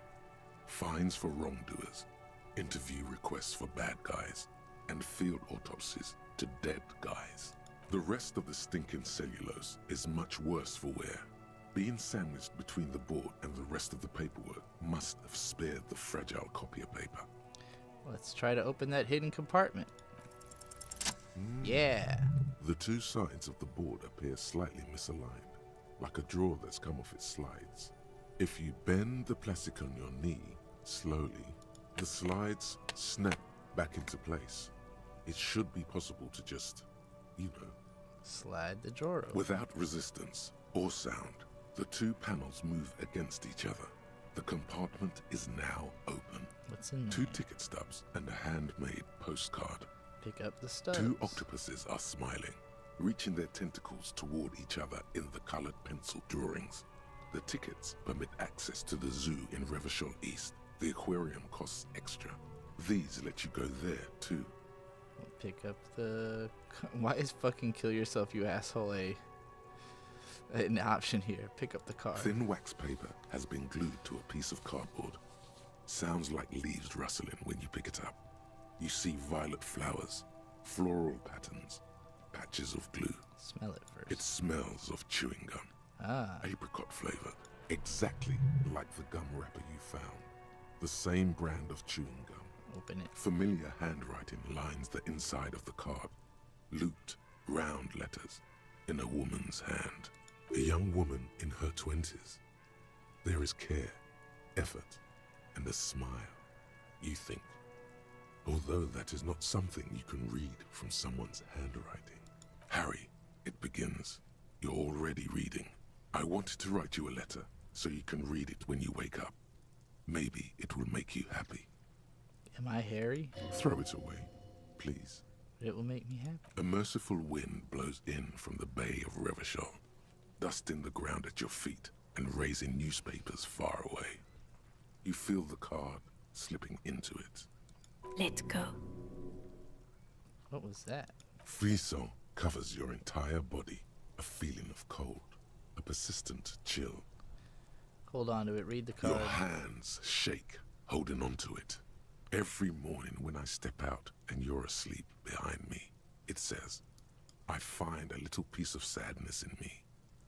Fines for wrongdoers, interview requests for bad guys, and field autopsies to dead guys. The rest of the stinking cellulose is much worse for wear. Being sandwiched between the board and the rest of the paperwork must have spared the fragile copier paper. Let's try to open that hidden compartment. Yeah. The two sides of the board appear slightly misaligned, like a drawer that's come off its slides. If you bend the plastic on your knee slowly, the slides snap back into place. It should be possible to just, slide the drawer open. Without resistance or sound, the two panels move against each other. The compartment is now open. What's in there? 2 ticket stubs and a handmade postcard. Pick up the stubs. 2 octopuses are smiling, reaching their tentacles toward each other in the colored pencil drawings. The tickets permit access to the zoo in Revachol East. The aquarium costs extra. These let you go there, too. We'll pick up the... Why is fucking kill yourself, you asshole, an option here? Pick up the card. Thin wax paper has been glued to a piece of cardboard. Sounds like leaves rustling when you pick it up. You see violet flowers, floral patterns, patches of glue. Smell it first. It smells of chewing gum. Apricot flavor, exactly like the gum wrapper you found. The same brand of chewing gum. Open it. Familiar handwriting lines the inside of the card. looped, round letters in a woman's hand. A young woman in her 20s. There is care, effort, and a smile, you think. Although that is not something you can read from someone's handwriting. Harry, it begins. You're already reading. I wanted to write you a letter so you can read it when you wake up. Maybe it will make you happy. Am I Harry? Throw it away, please. It will make me happy. A merciful wind blows in from the bay of Revachol, dusting the ground at your feet and raising newspapers far away. You feel the card slipping into it. Let go. What was that? Frisson covers your entire body, a feeling of cold, a persistent chill. Hold on to it, read the card. Your hands shake, holding onto it. Every morning when I step out and you're asleep behind me, it says, I find a little piece of sadness in me.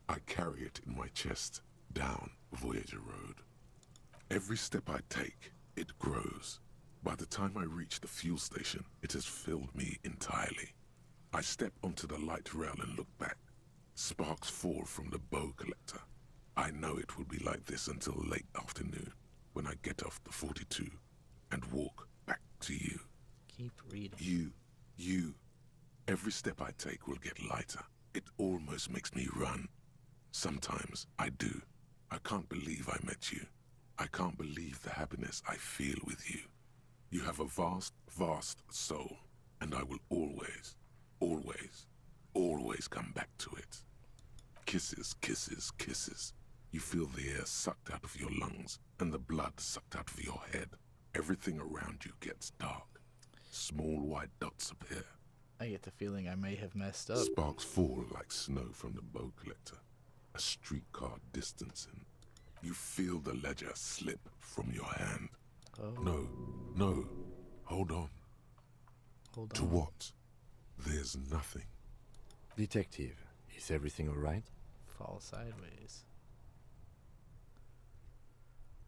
I carry it in my chest, down Voyager Road. Every step I take, it grows. By the time I reach the fuel station, it has filled me entirely. I step onto the light rail and look back. Sparks fall from the bow collector. I know it will be like this until late afternoon, when I get off the 42 and walk back to you. Keep reading. You. Every step I take will get lighter. It almost makes me run. Sometimes I do. I can't believe I met you. I can't believe the happiness I feel with you. You have a vast, vast soul, and I will always, always, always come back to it. Kisses, kisses, kisses. You feel the air sucked out of your lungs and the blood sucked out of your head. Everything around you gets dark. Small white dots appear. I get the feeling I may have messed up. Sparks fall like snow from the bow collector. A streetcar distancing. You feel the ledger slip from your hand. Oh. No. Hold on. Hold on. To what? There's nothing. Detective, is everything all right? Fall sideways.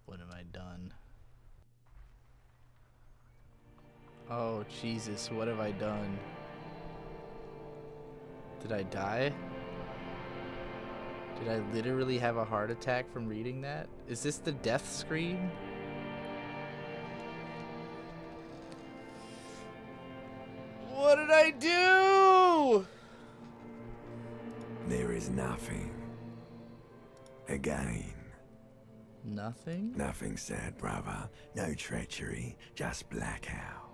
What have I done? Oh, Jesus, what have I done? Did I die? Did I literally have a heart attack from reading that? Is this the death screen? What did I do? There is nothing. Again. Nothing? Nothing sad, brother. No treachery, just blackout.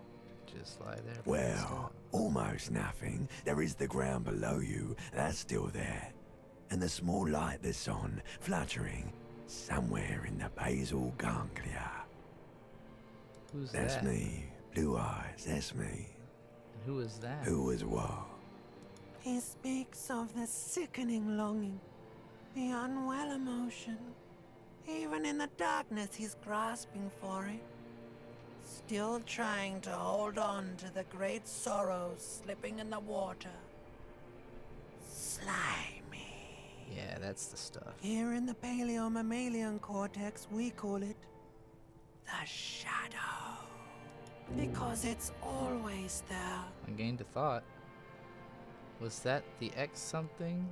Just lie there. Well, almost nothing. There is the ground below you. That's still there. And the small light that's on, fluttering, somewhere in the basal ganglia. Who's that's that? me. Blue eyes, that's me. And who is that? Who was what? He speaks of the sickening longing, the unwell emotion. Even in the darkness, he's grasping for it. Still trying to hold on to the great sorrows slipping in the water. Slimy. Yeah, that's the stuff. Here in the paleo-mammalian cortex, we call it the shadow. Because it's always there. I gained a thought. Was that the X something?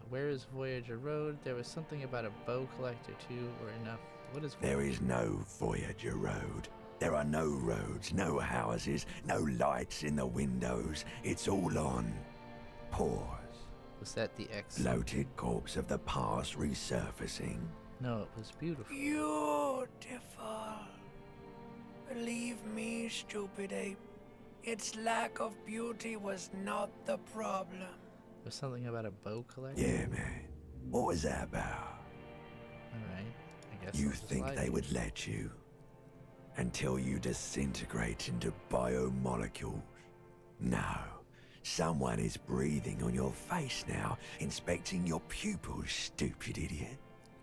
Where is Voyager Road? There was something about a bow collector too, or enough. What is There is no Voyager Road. There are no roads, no houses, no lights in the windows. It's all on pause. Was that the X? Bloated corpse of the past resurfacing. No, it was beautiful. Beautiful. Believe me, stupid ape. Its lack of beauty was not the problem. Was something about a bow collector? Yeah, man. What was that about? Alright, I guess You I'll just think lie they to would you. let you? Until you disintegrate into biomolecules? No. Someone is breathing on your face now, inspecting your pupils, stupid idiot.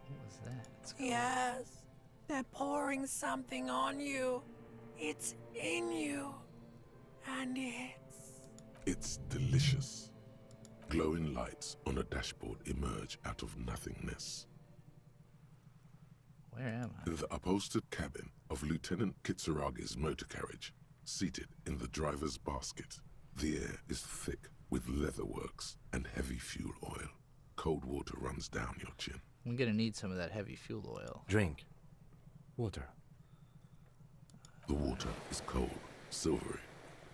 What was that? Yes. They're pouring something on you. It's in you. And It's delicious. Glowing lights on a dashboard emerge out of nothingness. Where am I? The upholstered cabin of Lieutenant Kitsuragi's motor carriage, seated in the driver's basket. The air is thick with leatherworks and heavy fuel oil. Cold water runs down your chin. I'm gonna need some of that heavy fuel oil. Drink. Water. The water is cold, silvery,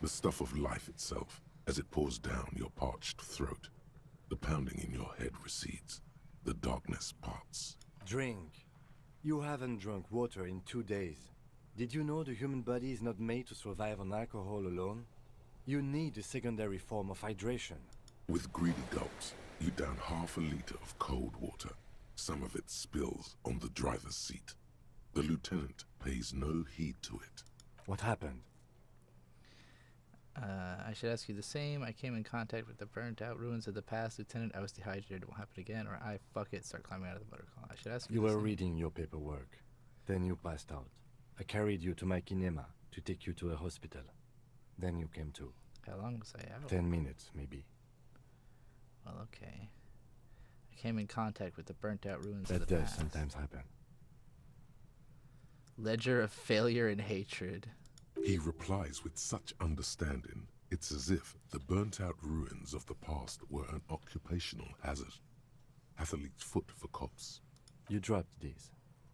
the stuff of life itself, as it pours down your parched throat. The pounding in your head recedes. The darkness parts. Drink. You haven't drunk water in 2 days. Did you know the human body is not made to survive on alcohol alone? You need a secondary form of hydration. With greedy gulps, you down half a liter of cold water. Some of it spills on the driver's seat. The lieutenant pays no heed to it. What happened? I should ask you the same. I came in contact with the burnt out ruins of the past, Lieutenant. I was dehydrated. It won't happen again. Or I fuck it, start climbing out of the motor car. I should ask you You the were same. reading your paperwork. Then you passed out. I carried you to my kinema to take you to a hospital. Then you came to. How long was I out? 10 minutes, maybe. Well, okay. I came in contact with the burnt out ruins That of the does past. sometimes happen. Ledger of failure and hatred. He replies with such understanding, it's as if the burnt-out ruins of the past were an occupational hazard. Athlete's foot for cops. You dropped these.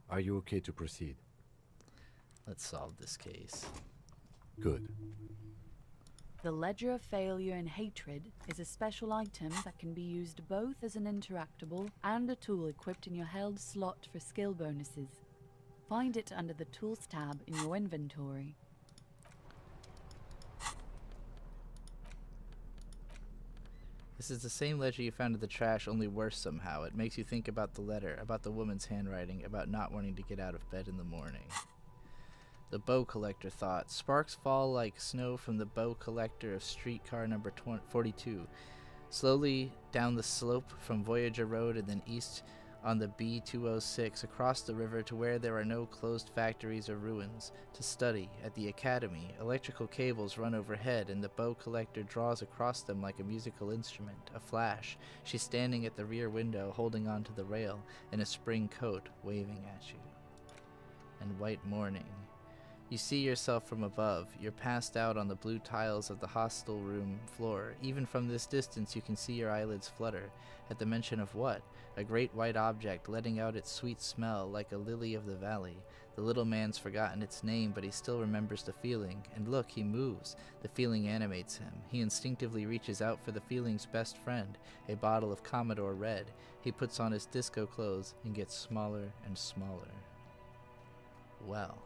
Are you okay to proceed? Let's solve this case. Good. The Ledger of Failure and Hatred is a special item that can be used both as an interactable and a tool equipped in your held slot for skill bonuses. Find it under the Tools tab in your inventory. This is the same ledger you found in the trash, only worse somehow. It makes you think about the letter, about the woman's handwriting, about not wanting to get out of bed in the morning. The bow collector thought. Sparks fall like snow from the bow collector of streetcar number 42. Slowly down the slope from Voyager Road and then east on the B206 across the river to where there are no closed factories or ruins. To study at the academy, electrical cables run overhead and the bow collector draws across them like a musical instrument, a flash. She's standing at the rear window holding onto the rail in a spring coat waving at you. And white morning. You see yourself from above. You're passed out on the blue tiles of the hostel room floor. Even from this distance you can see your eyelids flutter. At the mention of what? A great white object letting out its sweet smell like a lily of the valley. The little man's forgotten its name, but he still remembers the feeling. And look, he moves. The feeling animates him. He instinctively reaches out for the feeling's best friend, a bottle of Commodore Red. He puts on his disco clothes and gets smaller and smaller. Well.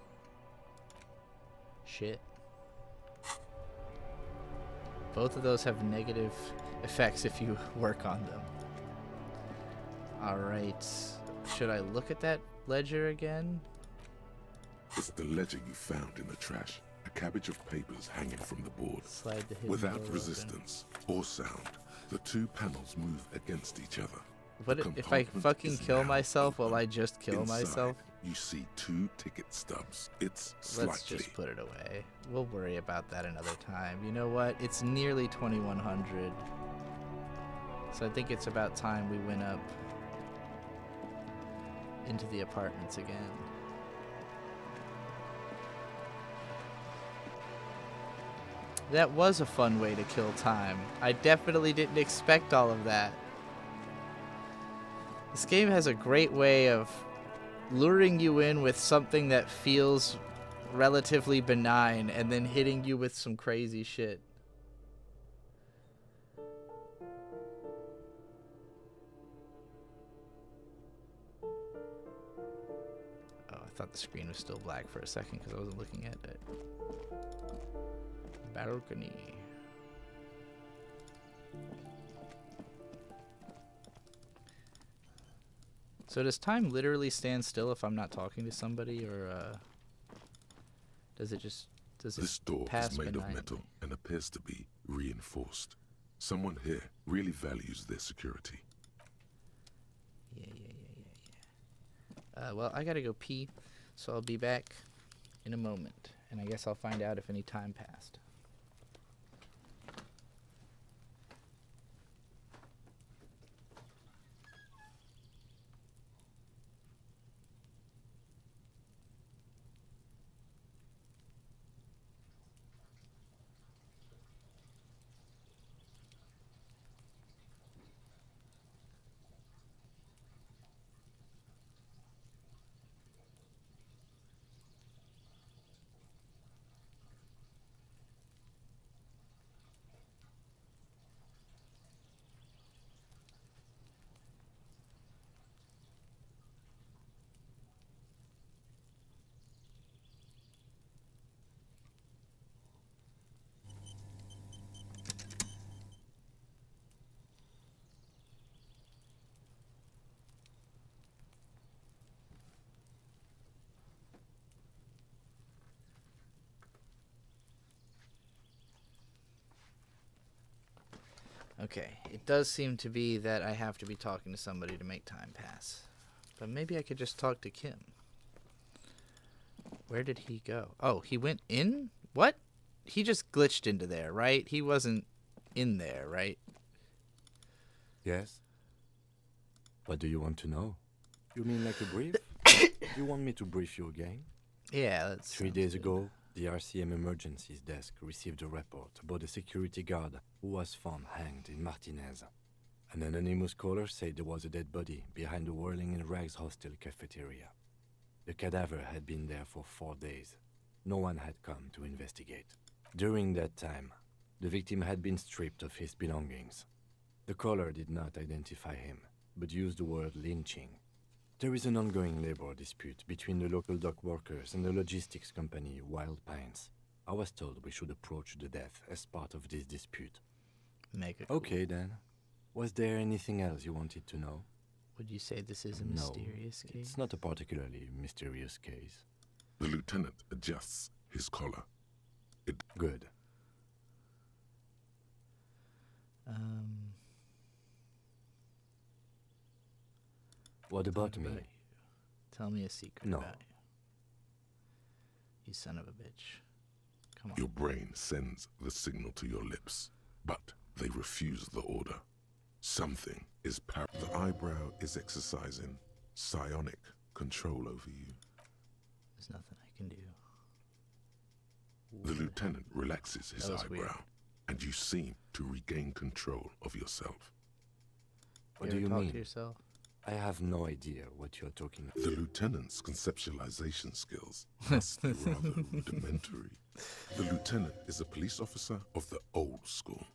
Shit. Both of those have negative effects if you work on them. Alright. Should I look at that ledger again? It's the ledger you found in the trash. A cabbage of papers hanging from the board. Slide the hidden Without door resistance or sound, the two panels move against each other. What if I fucking kill myself? Will I just kill myself? You see two ticket stubs. It's slightly. Let's just put it away. We'll worry about that another time. You know what? It's nearly 2100. So I think it's about time we went up into the apartments again. That was a fun way to kill time. I definitely didn't expect all of that. This game has a great way of luring you in with something that feels relatively benign and then hitting you with some crazy shit. Oh, I thought the screen was still black for a second because I wasn't looking at it. Balcony. So does time literally stand still if I'm not talking to somebody, or does it just This door is made of metal and appears to be reinforced. Someone here really values their security. Well, I gotta go pee, so I'll be back in a moment, and I guess I'll find out if any time passed. Okay, it does seem to be that I have to be talking to somebody to make time pass. But maybe I could just talk to Kim. Where did he go? Oh, he went in? What? He just glitched into there, right? He wasn't in there, right? Yes? What do you want to know? You mean like a brief? You want me to brief you again? Yeah, that's 3 days ago, the RCM emergencies desk received a report about a security guard who was found hanged in Martinez. An anonymous caller said there was a dead body behind the Whirling in Rags hostel cafeteria. The cadaver had been there for 4 days. No one had come to investigate. During that time, the victim had been stripped of his belongings. The caller did not identify him, but used the word lynching. There is an ongoing labor dispute between the local dock workers and the logistics company Wild Pines. I was told we should approach the death as part of this dispute. Mega cool. Okay then. Was there anything else you wanted to know? Would you say this is a mysterious case? It's not a particularly mysterious case. The lieutenant adjusts his collar. Good. What about me? Tell me a secret No. about you. You son of a bitch. Come on. Your brain sends the signal to your lips, but they refuse the order. Something is The eyebrow is exercising psionic control over you. There's nothing I can do. The lieutenant relaxes his That was eyebrow, weird. and you seem to regain control of yourself. What You do ever you talk mean? to yourself? I have no idea what you're talking about. The lieutenant's conceptualization skills must be rather rudimentary. The lieutenant is a police officer of the old school.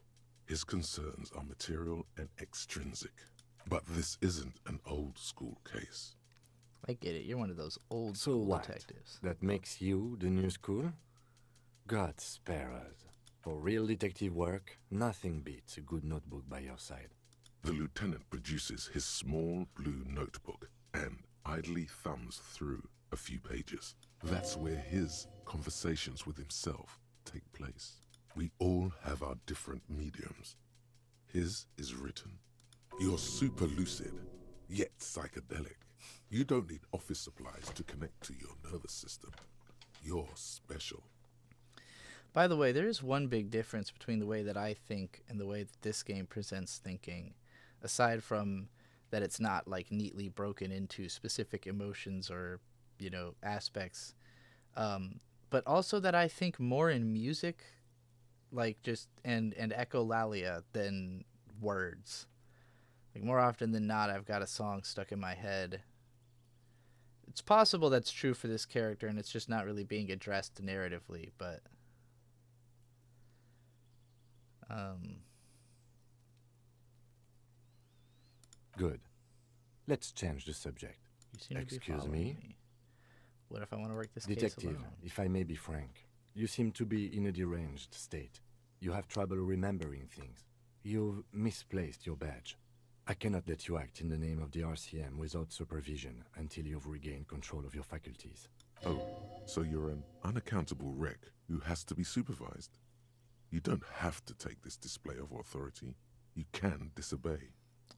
His concerns are material and extrinsic. But this isn't an old school case. I get it. You're one of those old So school what? detectives. That makes you the new school? God spare us. For real detective work, nothing beats a good notebook by your side. The lieutenant produces his small blue notebook and idly thumbs through a few pages. That's where his conversations with himself take place. We all have our different mediums. His is written. You're super lucid, yet psychedelic. You don't need office supplies to connect to your nervous system. You're special. By the way, there is one big difference between the way that I think and the way that this game presents thinking. Aside from that it's not like neatly broken into specific emotions or, aspects. But also that I think more in music, like just and echolalia than words. Like more often than not, I've got a song stuck in my head. It's possible that's true for this character and it's just not really being addressed narratively, but Good. Let's change the subject. You seem to be Excuse following me? What if I want to work this case Detective, alone? if I may be frank, you seem to be in a deranged state. You have trouble remembering things. You've misplaced your badge. I cannot let you act in the name of the RCM without supervision until you've regained control of your faculties. Oh, so you're an unaccountable wreck who has to be supervised. You don't have to take this display of authority. You can disobey.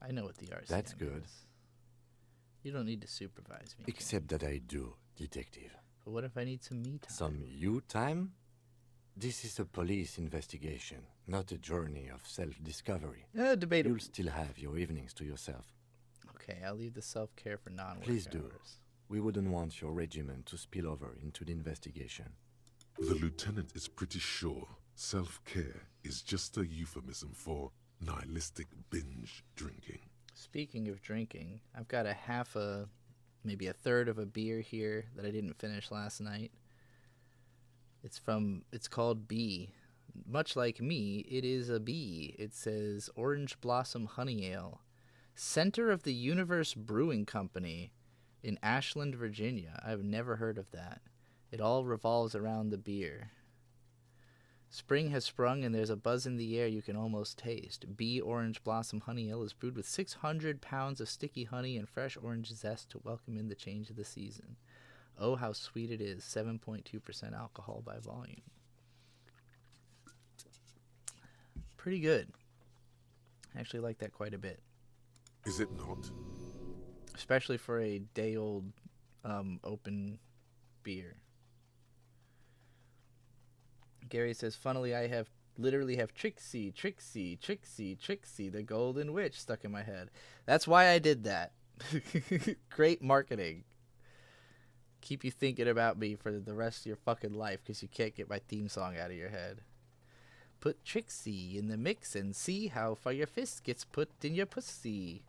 I know what the RCM That's good. is. You don't need to supervise me. Except that I do, Detective. But what if I need some me time? Some you time? This is a police investigation, not a journey of self-discovery. Debatable. You'll still have your evenings to yourself. Okay, I'll leave the self-care for non-work Please do. hours. We wouldn't want your regiment to spill over into the investigation. The lieutenant is pretty sure self-care is just a euphemism for nihilistic binge drinking. Speaking of drinking, I've got maybe a third of a beer here that I didn't finish last night. It's called B. Much like me, it is a B. It says Orange Blossom Honey Ale. Center of the Universe Brewing Company in Ashland, Virginia. I've never heard of that. It all revolves around the beer. Spring has sprung and there's a buzz in the air you can almost taste. B Orange Blossom Honey Ale is brewed with 600 pounds of sticky honey and fresh orange zest to welcome in the change of the season. Oh, how sweet it is. 7.2% alcohol by volume. Pretty good. I actually like that quite a bit. Is it not? Especially for a day-old open beer. Gary says, funnily, I literally have Trixie, the Golden Witch stuck in my head. That's why I did that. Great marketing. Keep you thinking about me for the rest of your fucking life because you can't get my theme song out of your head. Put Trixie in the mix and see how far your fist gets put in your pussy.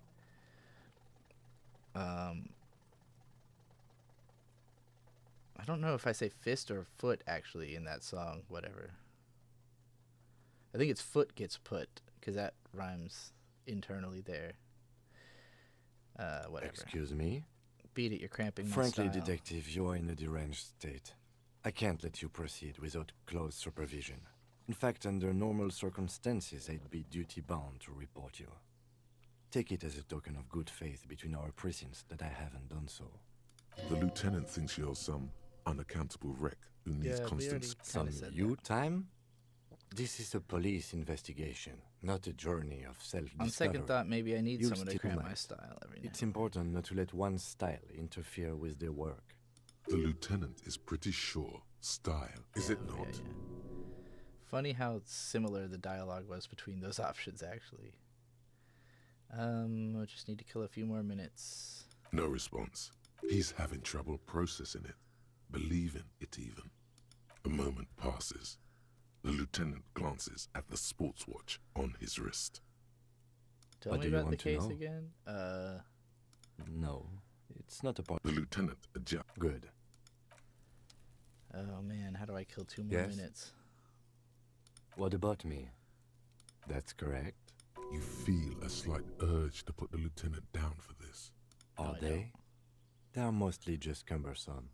I don't know if I say fist or foot actually in that song. Whatever. I think it's foot gets put because that rhymes internally there. Whatever. Excuse me? Beat it, you're cramping my Frankly, style. Detective, you are in a deranged state. I can't let you proceed without close supervision. In fact, under normal circumstances, I'd be duty-bound to report you. Take it as a token of good faith between our precincts that I haven't done so. The lieutenant thinks you're some unaccountable wreck who needs constant... Some you time? This is a police investigation, not a journey of self-discovery. On second thought, maybe I need You'll someone to still cramp my might. style every now. It's important not to let one style interfere with their work. The lieutenant is pretty sure style, is it not? Yeah. Funny how similar the dialogue was between those options, actually. I just need to kill a few more minutes. No response. He's having trouble processing it, believing it even. A moment passes. The lieutenant glances at the sports watch on his wrist. Tell What me do you about the want to case know? again. No, it's not a part. The lieutenant adjusts. Good. Oh man, how do I kill 2 more Yes? minutes? What about me? That's correct. You feel a slight urge to put the lieutenant down for this. Are they? They're mostly just cumbersome.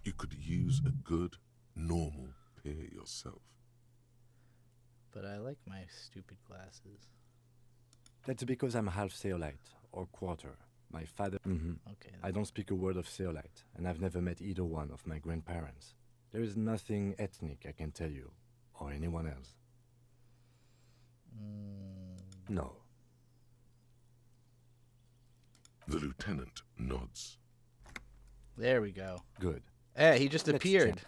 You could use a good, normal peer yourself. But I like my stupid glasses. That's because I'm half Seolite, or quarter. My father... Okay. I don't speak a word of Seolite, and I've never met either one of my grandparents. There is nothing ethnic I can tell you, or anyone else. No. The lieutenant nods. There we go. Good. Eh, he just Let's appeared. check.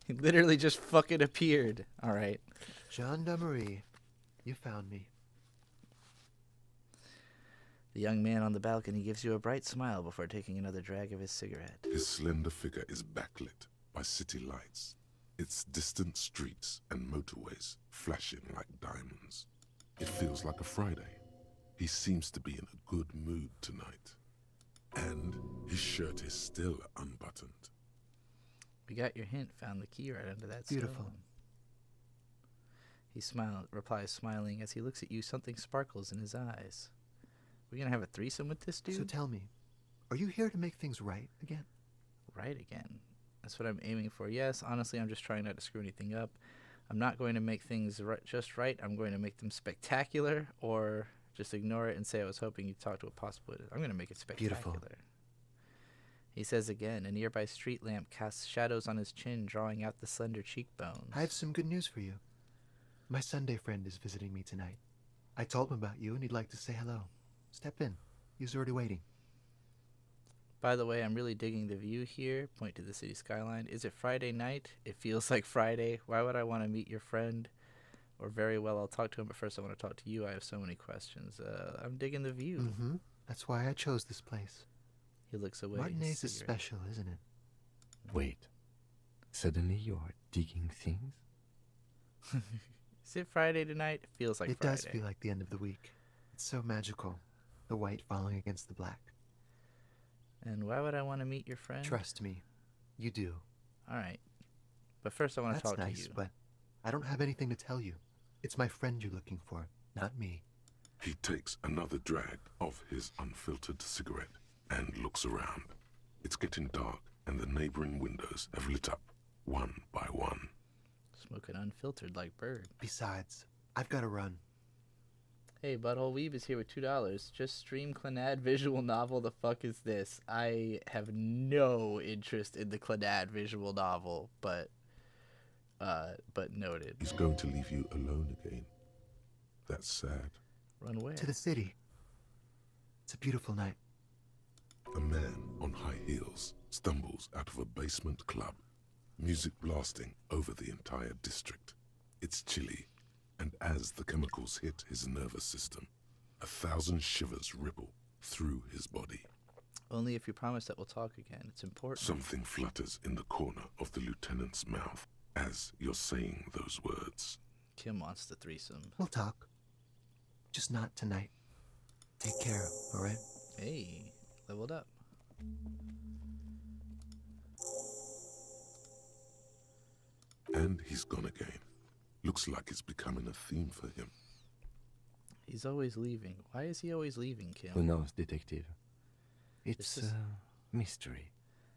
He literally just fucking appeared. All right. Gendarmerie, you found me. The young man on the balcony gives you a bright smile before taking another drag of his cigarette. His slender figure is backlit by city lights, its distant streets and motorways flashing like diamonds. It feels like a Friday. He seems to be in a good mood tonight. And his shirt is still unbuttoned. We got your hint. Found the key right under that Beautiful. stone. He replies smiling as he looks at you. Something sparkles in his eyes. We gonna have a threesome with this dude? So tell me, are you here to make things right again? Right again. That's what I'm aiming for. Yes, honestly, I'm just trying not to screw anything up. I'm not going to make things just right. I'm going to make them spectacular, or just ignore it and say I was hoping you'd talk to a possible... I'm going to make it spectacular. Beautiful. He says again, a nearby street lamp casts shadows on his chin, drawing out the slender cheekbones. I have some good news for you. My Sunday friend is visiting me tonight. I told him about you and he'd like to say hello. Step in. He's already waiting. By the way, I'm really digging the view here. Point to the city skyline. Is it Friday night? It feels like Friday. Why would I want to meet your friend? Or very well, I'll talk to him, but first I want to talk to you. I have so many questions. I'm digging the view. Mm-hmm. That's why I chose this place. He looks away. Martinez is special, isn't it? Wait. Suddenly you are digging things? Is it Friday tonight? It feels like it Friday. Does feel like the end of the week. It's so magical. The white falling against the black. And why would I want to meet your friend? Trust me. You do. All right. But first I want to That's talk nice, to you. But I don't have anything to tell you. It's my friend you're looking for, not me. He takes another drag of his unfiltered cigarette and looks around. It's getting dark, and the neighboring windows have lit up, one by one. Smoking unfiltered like Bird. Besides, I've got to run. Hey, Butthole Weeb is here with $2. Just stream Clannad visual novel. The fuck is this? I have no interest in the Clannad visual novel, but noted. He's going to leave you alone again. That's sad. Run where? To the city. It's a beautiful night. A man on high heels stumbles out of a basement club, music blasting over the entire district. It's chilly, and as the chemicals hit his nervous system, 1,000 shivers ripple through his body. Only if you promise that we'll talk again. It's important. Something flutters in the corner of the lieutenant's mouth as you're saying those words. Kim wants the threesome. We'll talk. Just not tonight. Take care, alright? Hey, leveled up. And he's gone again. Looks like it's becoming a theme for him. He's always leaving. Why is he always leaving, Kim? Who knows, detective? It's a mystery.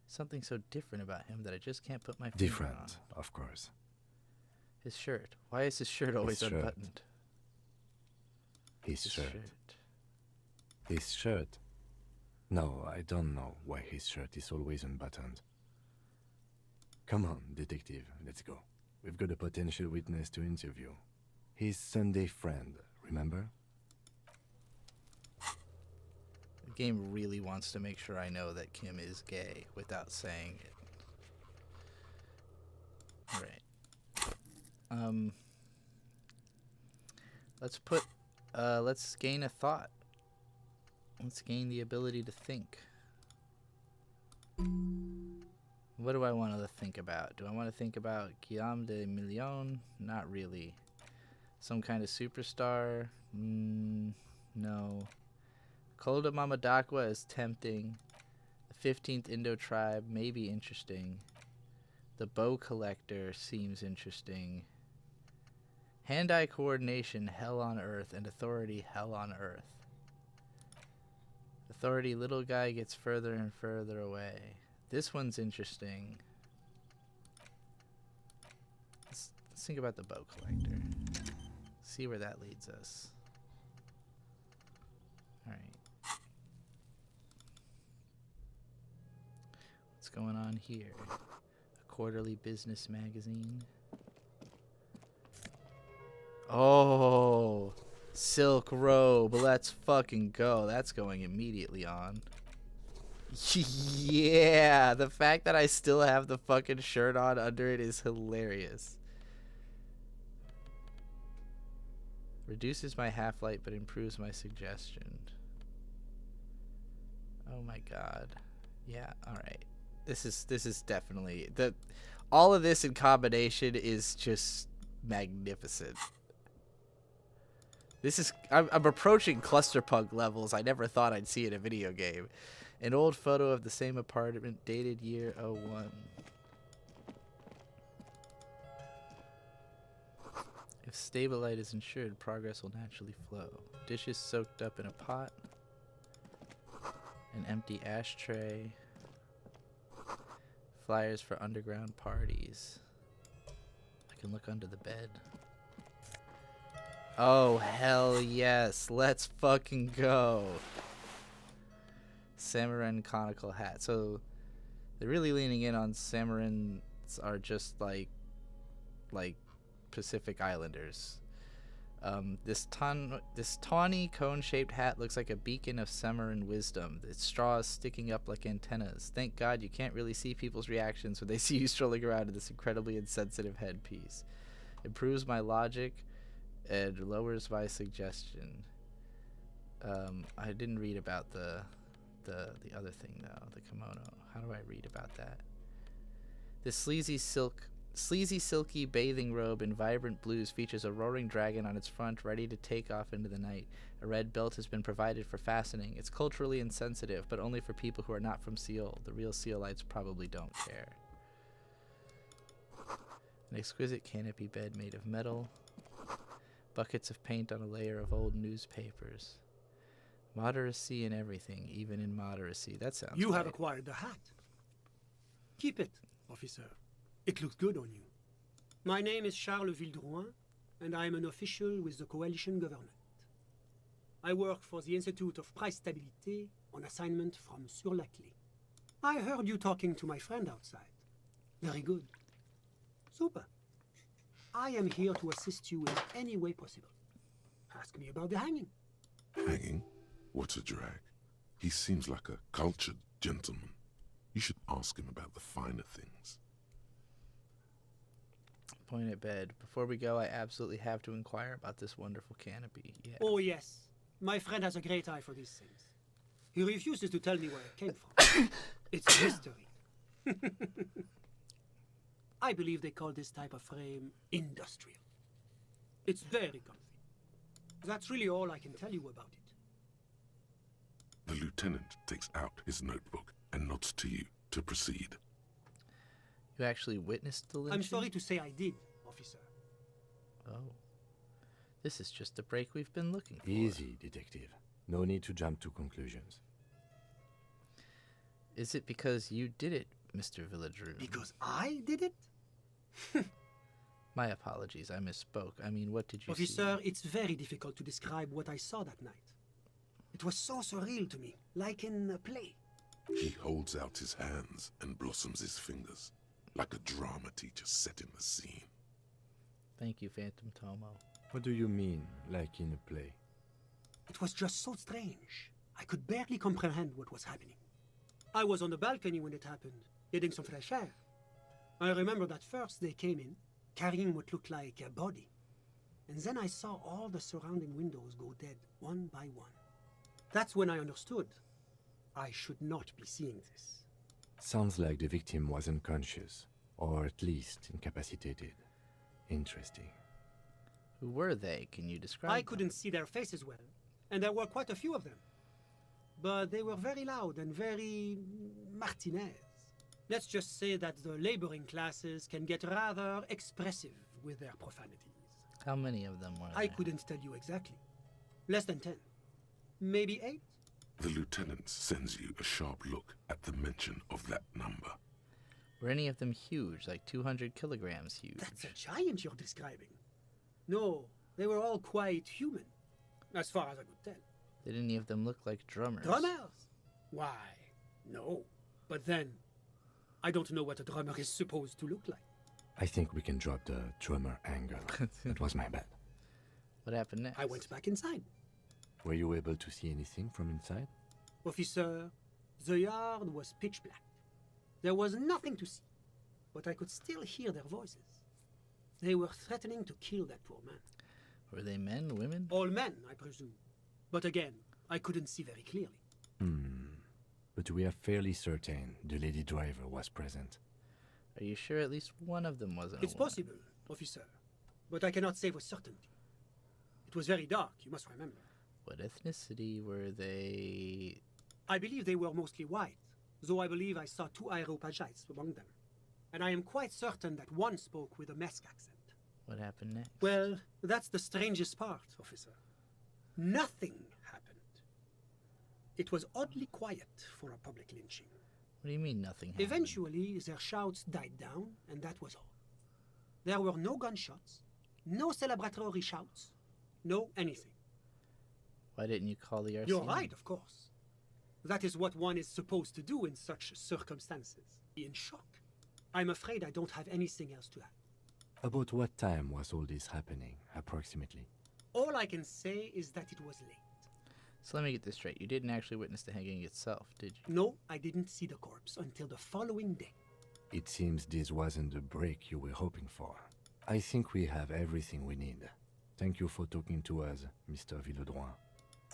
Something so different about him that I just can't put my finger Different, on. of course. His shirt. Why is his shirt always unbuttoned? His shirt. His shirt. No, I don't know why his shirt is always unbuttoned. Come on, detective, let's go. We've got a potential witness to interview. His Sunday friend, remember? The game really wants to make sure I know that Kim is gay without saying it. Alright. Let's gain a thought. Let's gain the ability to think. What do I want to think about? Do I want to think about Guillaume de Million? Not really. Some kind of superstar? No. Kolda Mamadakwa is tempting. The 15th Indo tribe may be interesting. The bow collector seems interesting. Hand-eye coordination, hell on earth, and authority, hell on earth. Authority, little guy gets further and further away. This one's interesting. Let's think about the bow collector. See where that leads us. Alright. What's going on here? A quarterly business magazine. Oh, silk robe. Let's fucking go. That's going immediately on. Yeah, the fact that I still have the fucking shirt on under it is hilarious. Reduces my half-light but improves my suggestion. Oh my god. Yeah, alright. This is definitely all of this in combination is just magnificent. I'm approaching clusterpunk levels I never thought I'd see in a video game. An old photo of the same apartment dated year 01. If Stabilite is insured, progress will naturally flow. Dishes soaked up in a pot. An empty ashtray. Flyers for underground parties. I can look under the bed. Oh, hell yes. Let's fucking go. Samarin conical hat. So they're really leaning in on Samarins are just like Pacific Islanders. This tawny cone-shaped hat looks like a beacon of Samarin wisdom. Its straw is sticking up like antennas. Thank God you can't really see people's reactions when they see you strolling around in this incredibly insensitive headpiece. Improves my logic and lowers my suggestion. I didn't read about the other thing though, the kimono. How do I read about that? This sleazy, silky bathing robe in vibrant blues features a roaring dragon on its front, ready to take off into the night. A red belt has been provided for fastening. It's culturally insensitive, but only for people who are not from Seoul. The real Seoulites probably don't care. An exquisite canopy bed made of metal. Buckets of paint on a layer of old newspapers. Moderacy in everything, even in moderacy. That sounds You have right. acquired the hat. Keep it, officer. It looks good on you. My name is Charles Vildrouin, and I am an official with the coalition government. I work for the Institute of Price Stabilité on assignment from Sur-la-Clé. I heard you talking to my friend outside. Very good. Super. I am here to assist you in any way possible. Ask me about the hanging. Hanging? What a drag. He seems like a cultured gentleman. You should ask him about the finer things. Point at bed. Before we go, I absolutely have to inquire about this wonderful canopy. Yeah. Oh, yes. My friend has a great eye for these things. He refuses to tell me where it came from. It's a mystery. I believe they call this type of frame industrial. It's very comfy. That's really all I can tell you about it. The lieutenant takes out his notebook and nods to you to proceed. You actually witnessed the lynching? I'm sorry to say I did, officer. Oh. This is just the break we've been looking for. Easy, detective. No need to jump to conclusions. Is it because you did it, Mr. Villadrew? Because I did it? My apologies, I misspoke. I mean, what did you see? Officer, it's very difficult to describe what I saw that night. It was so surreal to me, like in a play. He holds out his hands and blossoms his fingers, like a drama teacher setting the scene. Thank you, Phantom Tomo. What do you mean, like in a play? It was just so strange. I could barely comprehend what was happening. I was on the balcony when it happened, getting some fresh air. I remember that first they came in, carrying what looked like a body. And then I saw all the surrounding windows go dead, one by one. That's when I understood. I should not be seeing this. Sounds like the victim was unconscious, or at least incapacitated. Interesting. Who were they? Can you describe I them? couldn't see their faces well, and there were quite a few of them. But they were very loud and very Martinez. Let's just say that the laboring classes can get rather expressive with their profanities. How many of them were I there? couldn't tell you exactly. Less than 10. Maybe 8? The lieutenant sends you a sharp look at the mention of that number. Were any of them huge, like 200 kilograms huge? That's a giant you're describing. No, they were all quite human, as far as I could tell. Did any of them look like drummers? Drummers? Why, no. But then, I don't know what a drummer is supposed to look like. I think we can drop the drummer angle. That was my bad. What happened next? I went back inside. Were you able to see anything from inside? Officer, the yard was pitch black. There was nothing to see, but I could still hear their voices. They were threatening to kill that poor man. Were they men, women? All men, I presume. But again, I couldn't see very clearly. But we are fairly certain the lady driver was present. Are you sure at least one of them wasn't It's a woman? possible, officer, but I cannot say with certainty. It was very dark, you must remember. What ethnicity were they? I believe they were mostly white, though I believe I saw 2 Areopagites among them. And I am quite certain that one spoke with a Mesk accent. What happened next? Well, that's the strangest part, officer. Nothing happened. It was oddly quiet for a public lynching. What do you mean nothing happened? Eventually, their shouts died down, and that was all. There were no gunshots, no celebratory shouts, no anything. Why didn't you call the RCM? You're right, of course. That is what one is supposed to do in such circumstances. Be in shock. I'm afraid I don't have anything else to add. About what time was all this happening, approximately? All I can say is that it was late. So let me get this straight. You didn't actually witness the hanging itself, did you? No, I didn't see the corpse until the following day. It seems this wasn't the break you were hoping for. I think we have everything we need. Thank you for talking to us, Mr. Villedroit.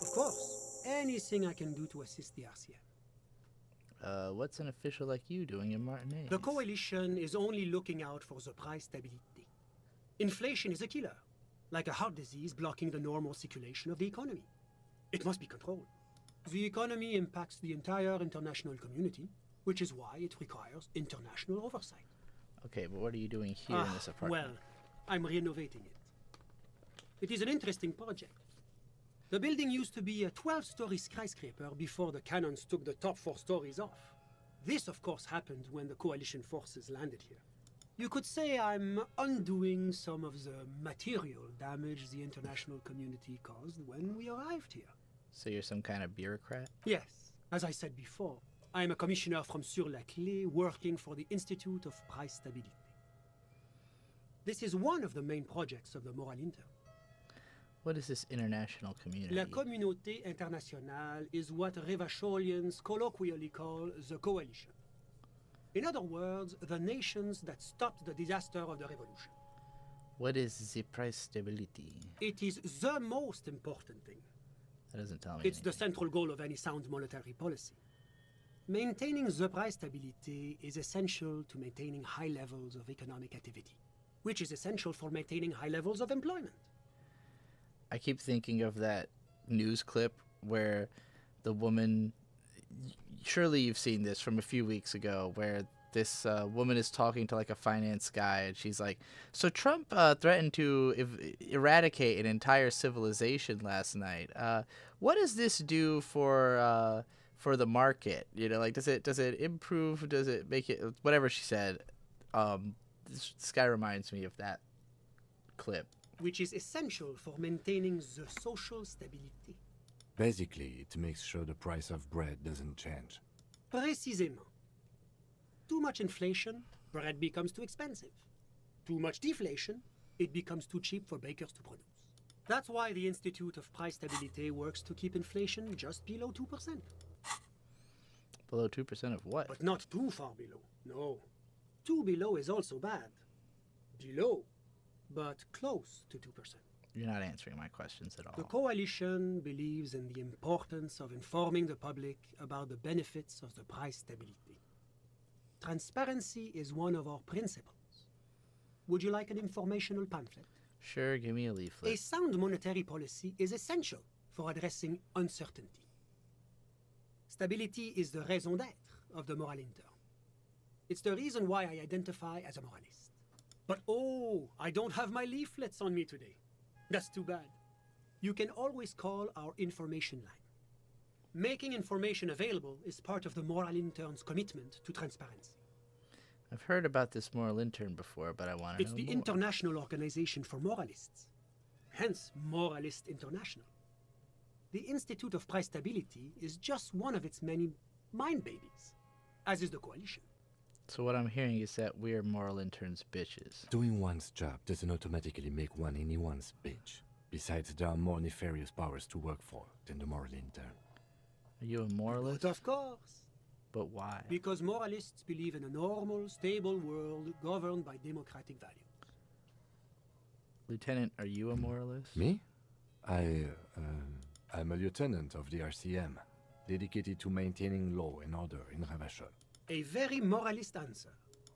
Of course. Anything I can do to assist the RCM. What's an official like you doing in Martinez? The Coalition is only looking out for the price stability. Inflation is a killer, like a heart disease blocking the normal circulation of the economy. It must be controlled. The economy impacts the entire international community, which is why it requires international oversight. Okay, but what are you doing here in this apartment? Well, I'm renovating it. It is an interesting project. The building used to be a 12-story skyscraper before the cannons took the top 4 stories off. This, of course, happened when the Coalition forces landed here. You could say I'm undoing some of the material damage the international community caused when we arrived here. So you're some kind of bureaucrat? Yes, as I said before, I'm a commissioner from Sur-la-Clé working for the Institute of Price Stabilité. This is one of the main projects of the Moral Inter. What is this international community? La communauté internationale is what Revacholians colloquially call the coalition. In other words, the nations that stopped the disaster of the revolution. What is the price stability? It is the most important thing. That doesn't tell me It's anything. the central goal of any sound monetary policy. Maintaining the price stability is essential to maintaining high levels of economic activity, which is essential for maintaining high levels of employment. I keep thinking of that news clip where the woman, surely you've seen this from a few weeks ago, where this woman is talking to like a finance guy, and she's like, so Trump threatened to eradicate an entire civilization last night. What does this do for the market? You know, like, does it improve? Does it make it, whatever she said? This guy reminds me of that clip. Which is essential for maintaining the social stability. Basically, it makes sure the price of bread doesn't change. Précisément. Too much inflation, bread becomes too expensive. Too much deflation, it becomes too cheap for bakers to produce. That's why the Institute of Price Stability works to keep inflation just below 2%. Below 2% of what? But not too far below. No. Too below is also bad. Below, but close to 2%. You're not answering my questions at all. The coalition believes in the importance of informing the public about the benefits of the price stability. Transparency is one of our principles. Would you like an informational pamphlet? Sure, give me a leaflet. A sound monetary policy is essential for addressing uncertainty. Stability is the raison d'être of the moral intern. It's the reason why I identify as a moralist. But oh, I don't have my leaflets on me today. That's too bad. You can always call our information line. Making information available is part of the moral intern's commitment to transparency. I've heard about this moral intern before, but I want to know It's the more. International Organization for Moralists, hence Moralist International. The Institute of Price Stability is just one of its many mind babies, as is the coalition. So what I'm hearing is that we're moral interns bitches. Doing one's job doesn't automatically make one anyone's bitch. Besides, there are more nefarious powers to work for than the moral intern. Are you a moralist? But of course. But why? Because moralists believe in a normal, stable world governed by democratic values. Lieutenant, are you a moralist? Me? I'm a lieutenant of the RCM, dedicated to maintaining law and order in Revachol. A very moralist answer.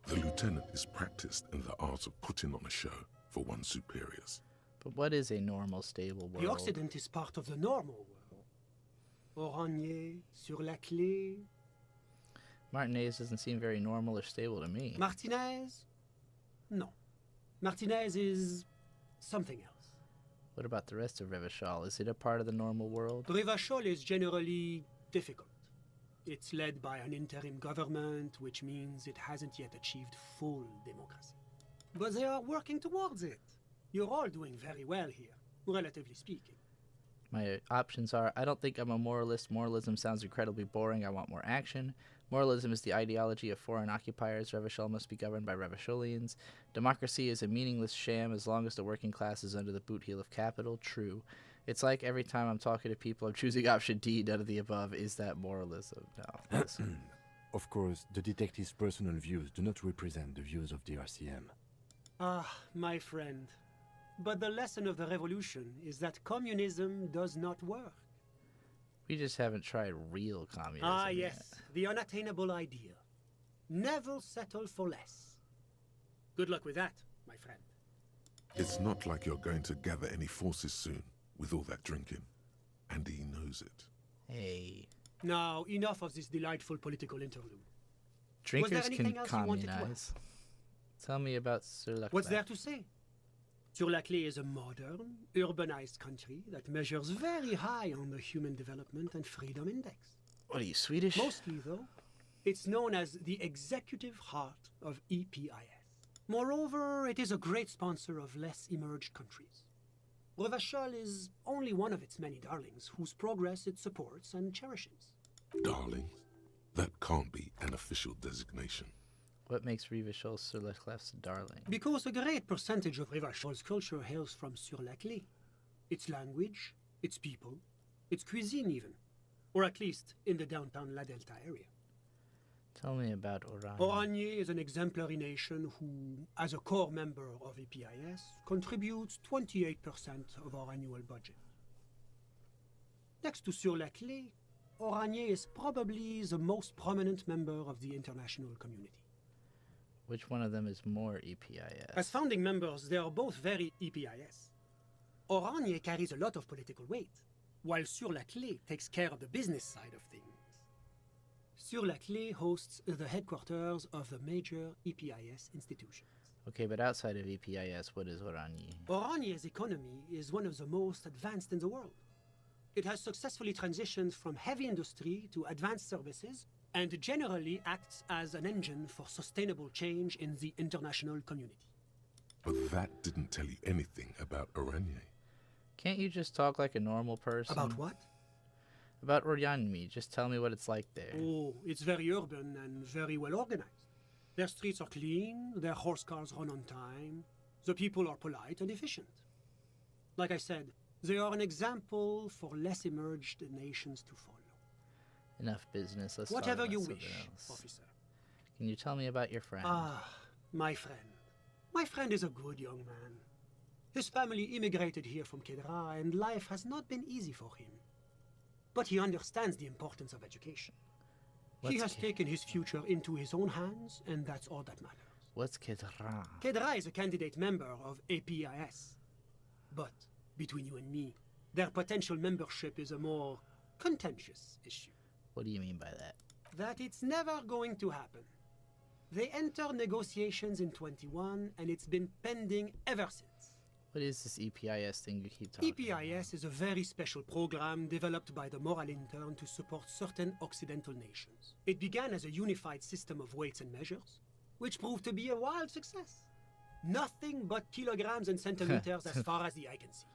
The lieutenant is practiced in the art of putting on a show for one's superiors. But what is a normal, stable world? The Occident is part of the normal world. Oranje, sur la clé. Martinez doesn't seem very normal or stable to me. Martinez? No. Martinez is something else. What about the rest of Revachol? Is it a part of the normal world? Revachol is generally difficult. It's led by an interim government, which means it hasn't yet achieved full democracy. But they are working towards it. You're all doing very well here, relatively speaking. My options are, I don't think I'm a moralist. Moralism sounds incredibly boring. I want more action. Moralism is the ideology of foreign occupiers. Revachol must be governed by Revacholians. Democracy is a meaningless sham as long as the working class is under the boot heel of capital. True. It's like every time I'm talking to people, I'm choosing option D, none of the above. Is that moralism? No. Listen. Of course, the detective's personal views do not represent the views of the RCM. Ah, my friend. But the lesson of the revolution is that communism does not work. We just haven't tried real communism Ah, yes. yet. The unattainable ideal. Never settle for less. Good luck with that, my friend. It's not like you're going to gather any forces soon with all that drinking. And he knows it. Hey. Now, enough of this delightful political interlude. Drinkers anything can else you wanted to communize. Tell me about Sur la What's Clé. there to say? Sur la Clé is a modern, urbanized country that measures very high on the Human Development and Freedom Index. What are you, Swedish? Mostly, though, it's known as the executive heart of EPIS. Moreover, it is a great sponsor of less emerged countries. Revachol is only one of its many darlings whose progress it supports and cherishes. Darlings? That can't be an official designation. What makes Revachol Sur la Clé darling? Because a great percentage of Revachol's culture hails from Sur la Clé. its language, its people, its cuisine even. Or at least in the downtown La Delta area. Tell me about Oranje. Oranje is an exemplary nation who, as a core member of EPIS, contributes 28% of our annual budget. Next to Sur-la-Clé, Oranje is probably the most prominent member of the international community. Which one of them is more EPIS? As founding members, they are both very EPIS. Oranje carries a lot of political weight, while Sur-la-Clé takes care of the business side of things. Sur-la-Clé hosts the headquarters of the major EPIS institutions. Okay, but outside of EPIS, what is Oranje? Oranje's economy is one of the most advanced in the world. It has successfully transitioned from heavy industry to advanced services and generally acts as an engine for sustainable change in the international community. But that didn't tell you anything about Oranje. Can't you just talk like a normal person? About what? About Oranje. Just tell me what it's like there. Oh, it's very urban and very well organized. Their streets are clean, their horse cars run on time, the people are polite and efficient. Like I said, they are an example for less emerged nations to follow. Enough business. Let's Whatever talk about you something wish, else. officer. Can you tell me about your friend? Ah, my friend. My friend is a good young man. His family immigrated here from Kedra, and life has not been easy for him. But he understands the importance of education. He has taken his future into his own hands, and that's all that matters. What's Kedra? Kedra is a candidate member of APIS. But, between you and me, their potential membership is a more contentious issue. What do you mean by that? That it's never going to happen. They entered negotiations in 21, and it's been pending ever since. What is this EPIS thing you keep talking about? EPIS is a very special program developed by the Moral Intern to support certain Occidental nations. It began as a unified system of weights and measures, which proved to be a wild success. Nothing but kilograms and centimeters as far as the eye can see.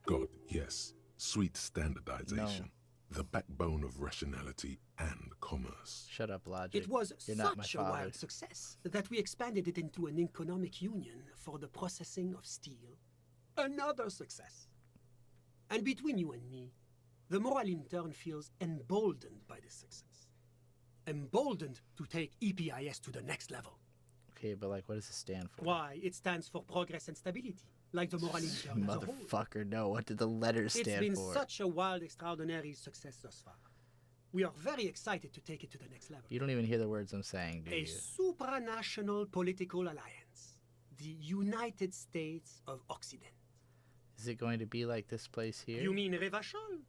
God, yes. Sweet standardization. No. The backbone of rationality and commerce. Shut up, Logic. It was You're not my such a father. wild success that we expanded it into an economic union for the processing of steel. Another success. And between you and me, the Moral Intern feels emboldened by this success. Emboldened to take EPIS to the next level. Okay, but like, what does it stand for? Why? It stands for progress and stability, like the Moral Intern as a whole. Motherfucker, no. What did the letters stand It's been for? such a wild, extraordinary success thus far. We are very excited to take it to the next level. You don't even hear the words I'm saying, do A you? supranational political alliance. The United States of Occident. Is it going to be like this place here? You mean Revachol?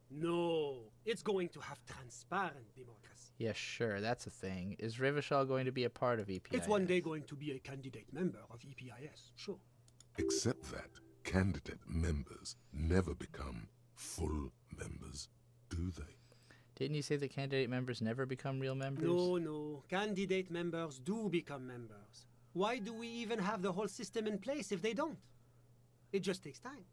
No, it's going to have transparent democracy. Yeah, sure, that's a thing. Is Revachol going to be a part of EPIS? It's one day going to be a candidate member of EPIS, sure. Except that candidate members never become full members, do they? Didn't you say the candidate members never become real members? No. Candidate members do become members. Why do we even have the whole system in place if they don't? It just takes time.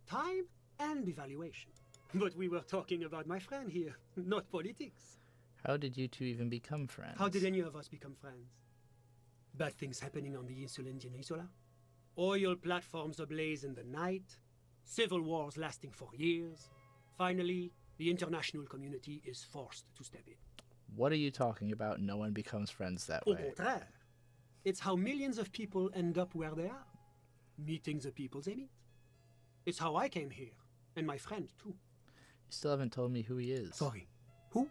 Time and evaluation. But we were talking about my friend here, not politics. How did you two even become friends? How did any of us become friends? Bad things happening on the Insulindian Isola? Oil platforms ablaze in the night? Civil wars lasting for years? Finally, the international community is forced to step in. What are you talking about? No one becomes friends that Au way. contraire. It's how millions of people end up where they are. Meeting the people they meet. It's how I came here, and my friend too. You still haven't told me who he is. Sorry. Who?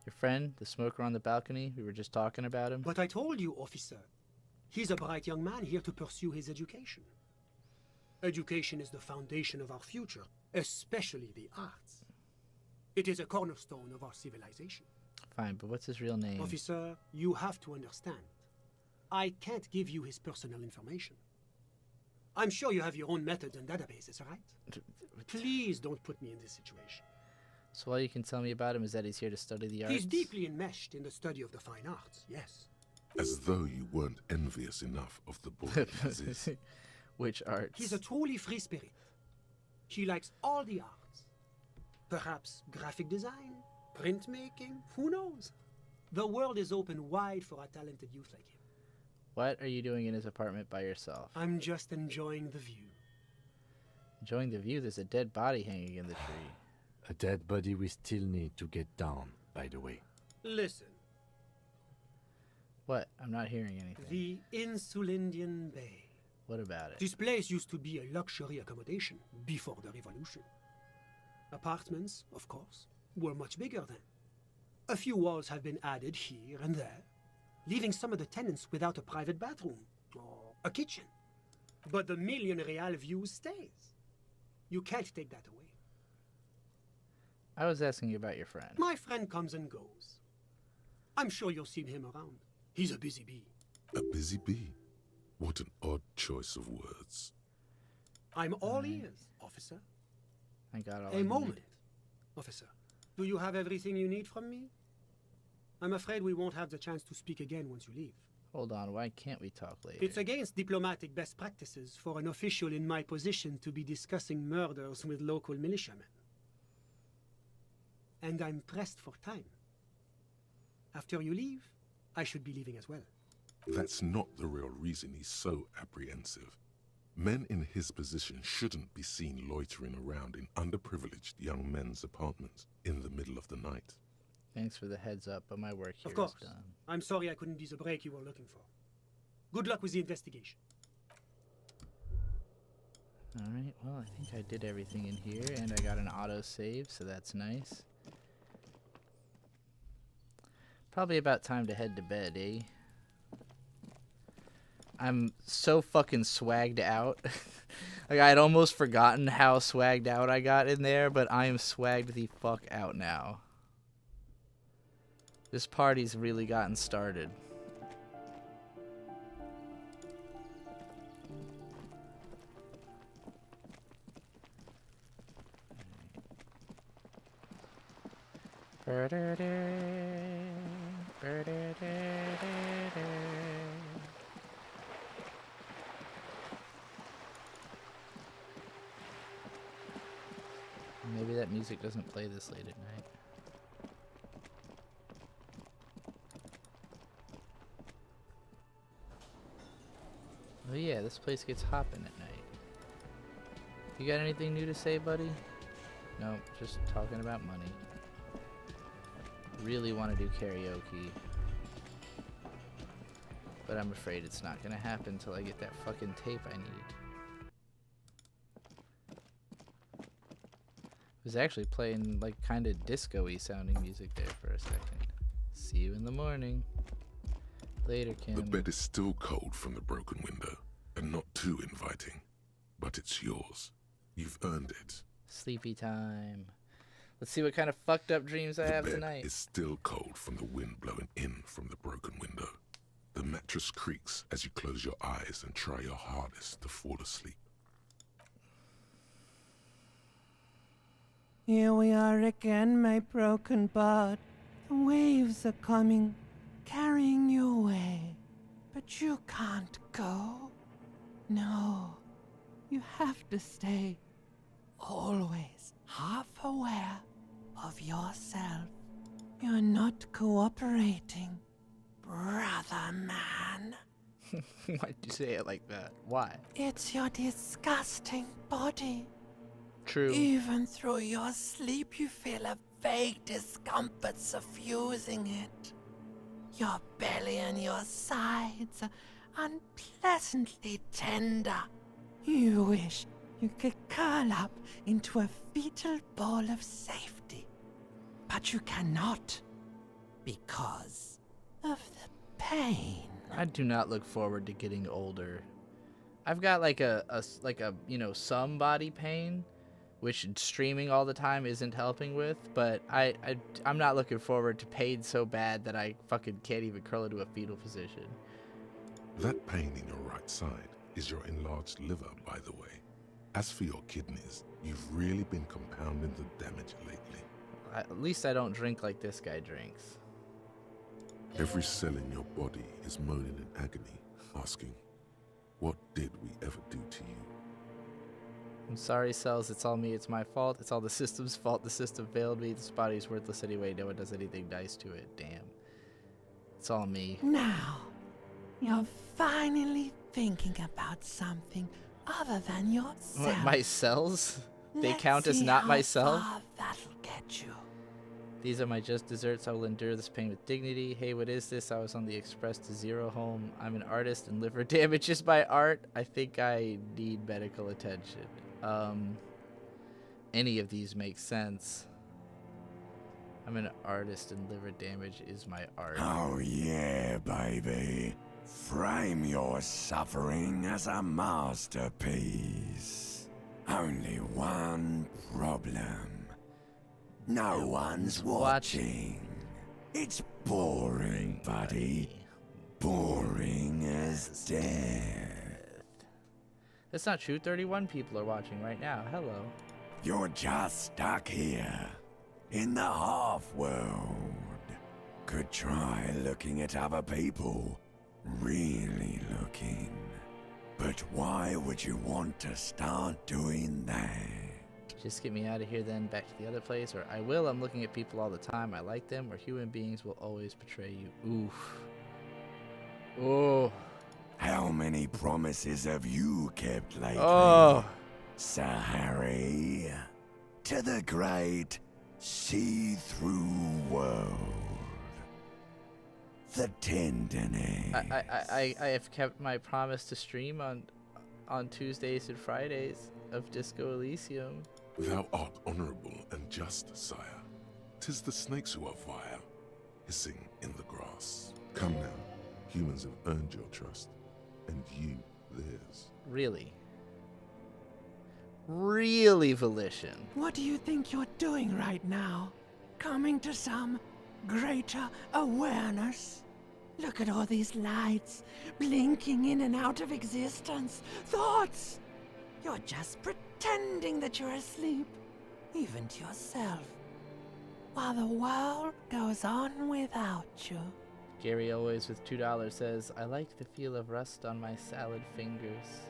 Your friend, the smoker on the balcony? We were just talking about him. But I told you, officer. He's a bright young man here to pursue his education. Education is the foundation of our future, especially the arts. It is a cornerstone of our civilization. Fine, but what's his real name? Officer, you have to understand. I can't give you his personal information. I'm sure you have your own methods and databases, right? Please don't put me in this situation. So all you can tell me about him is that he's here to study the arts? He's deeply enmeshed in the study of the fine arts, yes. As though you weren't envious enough of the bourgeoisie. Which arts? He's a truly free spirit. He likes all the arts. Perhaps graphic design, printmaking, who knows? The world is open wide for a talented youth like him. What are you doing in his apartment by yourself? I'm just enjoying the view. Enjoying the view, there's a dead body hanging in the tree. A dead body we still need to get down, by the way. Listen. What? I'm not hearing anything. The Insulindian Bay. What about it? This place used to be a luxury accommodation before the revolution. Apartments, of course, were much bigger then. A few walls have been added here and there, leaving some of the tenants without a private bathroom or a kitchen. But the million real view stays. You can't take that away. I was asking you about your friend. My friend comes and goes. I'm sure you'll see him around. He's a busy bee. A busy bee? What an odd choice of words. I'm all ears, officer. I got all A moment, officer. Do you have everything you need from me? I'm afraid we won't have the chance to speak again once you leave. Hold on, why can't we talk later? It's against diplomatic best practices for an official in my position to be discussing murders with local militiamen. And I'm pressed for time. After you leave, I should be leaving as well. That's not the real reason he's so apprehensive. Men in his position shouldn't be seen loitering around in underprivileged young men's apartments in the middle of the night. Thanks for the heads up, but my work here Of course. is done. I'm sorry I couldn't be the break you were looking for. Good luck with the investigation. Alright, well, I think I did everything in here, and I got an auto-save, so that's nice. Probably about time to head to bed, eh? I'm so fucking swagged out. Like, I had almost forgotten how swagged out I got in there, but I am swagged the fuck out now. This party's really gotten started. Maybe that music doesn't play this late at night. Oh yeah, this place gets hopping at night. You got anything new to say, buddy? No, just talking about money. Really want to do karaoke. But I'm afraid it's not gonna happen till I get that fucking tape I need. I was actually playing like kind of disco-y sounding music there for a second. See you in the morning. Later, Kim. The bed is still cold from the broken window, and not too inviting. But it's yours. You've earned it. Sleepy time. Let's see what kind of fucked up dreams I have tonight. The bed is still cold from the wind blowing in from the broken window. The mattress creaks as you close your eyes and try your hardest to fall asleep. Here we are again, my broken bud. The waves are coming, carrying you away. But you can't go. No, you have to stay. Always half aware of yourself. You're not cooperating, brother man. Why'd you say it like that? Why? It's your disgusting body. True. Even through your sleep, you feel a vague discomfort suffusing it. Your belly and your sides are unpleasantly tender. You wish you could curl up into a fetal ball of safety. But you cannot, because of the pain. I do not look forward to getting older. I've got like a you know, some body pain, which streaming all the time isn't helping with, but I'm not looking forward to pain so bad that I fucking can't even curl into a fetal position. That pain in your right side is your enlarged liver, by the way. As for your kidneys, you've really been compounding the damage lately. At least I don't drink like this guy drinks. Every cell in your body is moaning in agony, asking, what did we ever do to you? I'm sorry, cells. It's all me. It's my fault. It's all the system's fault. The system failed me. This body's worthless anyway. No one does anything nice to it. Damn. It's all me. Now, you're finally thinking about something other than yourself. What, my cells? They Let's count as see not how myself? far that'll get you. These are my just desserts. I will endure this pain with dignity. Hey, what is this? I was on the express to Zero home. I'm an artist and liver damage is my art. I think I need medical attention. Any of these makes sense. I'm an artist and liver damage is my art. Oh yeah, baby. Frame your suffering as a masterpiece. Only one problem. No one's watching. It's boring, buddy. Boring as death. That's not true. 31 people are watching right now. Hello. You're just stuck here, in the half-world. Could try looking at other people. Really looking. But why would you want to start doing that? Just get me out of here then, back to the other place, or I will. I'm looking at people all the time. I like them, or human beings will always betray you. Oof. Oh. How many promises have you kept lately? Oh. Sir Harry, to the great see-through world. The tenderness. I have kept my promise to stream on Tuesdays and Fridays of Disco Elysium. Thou art honorable and just, sire. 'Tis the snakes who are vile, hissing in the grass. Come now, humans have earned your trust, and you theirs. Really? Really, Volition? What do you think you're doing right now? Coming to some greater awareness? Look at all these lights, blinking in and out of existence. Thoughts! You're just pretending that you're asleep, even to yourself, while the world goes on without you. Gary always with $2 says, I like the feel of rust on my salad fingers.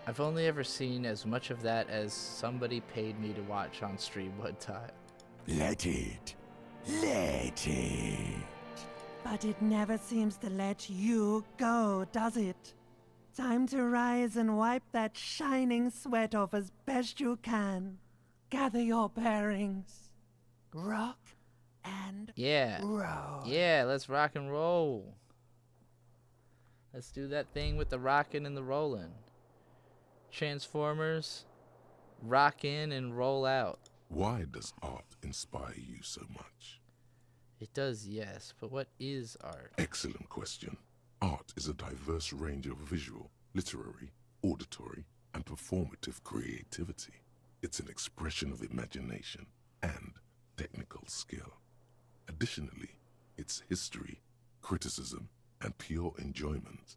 I've only ever seen as much of that as somebody paid me to watch on stream one time. Let it. Let it. But it never seems to let you go, does it? Time to rise and wipe that shining sweat off as best you can. Gather your bearings. Rock and roll. Yeah, let's rock and roll. Let's do that thing with the rockin' and the rollin'. Transformers, rock in and roll out. Why does art inspire you so much? It does, yes, but what is art? Excellent question. Art is a diverse range of visual, literary, auditory, and performative creativity. It's an expression of imagination and technical skill. Additionally, it's history, criticism, and pure enjoyment.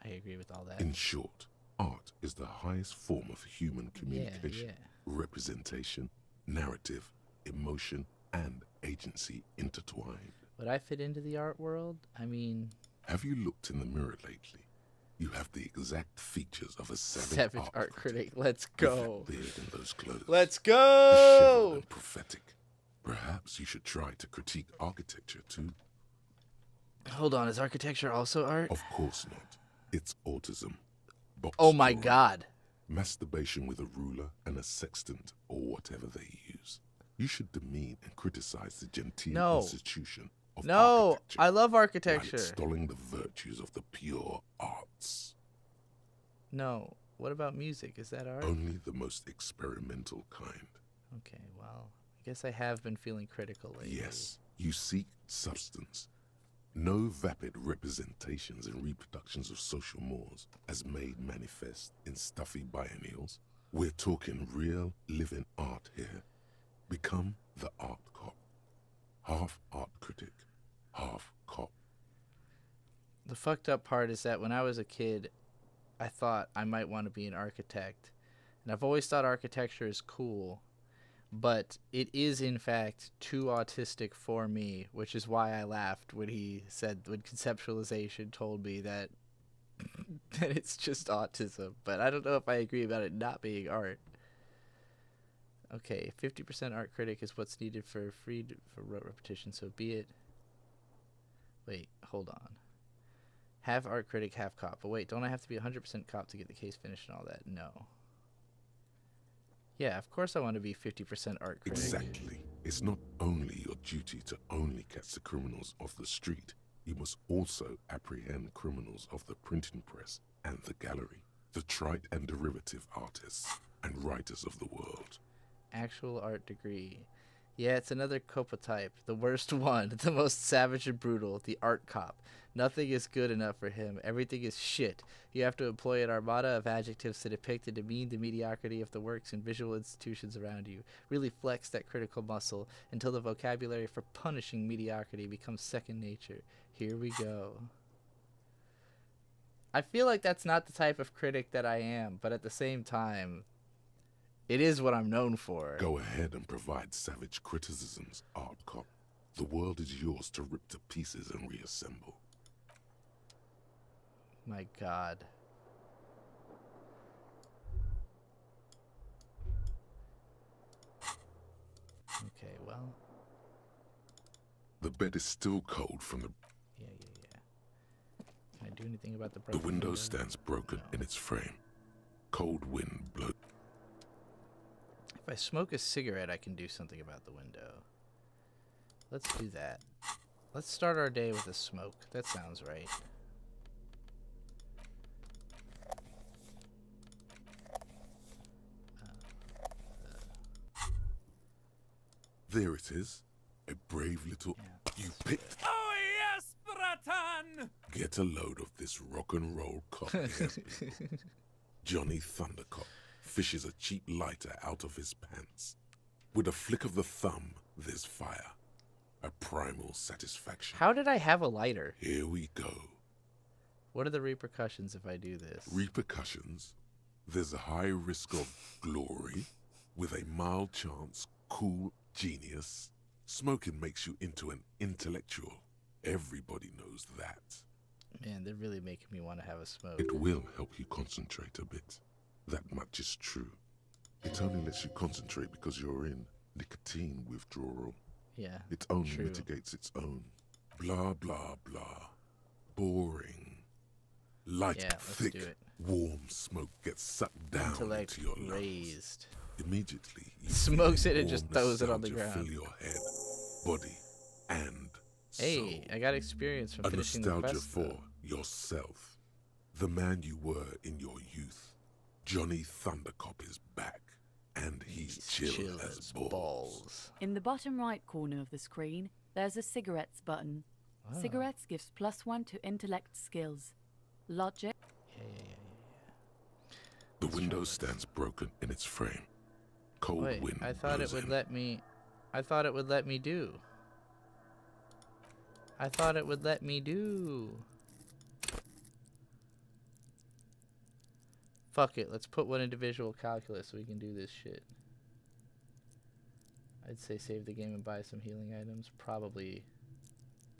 I agree with all that. In short, art is the highest form of human communication, representation, narrative, emotion, and agency intertwined. Would I fit into the art world? I mean... Have you looked in the mirror lately? You have the exact features of a savage art critic. Let's go. With that beard and those clothes. Let's go! Disheveled and prophetic. Perhaps you should try to critique architecture too. Hold on, is architecture also art? Of course not. It's autism. Box oh my drawing, god. Masturbation with a ruler and a sextant or whatever they use. You should demean and criticize the genteel institution of architecture. I love architecture. While extolling the virtues of the pure arts. No. What about music? Is that art? Only the most experimental kind. Okay, well, I guess I have been feeling critical lately. Yes, you seek substance. No vapid representations and reproductions of social mores as made manifest in stuffy biennials. We're talking real, living art here. Become the art cop. Half art critic, half cop. The fucked up part is that when I was a kid, I thought I might want to be an architect. And I've always thought architecture is cool. But it is, in fact, too autistic for me, which is why I laughed when he said, when conceptualization told me that, that it's just autism. But I don't know if I agree about it not being art. Okay, 50% art critic is what's needed for rote repetition, so be it. Wait, hold on. Half art critic, half cop. But wait, don't I have to be 100% cop to get the case finished and all that? No. Yeah, of course I want to be 50% art critic. Exactly. It's not only your duty to only catch the criminals off the street, you must also apprehend criminals of the printing press and the gallery, the trite and derivative artists and writers of the world. Actual art degree. Yeah, it's another copa type. The worst one. The most savage and brutal. The art cop. Nothing is good enough for him. Everything is shit. You have to employ an armada of adjectives to depict and demean the mediocrity of the works and visual institutions around you. Really flex that critical muscle until the vocabulary for punishing mediocrity becomes second nature. Here we go. I feel like that's not the type of critic that I am, but at the same time, it is what I'm known for. Go ahead and provide savage criticisms, art cop. The world is yours to rip to pieces and reassemble. My God. Okay, well. The bed is still cold from the... Yeah. Can I do anything about the The window stands broken in its frame. Cold wind blows. If I smoke a cigarette, I can do something about the window. Let's do that. Let's start our day with a smoke. That sounds right. There it is. A brave little... You picked... Oh yes, Bratan! Get a load of this rock and roll copy. Johnny Thundercop fishes a cheap lighter out of his pants. With a flick of the thumb, there's fire. A primal satisfaction. How did I have a lighter? Here we go. What are the repercussions if I do this? Repercussions? There's a high risk of glory, with a mild chance, cool genius. Smoking makes you into an intellectual. Everybody knows that. Man, they're really making me want to have a smoke. It will help you concentrate a bit. That much is true. It only lets you concentrate because you're in nicotine withdrawal. Yeah, It only true. mitigates its own. Blah, blah, blah. Boring. Light, Yeah, let's thick, do it. warm smoke gets sucked down Intellect into your lungs. raised. Immediately, you Smokes feel it and warm just throws it on the nostalgia ground. fill your head, body, and Hey, I got experience from a finishing the nostalgia quest, for though. yourself. The man you were in your youth. Johnny Thundercop is back, and he's chill as balls. In the bottom right corner of the screen, there's a cigarettes button. Oh. Cigarettes gives +1 to intellect skills. Logic. The window stands broken in its frame. Cold Wait, wind I thought it blows would in. let me... I thought it would let me do. I thought it would let me do. Fuck it, let's put one into visual calculus so we can do this shit. I'd say save the game and buy some healing items. Probably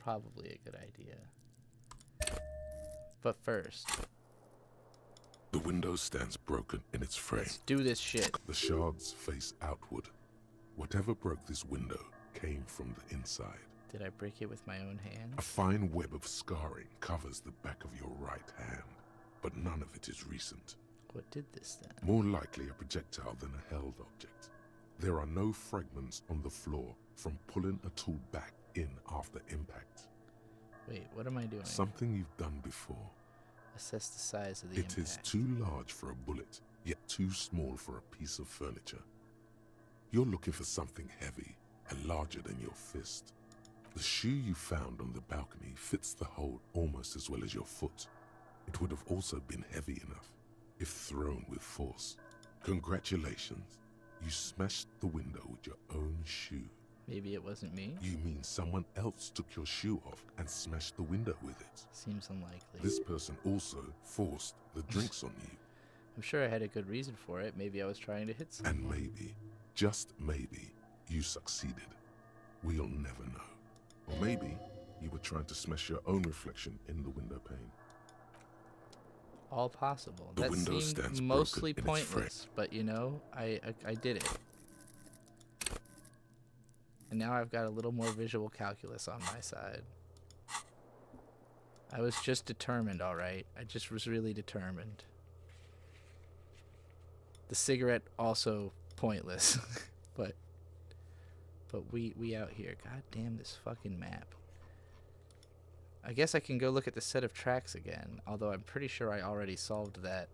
a good idea. But first, The window stands broken in its frame. let's do this shit. The shards face outward. Whatever broke this window came from the inside. Did I break it with my own hand? A fine web of scarring covers the back of your right hand, but none of it is recent. What did this then? More likely a projectile than a held object. There are no fragments on the floor from pulling a tool back in after impact. Wait, what am I doing? Something you've done before. Assess the size of the It is too large for a bullet, yet too small for a piece of furniture. You're looking for something heavy and larger than your fist. The shoe you found on the balcony fits the hole almost as well as your foot. It would have also been heavy enough if thrown with force. Congratulations, you smashed the window with your own shoe. Maybe it wasn't me? You mean someone else took your shoe off and smashed the window with it? Seems unlikely. This person also forced the drinks on you. I'm sure I had a good reason for it. Maybe I was trying to hit someone. And maybe, just maybe, you succeeded. We'll never know. Or maybe you were trying to smash your own reflection in the window pane. All possible. The That window seemed stands mostly broken in its pointless, but you know, I did it. And now I've got a little more visual calculus on my side. I was just determined, alright? I just was really determined. The cigarette also pointless. but we out here. God damn this fucking map. I guess I can go look at the set of tracks again, although I'm pretty sure I already solved that.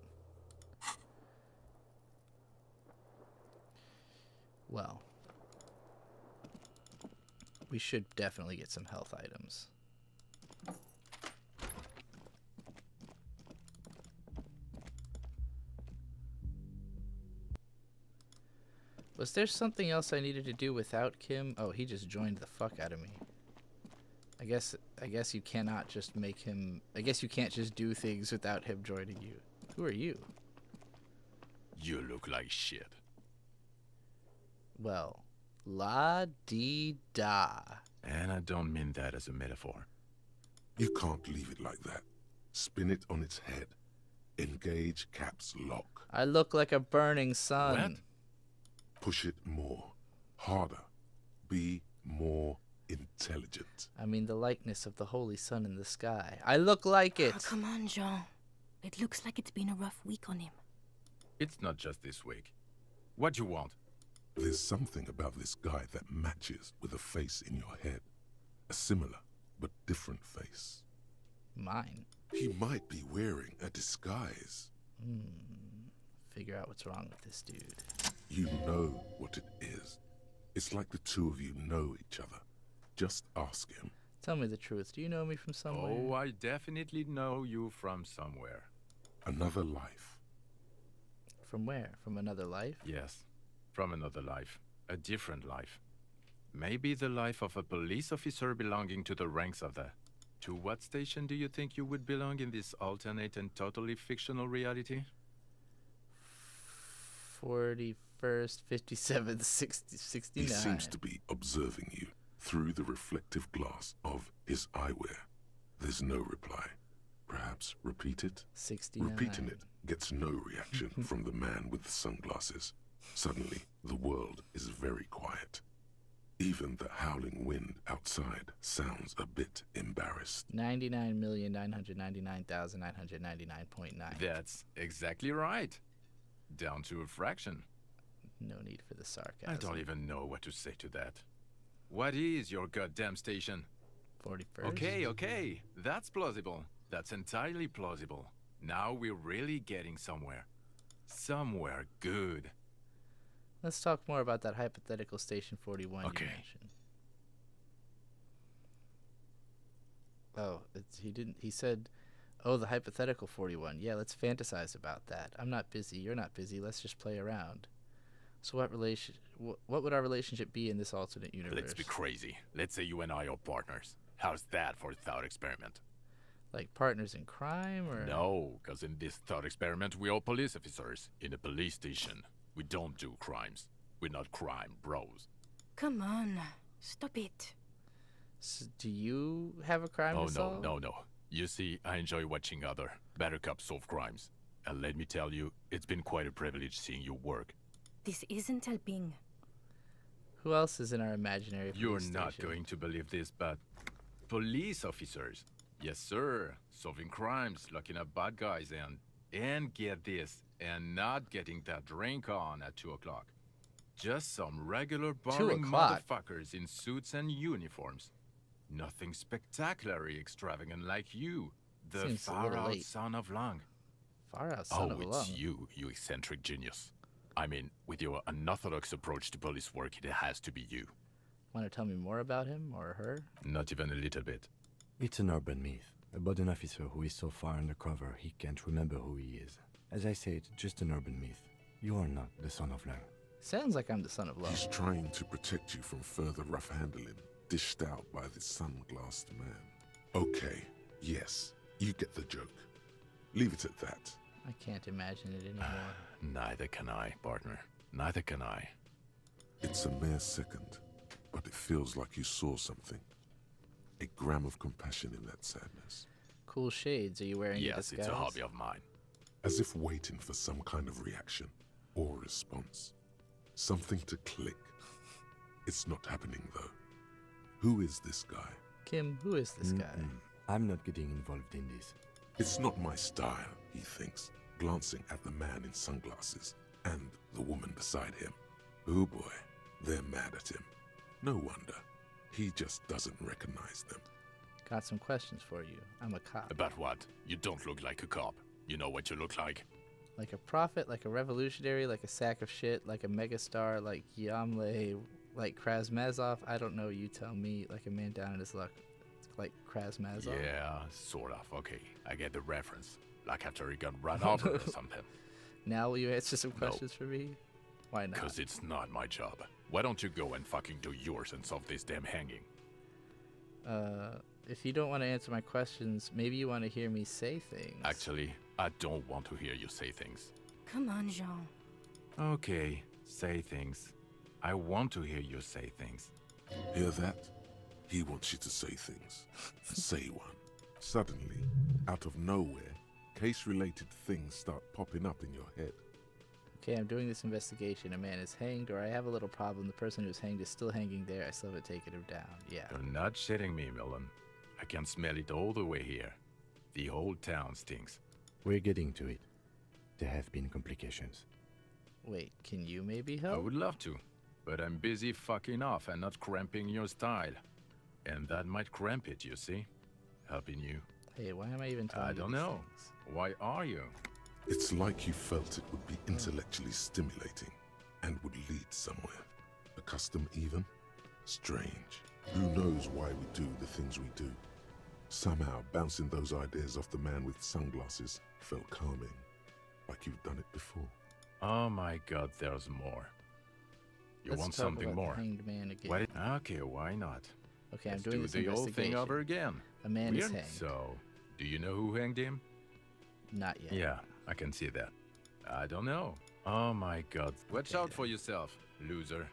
Well, we should definitely get some health items. Was there something else I needed to do without Kim? Oh, he just joined the fuck out of me. I guess you cannot just make him... I guess you can't just do things without him joining you. Who are you? You look like shit. Well, la-dee-da. And I don't mean that as a metaphor. You can't leave it like that. Spin it on its head. Engage caps lock. I look like a burning sun. What? Push it more. Harder. Be more intelligent. I mean the likeness of the holy sun in the sky. I look like it. Oh, come on, Jean. It looks like it's been a rough week on him. It's not just this week. What you want? There's something about this guy that matches with a face in your head. A similar but different face. Mine. He might be wearing a disguise. Figure out what's wrong with this dude. You know what it is. It's like the two of you know each other. Just ask him. Tell me the truth. Do you know me from somewhere? Oh, I definitely know you from somewhere. Another life. From where? From another life? Yes, from another life. A different life. Maybe the life of a police officer belonging to the ranks of the... To what station do you think you would belong in this alternate and totally fictional reality? 41st, 57th, 60, 69. He seems to be observing you through the reflective glass of his eyewear. There's no reply. Perhaps repeat it? 69. Repeating it gets no reaction from the man with the sunglasses. Suddenly, the world is very quiet. Even the howling wind outside sounds a bit embarrassed. 99,999,999.9. That's exactly right. Down to a fraction. No need for the sarcasm. I don't even know what to say to that. What is your goddamn station? 41st. Okay. That's plausible. That's entirely plausible. Now we're really getting somewhere. Somewhere good. Let's talk more about that hypothetical Station 41 Okay. you mentioned. Oh, he said, oh, the hypothetical 41. Yeah, let's fantasize about that. I'm not busy, you're not busy, let's just play around. So what would our relationship be in this alternate universe? Let's be crazy. Let's say you and I are partners. How's that for a thought experiment? Like partners in crime, or? No, because in this thought experiment, we are police officers in a police station. We don't do crimes. We're not crime bros. Come on, stop it. So do you have a crime to solve? No. You see, I enjoy watching other better cops solve crimes. And let me tell you, it's been quite a privilege seeing you work. This isn't helping. Who else is in our imaginary police You're station? not going to believe this, but police officers. Yes, sir. Solving crimes, locking up bad guys, and get this, and not getting that drink on at 2 o'clock. Just some regular boring motherfuckers in suits and uniforms. Nothing spectacularly extravagant like you, the Seems a little far-out late. son of Lung. Far out son of a lung. It's you eccentric genius. I mean, with your unorthodox approach to police work, it has to be you. Want to tell me more about him or her? Not even a little bit. It's an urban myth about an officer who is so far undercover he can't remember who he is. As I said, just an urban myth. You are not the son of Lang. Sounds like I'm the son of Lung. He's trying to protect you from further rough handling, dished out by this sunglassed man. Okay, yes, you get the joke. Leave it at that. I can't imagine it anymore. Neither can I, partner. Neither can I. It's a mere second, but it feels like you saw something. A gram of compassion in that sadness. Cool shades. Are you wearing a Yes, disguise? it's a hobby of mine. As if waiting for some kind of reaction or response. Something to click. It's not happening though. Who is this guy? Kim, who is this guy? I'm not getting involved in this. It's not my style, he thinks, glancing at the man in sunglasses and the woman beside him. Oh boy, they're mad at him. No wonder. He just doesn't recognize them. Got some questions for you. I'm a cop. About what? You don't look like a cop. You know what you look like? Like a prophet, like a revolutionary, like a sack of shit, like a megastar, like Yamle, like Krasmazov. I don't know, you tell me. Like a man down in his luck, like Krasmazov. Yeah, sort of. Okay, I get the reference. Like after he got run over or something. Now will you answer some questions for me? Why not? Because it's not my job. Why don't you go and fucking do yours and solve this damn hanging? If you don't want to answer my questions, maybe you want to hear me say things. Actually, I don't want to hear you say things. Come on, Jean. Okay, say things. I want to hear you say things. Hear that? He wants you to say things. Say one. Suddenly, out of nowhere, case-related things start popping up in your head. Okay, I'm doing this investigation. A man is hanged, or I have a little problem. The person who's hanged is still hanging there. I still haven't taken him down. Yeah. You're not shitting me, Millen. I can smell it all the way here. The whole town stinks. We're getting to it. There have been complications. Wait, can you maybe help? I would love to, but I'm busy fucking off and not cramping your style. And that might cramp it, you see? Helping you. Hey, why am I even talking? I don't know. Why are you? It's like you felt it would be intellectually stimulating and would lead somewhere. A custom even? Strange. Who knows why we do the things we do? Somehow, bouncing those ideas off the man with sunglasses felt calming, like you've done it before. Oh my god, there's more. You Let's want talk something about more? the hanged man again. Okay, why not? Okay, Let's I'm doing do this the old investigation. thing over again. A man is Weird. hanged. So, do you know who hanged him? Not yet. Yeah, I can see that. I don't know. Oh my god. Watch out for yourself, loser.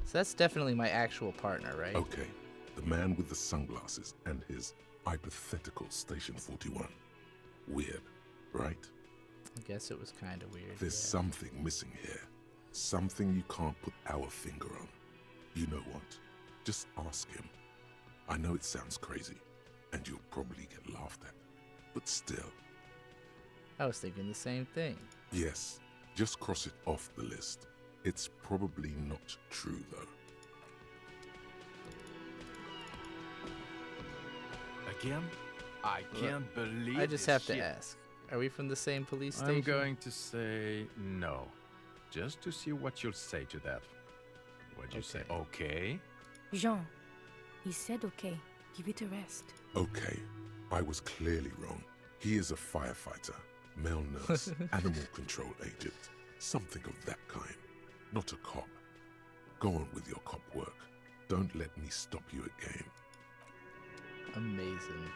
So that's definitely my actual partner, right? Okay, the man with the sunglasses and his hypothetical Station 41. Weird, right? I guess it was kind of weird. There's something missing here. Something you can't put our finger on. You know what? Just ask him. I know it sounds crazy, and you'll probably get laughed at. But still. I was thinking the same thing. Yes, just cross it off the list. It's probably not true, though. Again? I can't believe I just this have shit. to ask. Are we from the same police station? I'm going to say no. Just to see what you'll say to that. What'd you say? Okay? Jean, he said okay. Give it a rest. Okay, I was clearly wrong. He is a firefighter, male nurse, animal control agent, something of that kind. Not a cop. Go on with your cop work. Don't let me stop you again. Amazing.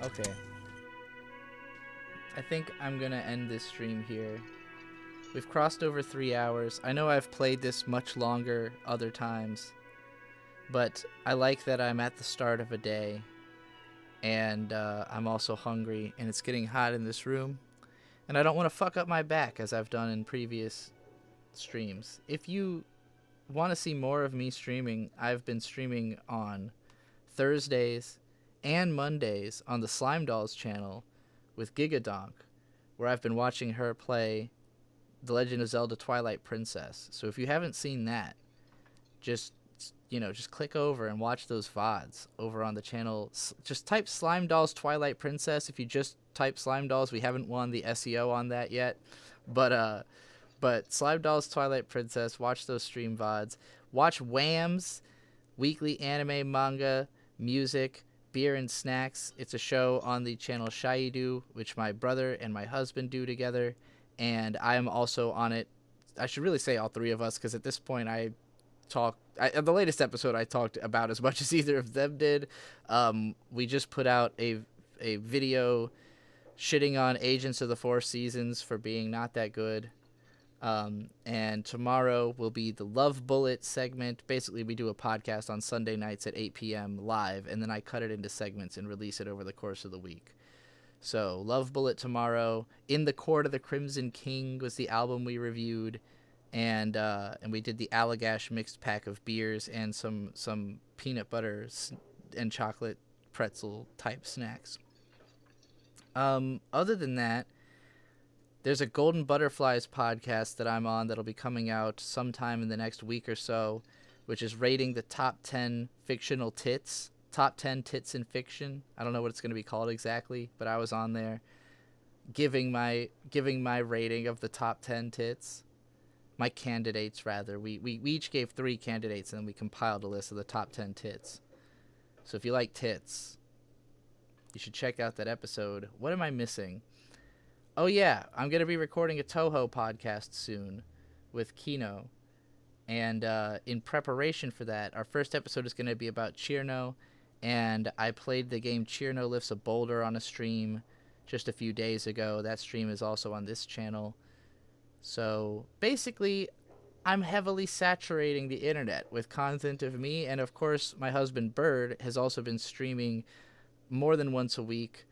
Okay. I think I'm gonna end this stream here. We've crossed over 3 hours. I know I've played this much longer other times, but I like that I'm at the start of a day, and I'm also hungry, and it's getting hot in this room, and I don't want to fuck up my back as I've done in previous streams. If you want to see more of me streaming, I've been streaming on Thursdays and Mondays on the Slime Dolls channel with Gigadonk, where I've been watching her play The Legend of Zelda Twilight Princess. So if you haven't seen that, just click over and watch those VODs over on the channel. Just type Slime Dolls Twilight Princess. If you just type Slime Dolls, we haven't won the SEO on that yet. But Slime Dolls Twilight Princess, watch those stream VODs. Watch Wham's weekly anime, manga, music, beer and snacks. It's a show on the channel Shaidu, which my brother and my husband do together. And I am also on it. I should really say all three of us, because at this point the latest episode I talked about as much as either of them did. We just put out a video shitting on Agents of the Four Seasons for being not that good. And tomorrow will be the Love Bullet segment. Basically, we do a podcast on Sunday nights at 8 p.m. live, and then I cut it into segments and release it over the course of the week. So, Love Bullet tomorrow. In the Court of the Crimson King was the album we reviewed. and we did the Allagash mixed pack of beers and some peanut butter and chocolate pretzel type snacks. Other than that, there's a Golden Butterflies podcast that I'm on that'll be coming out sometime in the next week or so, which is rating the top 10 fictional tits. Top 10 tits in fiction. I don't know what it's going to be called exactly, but I was on there giving my rating of the top 10 tits. My candidates, rather. We each gave 3 candidates, and then we compiled a list of the top 10 tits. So if you like tits, you should check out that episode. What am I missing? Oh, yeah. I'm going to be recording a Toho podcast soon with Cuno. And in preparation for that, our first episode is going to be about Cuno. And I played the game Cuno Lifts a Boulder on a stream just a few days ago. That stream is also on this channel. So basically, I'm heavily saturating the internet with content of me. And of course, my husband Bird has also been streaming more than once a week.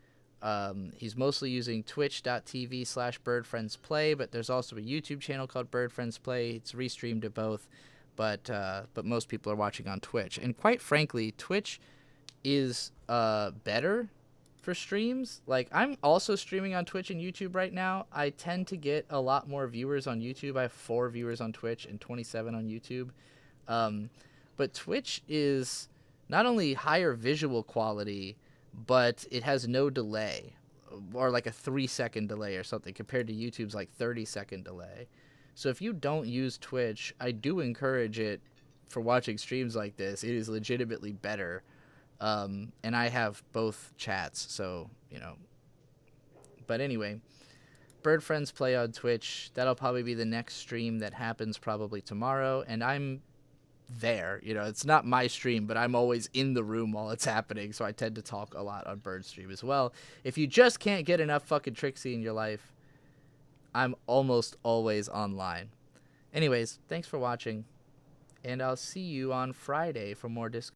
He's mostly using twitch.tv/birdfriendsplay, but there's also a YouTube channel called Bird Friends Play. It's restreamed to both, but most people are watching on Twitch. And quite frankly, Twitch is better for streams. Like, I'm also streaming on Twitch and YouTube right now. I tend to get a lot more viewers on YouTube. I have 4 viewers on Twitch and 27 on YouTube. But Twitch is not only higher visual quality, but it has no delay, or like a 3-second delay or something, compared to YouTube's like 30-second delay. So if you don't use Twitch, I do encourage it for watching streams like this. It is legitimately better. And I have both chats, so, you know. But anyway, Bird Friends Play on Twitch. That'll probably be the next stream that happens probably tomorrow, and I'm there. You know, it's not my stream, but I'm always in the room while it's happening, so I tend to talk a lot on Bird Stream as well. If you just can't get enough fucking Trixie in your life, I'm almost always online. Anyways, thanks for watching, and I'll see you on Friday for more Disco.